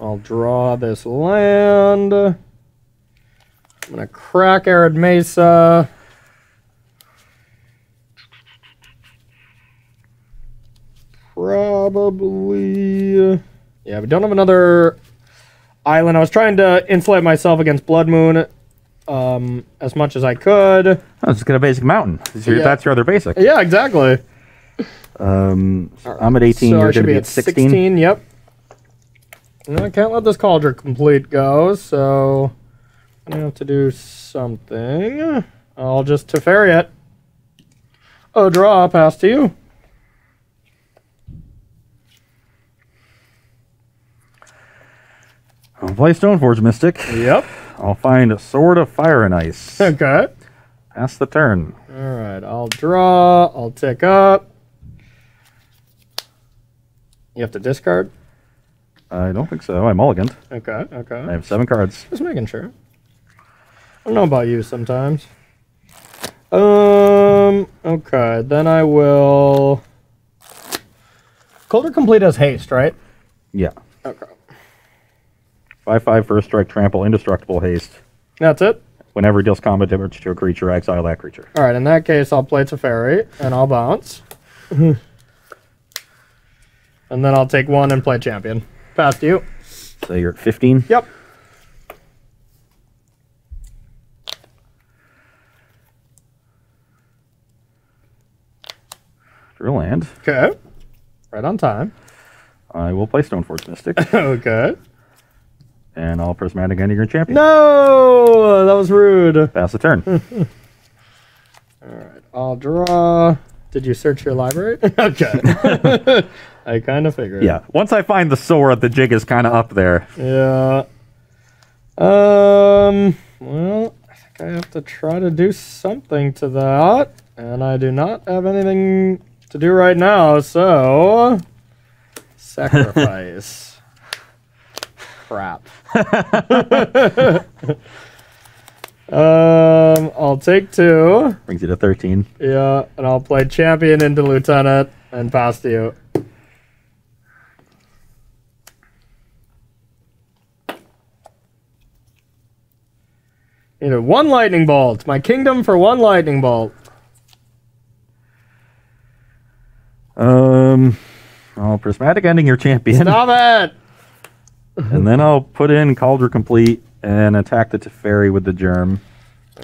I'll draw this land. I'm going to crack Arid Mesa. Probably. Yeah, we don't have another island. I was trying to insulate myself against Blood Moon as much as I could. Oh, just get a basic mountain. That's your other basic. Yeah, exactly. I'm at 18. So You're I going should to be be at at 16. 16. Yep. No, I can't let this Cauldron complete go, so I'm going to have to do something. I'll just Teferi it. Oh, draw. Pass to you. I'll play Stoneforge Mystic. Yep. I'll find a Sword of Fire and Ice. Okay. Pass the turn. All right. I'll draw. I'll tick up. You have to discard? I don't think so. I mulliganed. Okay. Okay. I have 7 cards. Just making sure. I don't know about you sometimes. Okay. Then I will... Cauldron complete as haste, right? Yeah. Okay. 5/5 first strike, trample, indestructible, haste. That's it? Whenever it deals combat damage to a creature, exile that creature. All right, in that case, I'll play Teferi, and I'll bounce. And then I'll take 1 and play Champion. Past you. So you're at 15? Yep. Drill land. Okay. Right on time. I will play Stoneforge Mystic. Okay. And I'll Prismatic Ending your champion. No! That was rude. Pass the turn. All right, I'll draw. Did you search your library? Okay. I kind of figured. Yeah. Once I find the sword, the jig is kind of up there. Yeah. Well, I think I have to try to do something to that. And I do not have anything to do right now, so... Sacrifice. Crap. I'll take 2. Brings you to 13. Yeah, and I'll play Champion into Lieutenant and pass to you. Either one lightning bolt. My kingdom for one lightning bolt. Prismatic Ending your champion. Stop it! And then I'll put in Cauldron Complete and attack the Teferi with the Germ.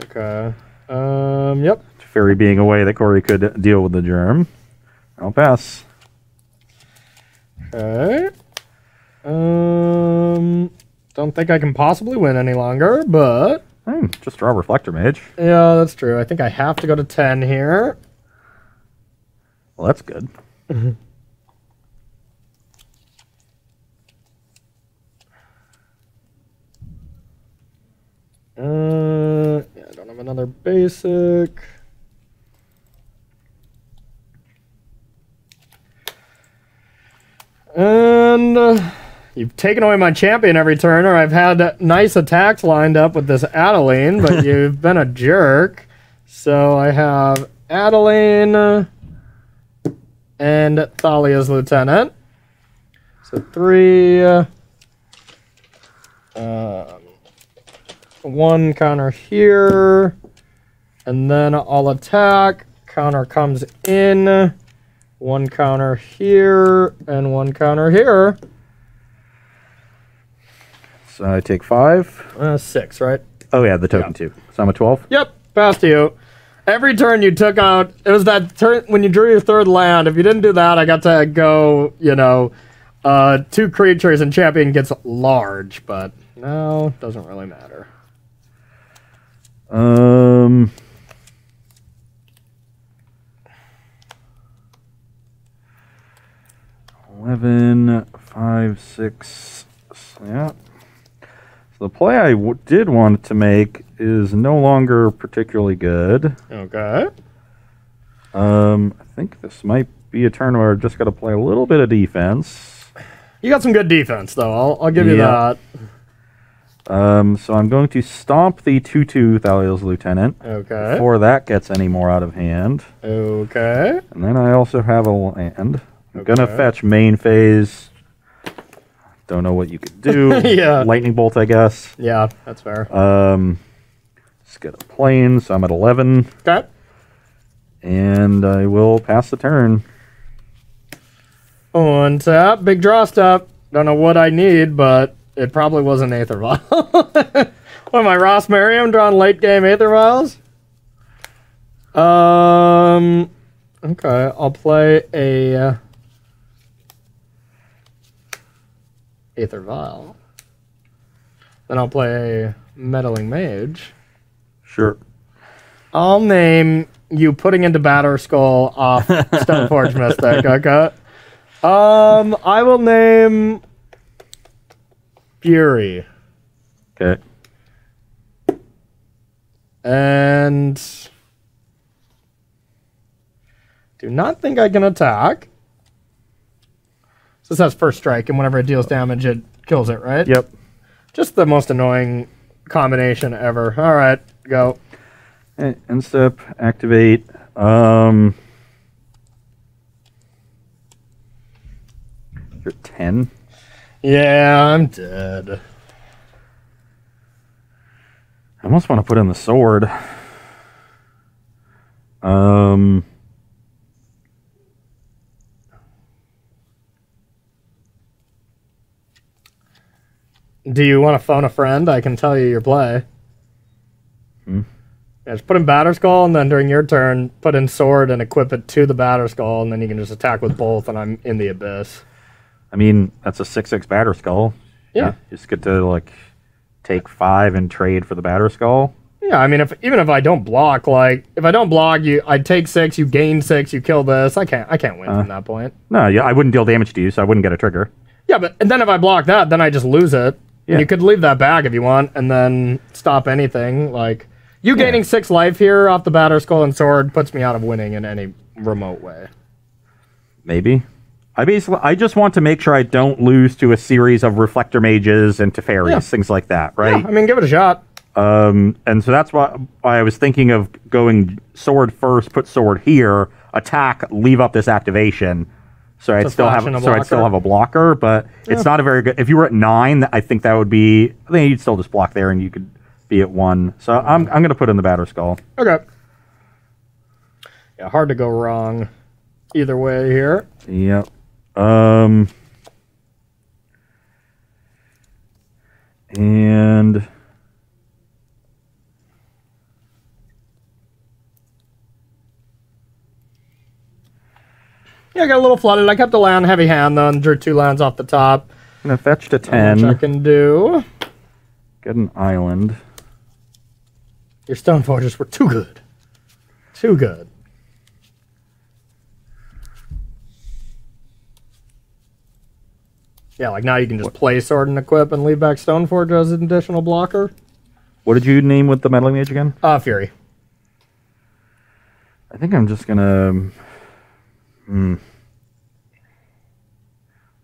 Okay. Yep. Teferi being a way that Corey could deal with the Germ. I'll pass. Okay. Don't think I can possibly win any longer, but... Just draw Reflector Mage. Yeah, that's true. I think I have to go to 10 here. Well, that's good. Yeah, I don't have another basic. And you've taken away my champion every turn, or I've had nice attacks lined up with this Adeline, but you've been a jerk. So I have Adeline and Thalia's Lieutenant. So 3... one counter here, and then I'll attack. Counter comes in. One counter here, and one counter here. So I take 5. 6, right? Oh, yeah, the token 2. So I'm a 12? Yep, pass to you. Every turn you took out, it was that turn when you drew your third land. If you didn't do that, I got to go, 2 creatures and champion gets large, but no, doesn't really matter. 11, 5, 6. Yeah. So the play I did want to make is no longer particularly good. Okay. I think this might be a turn where I just got to play a little bit of defense. You got some good defense, though. I'll give you that. So I'm going to stomp the 2/2 Thalia's Lieutenant. Okay. Before that gets any more out of hand. Okay. And then I also have a land. I'm going to fetch main phase. Don't know what you could do. Yeah. Lightning Bolt, I guess. Yeah, that's fair. Let's get a plane, so I'm at 11. Okay. And I will pass the turn. Untap, big draw step. Don't know what I need, but it probably was an Aether Vial. What am I, Ross Merriam, drawing late game Aether Vials? Okay, I'll play a Aether Vial. Then I'll play a Meddling Mage. Sure. I'll name you putting into Batter Skull off Stoneforge Mystic, okay? I will name Fury. Okay. And do not think I can attack. So this has first strike, and whenever it deals damage, it kills it, right? Yep. Just the most annoying combination ever. All right, go. End step, activate. You're 10. Yeah, I'm dead. I almost want to put in the sword. Do you want to phone a friend? I can tell you your play. Yeah, just put in Batter Skull, and then during your turn, put in sword and equip it to the Batter Skull, and then you can just attack with both, and I'm in the abyss. I mean, that's a 6/6 Batter Skull. Yeah. You just get to, like, take 5 and trade for the Batter Skull. Yeah, I mean, even if I don't block, like, if I don't block, I take 6, you gain 6, you kill this. I can't win from that point. No, yeah, I wouldn't deal damage to you, so I wouldn't get a trigger. Yeah, but and then if I block that, then I just lose it. Yeah. You could leave that back if you want, and then stop anything. Like, you gaining 6 life here off the Batter Skull and Sword puts me out of winning in any remote way. Maybe. I just want to make sure I don't lose to a series of Reflector Mages and Teferis, things like that, right? Yeah, I mean, give it a shot. And so that's why I was thinking of going sword first, put sword here, attack, leave up this activation, so I'd still have a blocker. But it's not a very good. If you were at 9, I think that would be. I think you'd still just block there, and you could be at 1. So I'm going to put in the Batter Skull. Okay. Yeah, hard to go wrong either way here. Yep. And yeah, I got a little flooded. I kept the land heavy hand though and drew 2 lands off the top. I'm going to fetch to 10. Which I can do. Get an island. Your Stone Forges were too good. Too good. Yeah, like now you can just play Sword and Equip and leave back Stoneforge as an additional blocker. What did you name with the Meddling Mage again? Fury. I think I'm just gonna... I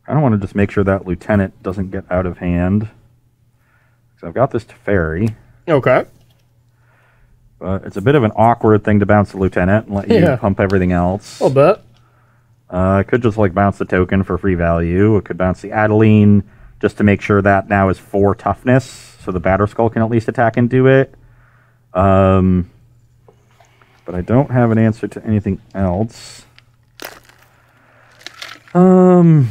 don't want to just make sure that Lieutenant doesn't get out of hand. So I've got this Teferi. Okay. But it's a bit of an awkward thing to bounce the Lieutenant and let you pump everything else. A little bit. I could just like bounce the token for free value. It could bounce the Adeline just to make sure that now is 4 toughness, so the Batter Skull can at least attack into it. But I don't have an answer to anything else. Either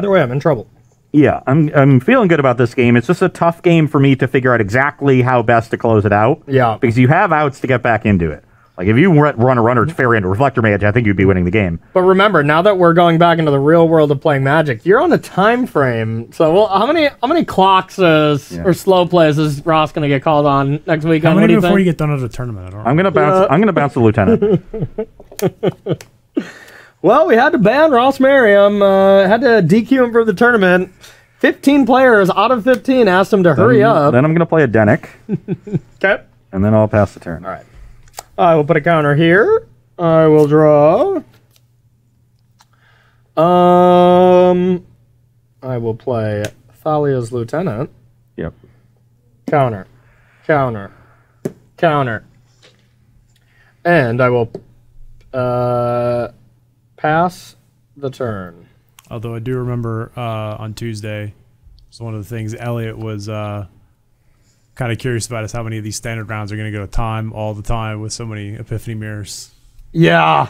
way, I'm in trouble. Yeah, I'm feeling good about this game. It's just a tough game for me to figure out exactly how best to close it out. Yeah. Because you have outs to get back into it. Like, if you run a Runner Fairy into Reflector Mage, I think you'd be winning the game. But remember, now that we're going back into the real world of playing Magic, you're on a time frame. So, well, how many clocks or slow plays is Ross going to get called on next weekend? How many before you get done at the tournament? I don't know. I'm gonna bounce the Lieutenant. Well, we had to ban Ross Merriam. Had to DQ him for the tournament. 15 players out of 15 asked him to hurry up. Then I'm gonna play a Denick. Okay. And then I'll pass the turn. All right. I will put a counter here. I will draw. I will play Thalia's Lieutenant. Yep. Counter. Counter. Counter. And I will pass the turn. Although I do remember on Tuesday, it's one of the things Elliot was kind of curious about is how many of these standard rounds are going to go to time all the time with so many Epiphany mirrors. Yeah.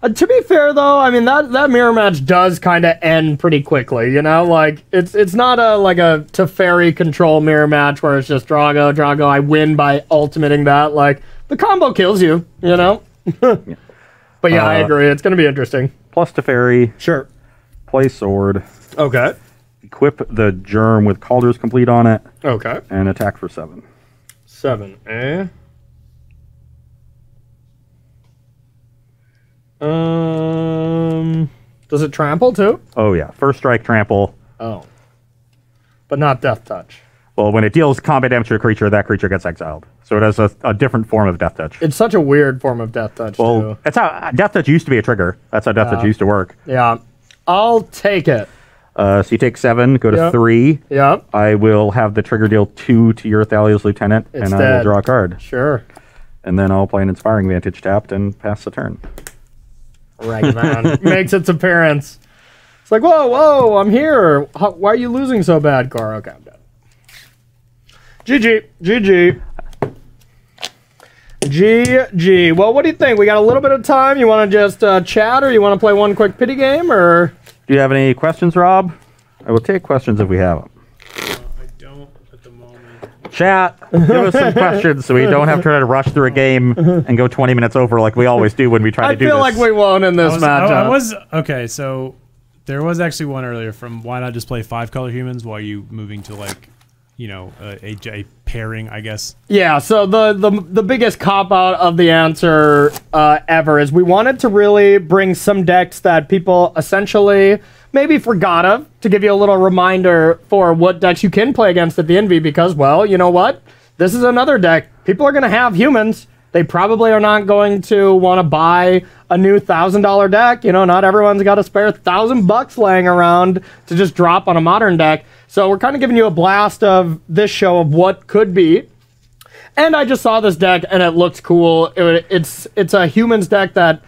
To be fair, though, I mean, that mirror match does kind of end pretty quickly, you know? Like, it's not a Teferi control mirror match where it's just Drago, I win by ultimating that. Like, the combo kills you, you know? Yeah. But yeah, I agree. It's going to be interesting. Plus Teferi. Sure. Play Sword. Okay. Equip the Germ with Calder's Complete on it. Okay. And attack for 7. 7, eh? Does it trample too? Oh yeah, first strike trample. Oh. But not Death Touch. Well, when it deals combat damage to a creature, that creature gets exiled. So it has a different form of Death Touch. It's such a weird form of Death Touch, too. That's how Death Touch used to be a trigger. That's how Death Touch used to work. Yeah. I'll take it. So you take 7, go to 3. Yep. I will have the trigger deal 2 to your Thalia's Lieutenant, and I will draw a card. Sure. And then I'll play an Inspiring Vantage tapped and pass the turn. Right, man. Makes its appearance. It's like, whoa, I'm here. Why are you losing so bad, Car? Okay, I'm dead. GG. GG. Well, what do you think? We got a little bit of time. You want to just chat, or you want to play one quick pity game, or? Do you have any questions, Rob? I will take questions if we have them. I don't at the moment. Chat, give us some questions so we don't have to try to rush through a game and go 20 minutes over like we always do when we try to do this. I feel like we won't in this matchup. Okay, so there was actually one earlier from why not just play 5-color humans while you moving to like, you know, a pairing, I guess. Yeah, so the biggest cop-out of the answer ever is we wanted to really bring some decks that people essentially maybe forgot of, to give you a little reminder for what decks you can play against at the NV, because, well, you know what? This is another deck. People are going to have humans. They probably are not going to want to buy a new $1,000 deck. You know, not everyone's got a spare $1,000 laying around to just drop on a modern deck. So we're kind of giving you a blast of this show of what could be. And I just saw this deck and it looks cool. It's a humans deck that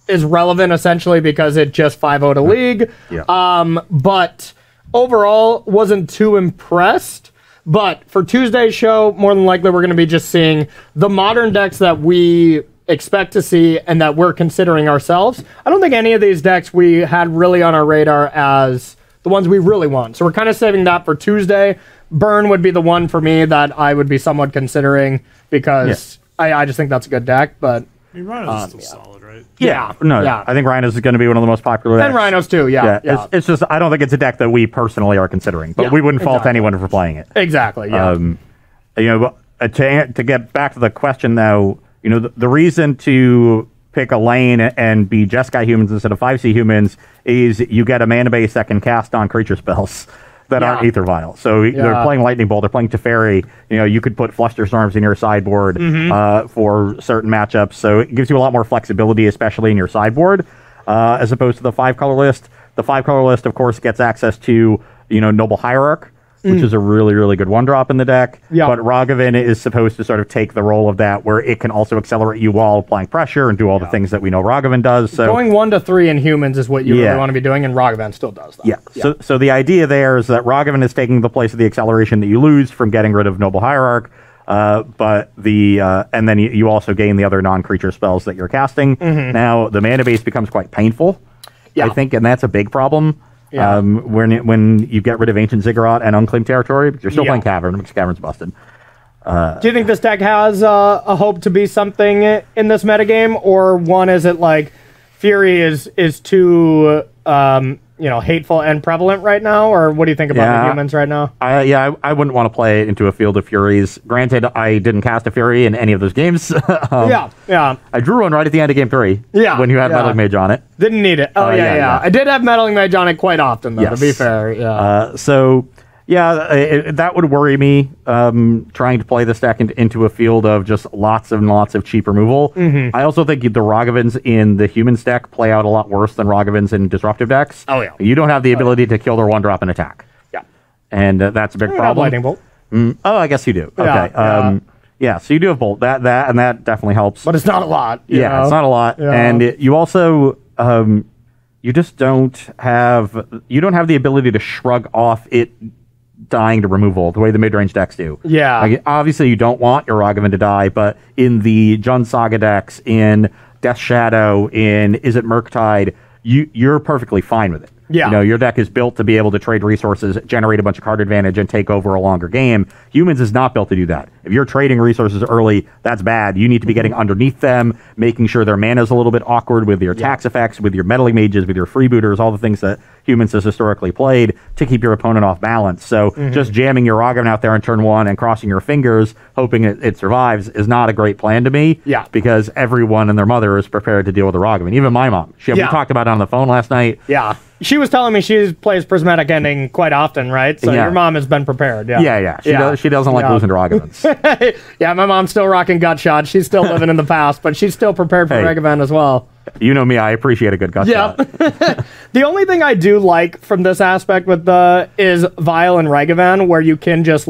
is relevant essentially because it just 5-0'd a league. Yeah. But overall wasn't too impressed. But for Tuesday's show, more than likely we're going to be just seeing the modern decks that we expect to see and that we're considering ourselves. I don't think any of these decks we had really on our radar as the ones we really want. So we're kind of saving that for Tuesday. Burn would be the one for me that I would be somewhat considering because I just think that's a good deck. But I mean, Rhino's still solid, right? I think Rhinos is going to be one of the most popular decks. And Rhinos too, It's just, I don't think it's a deck that we personally are considering, but we wouldn't fault anyone for playing it. Exactly, You know, to get back to the question though, you know, the reason to pick a lane and be Jeskai humans instead of 5C humans is you get a mana base that can cast on creature spells that aren't Aether Vial. So they're playing Lightning Bolt, they're playing Teferi. You know, you could put Flusterstorms in your sideboard for certain matchups. So it gives you a lot more flexibility, especially in your sideboard, as opposed to the 5-color list. The 5-color list, of course, gets access to, you know, Noble Hierarch, which is a really, really good 1-drop in the deck. But Ragavan is supposed to sort of take the role of that, where it can also accelerate you while applying pressure and do all the things that we know Ragavan does. So going 1 to 3 in humans is what you really want to be doing, and Ragavan still does that. So the idea there is that Ragavan is taking the place of the acceleration that you lose from getting rid of Noble Hierarch. But and then you also gain the other non-creature spells that you're casting. Now the mana base becomes quite painful, I think, and that's a big problem. When you get rid of Ancient Ziggurat and Unclaimed Territory, because you're still playing Cavern, because Cavern's busted. Do you think this deck has a hope to be something in this metagame, or one is it like Fury is too hateful and prevalent right now, or what do you think about the humans right now? I wouldn't want to play it into a field of Furies. Granted, I didn't cast a Fury in any of those games. I drew one right at the end of Game 3. When you had Meddling Mage on it. Didn't need it. I did have Meddling Mage on it quite often, though, to be fair. That would worry me, trying to play this deck into a field of just lots and lots of cheap removal. I also think the Ragavans in the humans deck play out a lot worse than Ragavans in disruptive decks. You don't have the ability to kill their 1-drop and attack. And that's a big problem. Lightning Bolt. I guess you do. Okay. So you do have Bolt. That definitely helps. But it's not a lot. It's not a lot. And you also... you just don't have the ability to shrug off it dying to removal the way the mid-range decks do. Like, obviously you don't want your Ragavan to die, but in the Jund Saga decks, in Death Shadow, in Is It Murktide, you're perfectly fine with it. You know, your deck is built to be able to trade resources, generate a bunch of card advantage, and take over a longer game. Humans is not built to do that. If you're trading resources early, that's bad. You need to be getting underneath them, making sure their mana is a little bit awkward with your tax effects, with your meddling mages, with your freebooters, all the things that humans has historically played to keep your opponent off balance. So just jamming your Ragavan out there on turn 1 and crossing your fingers, hoping it survives, is not a great plan to me. Because everyone and their mother is prepared to deal with a Ragavan. Even my mom. We talked about it on the phone last night. She was telling me she plays Prismatic Ending quite often, right? So your mom has been prepared. She doesn't like losing to Ragavans. My mom's still rocking Gutshot. She's still living in the past, but she's still prepared for Ragavan as well. You know me, I appreciate a good Gutshot. The only thing I do like from this aspect with is Vial and Ragavan, where you can just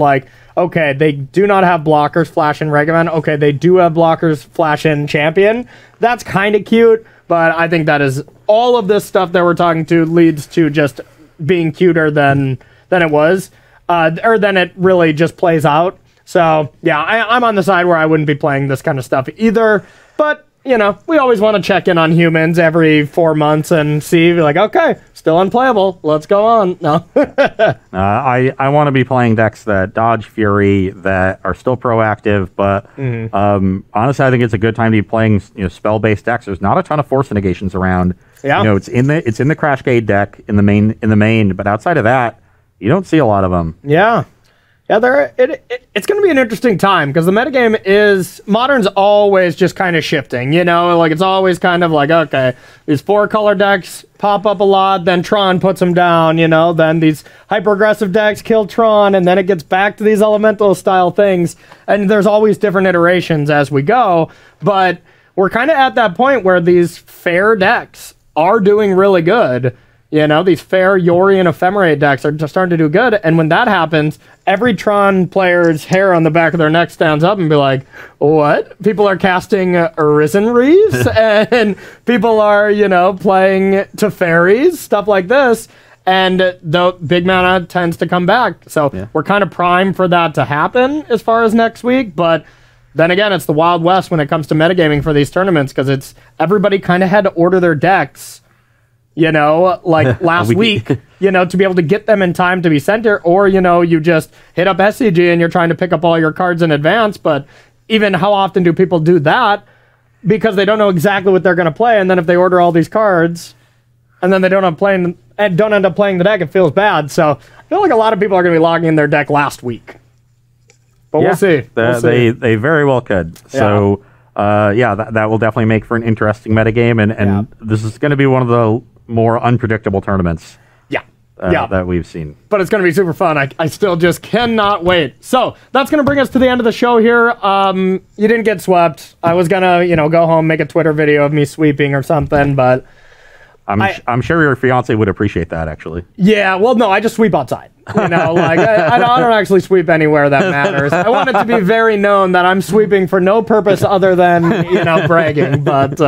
okay, they do not have blockers flash in Ragavan. Okay, they do have blockers flash in Champion. That's kind of cute. But I think that is all of this stuff that we're talking to leads to just being cuter than it was, or than it really just plays out. So I'm on the side where I wouldn't be playing this kind of stuff either. But we always want to check in on humans every 4 months and see, okay, still unplayable. Let's go on. No. I want to be playing decks that dodge Fury, that are still proactive, but honestly, I think it's a good time to be playing spell-based decks. There's not a ton of force negations around. It's in the Crashcade deck in the main, but outside of that, you don't see a lot of them. It's going to be an interesting time because the metagame Modern's always just kind of shifting, it's always kind of okay, these 4-color decks pop up a lot, then Tron puts them down, then these hyper-aggressive decks kill Tron, and then it gets back to these elemental style things, and there's always different iterations as we go, but we're kind of at that point where these fair decks are doing really good. These fair Yori and Ephemerate decks are just starting to do good. And when that happens, every Tron player's hair on the back of their neck stands up and be like, what? People are casting Arisen Reeves and people are, playing Teferis, stuff like this. and the big mana tends to come back. So we're kind of primed for that to happen as far as next week, but then again, it's the Wild West when it comes to metagaming for these tournaments, because it's everybody kind of had to order their decks, you know, like last week, you know, to be able to get them in time to be sent here, or, you know, you just hit up SCG and you're trying to pick up all your cards in advance. But even how often do people do that? Because they don't know exactly what they're going to play, and then if they order all these cards and then they don't end up playing the deck, it feels bad. So I feel like a lot of people are going to be logging in their deck last week. But we'll see. They very well could. So, that will definitely make for an interesting metagame, and this is going to be one of the more unpredictable tournaments that we've seen. But it's going to be super fun. I still just cannot wait. So that's going to bring us to the end of the show here. You didn't get swept. I was going to, you know, go home, make a Twitter video of me sweeping or something, but I'm sure your fiance would appreciate that, actually. Yeah, well, no, I just sweep outside. You know, like I don't actually sweep anywhere that matters. I want it to be very known that I'm sweeping for no purpose other than, you know, bragging. But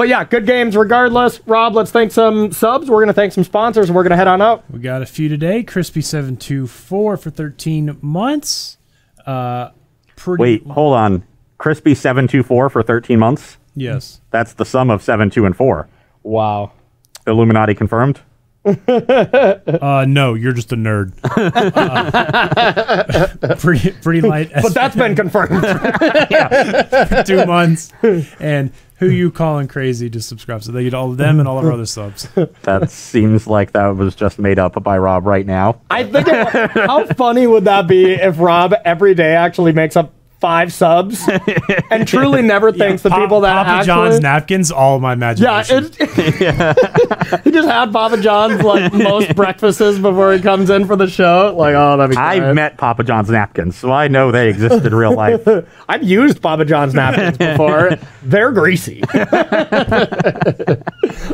yeah, good games regardless. Rob, let's thank some subs. We're gonna thank some sponsors, and we're gonna head on out. We got a few today. Crispy724 for 13 months. Wait, hold on. Crispy724 for 13 months. Yes, that's the sum of 7, 2, and 4. Wow. Illuminati confirmed? No, you're just a nerd. Pretty light. But that's been confirmed. For 2 months. And who you calling crazy to subscribe. So they get all of them and all of our other subs. That seems like that was just made up by Rob right now. I think how funny would that be if Rob every day actually makes up 5 subs and truly never thanks the people that Papa John's napkins, all of my imagination. He just had Papa John's like most breakfasts before he comes in for the show. Like, oh, that'd be great. I've met Papa John's napkins, so I know they exist in real life. I've used Papa John's napkins before. They're greasy.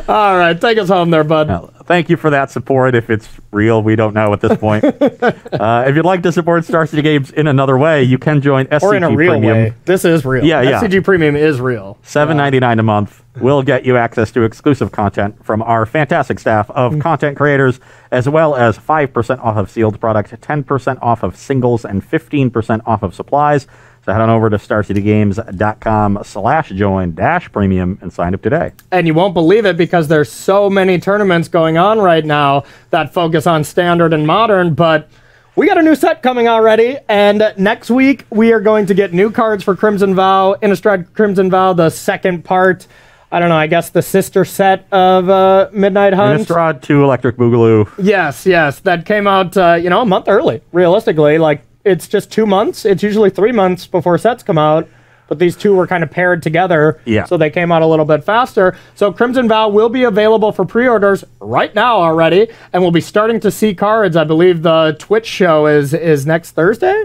All right, take us home there, bud. Well, thank you for that support. If it's real, we don't know at this point. If you'd like to support Star City Games in another way, you can join SCG in a real Premium. way. This is real. SCG Premium is real. $7.99 a month will get you access to exclusive content from our fantastic staff of content creators, as well as 5% off of sealed product, 10% off of singles, and 15% off of supplies. So head on over to starcitygames.com/join-premium and sign up today. And you won't believe it, because there's so many tournaments going on right now that focus on standard and modern, but we got a new set coming already, and next week we are going to get new cards for Crimson Vow, Innistrad Crimson Vow, the second part. I don't know, I guess the sister set of Midnight Hunt. Innistrad 2 Electric Boogaloo. Yes, that came out, a month early, realistically. Like, it's just 2 months. It's usually 3 months before sets come out, but these two were kind of paired together, so they came out a little bit faster. So Crimson Vow will be available for pre-orders right now already, and we'll be starting to see cards. I believe the Twitch show is next Thursday.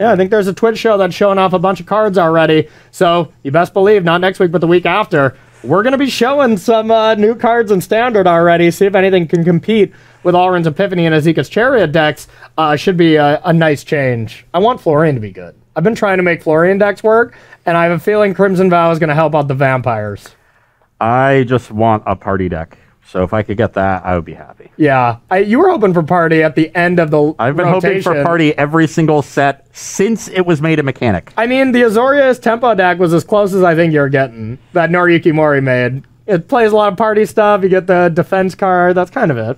Yeah, I think there's a Twitch show that's showing off a bunch of cards already. So you best believe, not next week, but the week after, we're going to be showing some new cards in Standard already. See if anything can compete with Alrund's Epiphany and Azeka's Chariot decks. Should be a nice change. I want Florian to be good. I've been trying to make Florian decks work, and I have a feeling Crimson Vow is going to help out the vampires. I just want a party deck. So if I could get that, I would be happy. Yeah. You were hoping for party at the end of the I've been hoping for party every single set since it was made a mechanic. I mean, the Azorius Tempo deck was as close as I think you're getting, that Noriyuki Mori made. It plays a lot of party stuff. You get the defense card. That's kind of it.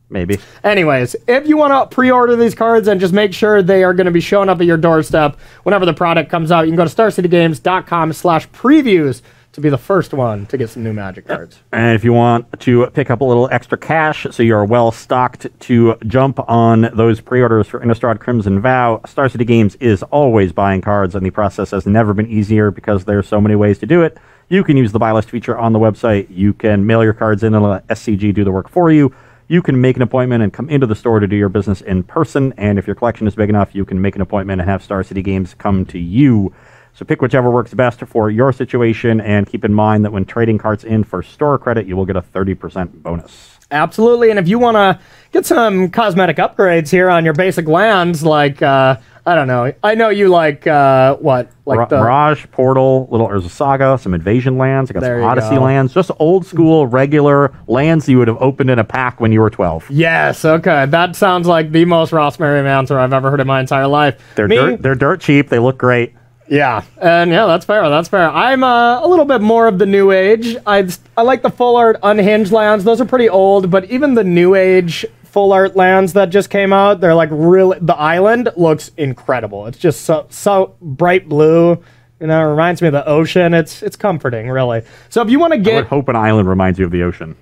Maybe. Anyways, if you want to pre-order these cards and just make sure they are going to be showing up at your doorstep whenever the product comes out, you can go to starcitygames.com/previews to be the first one to get some new Magic cards. And if you want to pick up a little extra cash so you're well stocked to jump on those pre-orders for Innistrad Crimson Vow, Star City Games is always buying cards, and the process has never been easier because there's so many ways to do it. You can use the buy list feature on the website. You can mail your cards in and let SCG do the work for you. You can make an appointment and come into the store to do your business in person. And if your collection is big enough, you can make an appointment and have Star City Games come to you. So pick whichever works best for your situation, and keep in mind that when trading cards in for store credit, you will get a 30% bonus. Absolutely. And if you want to get some cosmetic upgrades here on your basic lands, like, I don't know. I know you like, what? Like the Mirage, Portal, Little Urza Saga, some Invasion lands. I got There some you Odyssey go. lands. Just old school, regular lands you would have opened in a pack when you were 12. Yes, okay. That sounds like the most Ross Merriam answer I've ever heard in my entire life. They're dirt cheap. They look great. Yeah, and yeah, that's fair. That's fair. I'm a little bit more of the new age. I like the full art unhinged lands. Those are pretty old, but even the new age full art lands that just came out, they're like really. The island looks incredible. It's just so bright blue. You know, it reminds me of the ocean. It's comforting, really. So if you want to I get, would hope an island reminds you of the ocean.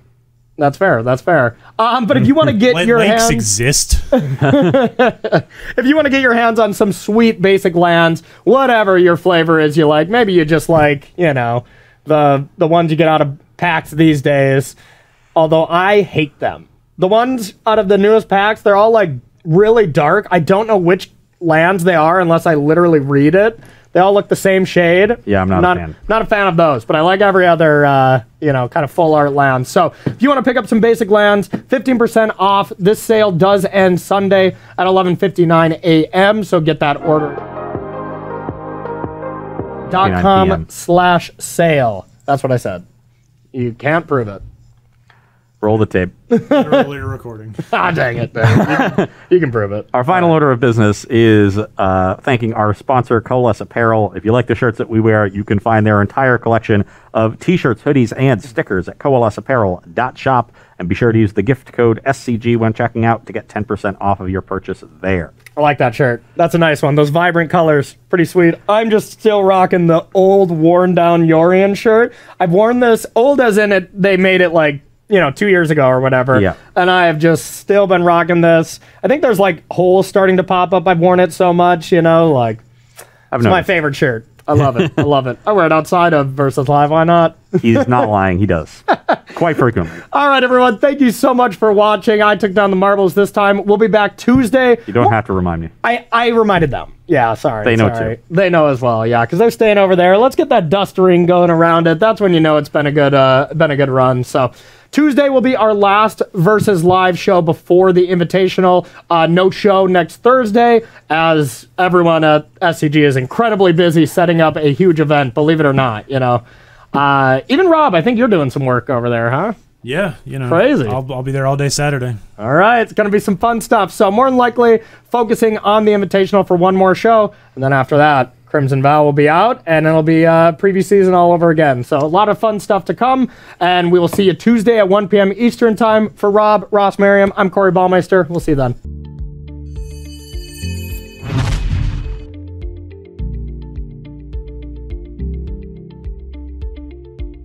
that's fair. That's fair. But if you want to get your lakes hands, exist. if you want to get your hands on some sweet basic lands, whatever your flavor is you like, maybe you just like, you know, the ones you get out of packs these days, although I hate them. The ones out of the newest packs, they're all like really dark. I don't know which lands they are unless I literally read it. They all look the same shade. Yeah, I'm not a fan. Not a fan of those, but I like every other, you know, kind of full art land. So if you want to pick up some basic lands, 15% off. This sale does end Sunday at 11:59 a.m. So get that order. .com/sale. That's what I said. You can't prove it. Roll the tape. Earlier recording. Ah, dang it. You can prove it. Our final order of business is thanking our sponsor, Coalesce Apparel. If you like the shirts that we wear, you can find their entire collection of t-shirts, hoodies, and stickers at coalesceapparel.shop. And be sure to use the gift code SCG when checking out to get 10% off of your purchase there. I like that shirt. That's a nice one. Those vibrant colors, pretty sweet. I'm just still rocking the old worn down Yorian shirt. I've worn this, old as in it, they made it like, you know, 2 years ago or whatever. Yeah. And I have just still been rocking this. I think there's like holes starting to pop up. I've worn it so much, you know, like it's my favorite shirt. I love it. I love it. I wear it outside of Versus Live. Why not? He's not lying. He does. Quite frequently. All right, everyone. Thank you so much for watching. I took down the marbles this time. We'll be back Tuesday. You don't have to remind me. I reminded them. Yeah, sorry. They know sorry. too. They know as well. Yeah, because they're staying over there. Let's get that dust ring going around it. That's when you know it's been a good run. So Tuesday will be our last Versus Live show before the Invitational. No show next Thursday, as everyone at SCG is incredibly busy setting up a huge event. Believe it or not, you know. Even Rob, I think you're doing some work over there, huh? Yeah, you know. Crazy. I'll be there all day Saturday. All right, it's going to be some fun stuff. So more than likely, focusing on the Invitational for one more show, and then after that, Crimson Vow will be out, and it'll be preview season all over again. So a lot of fun stuff to come, and we will see you Tuesday at 1 p.m. Eastern Time. For Rob, Ross Merriam, I'm Corey Baumeister. We'll see you then.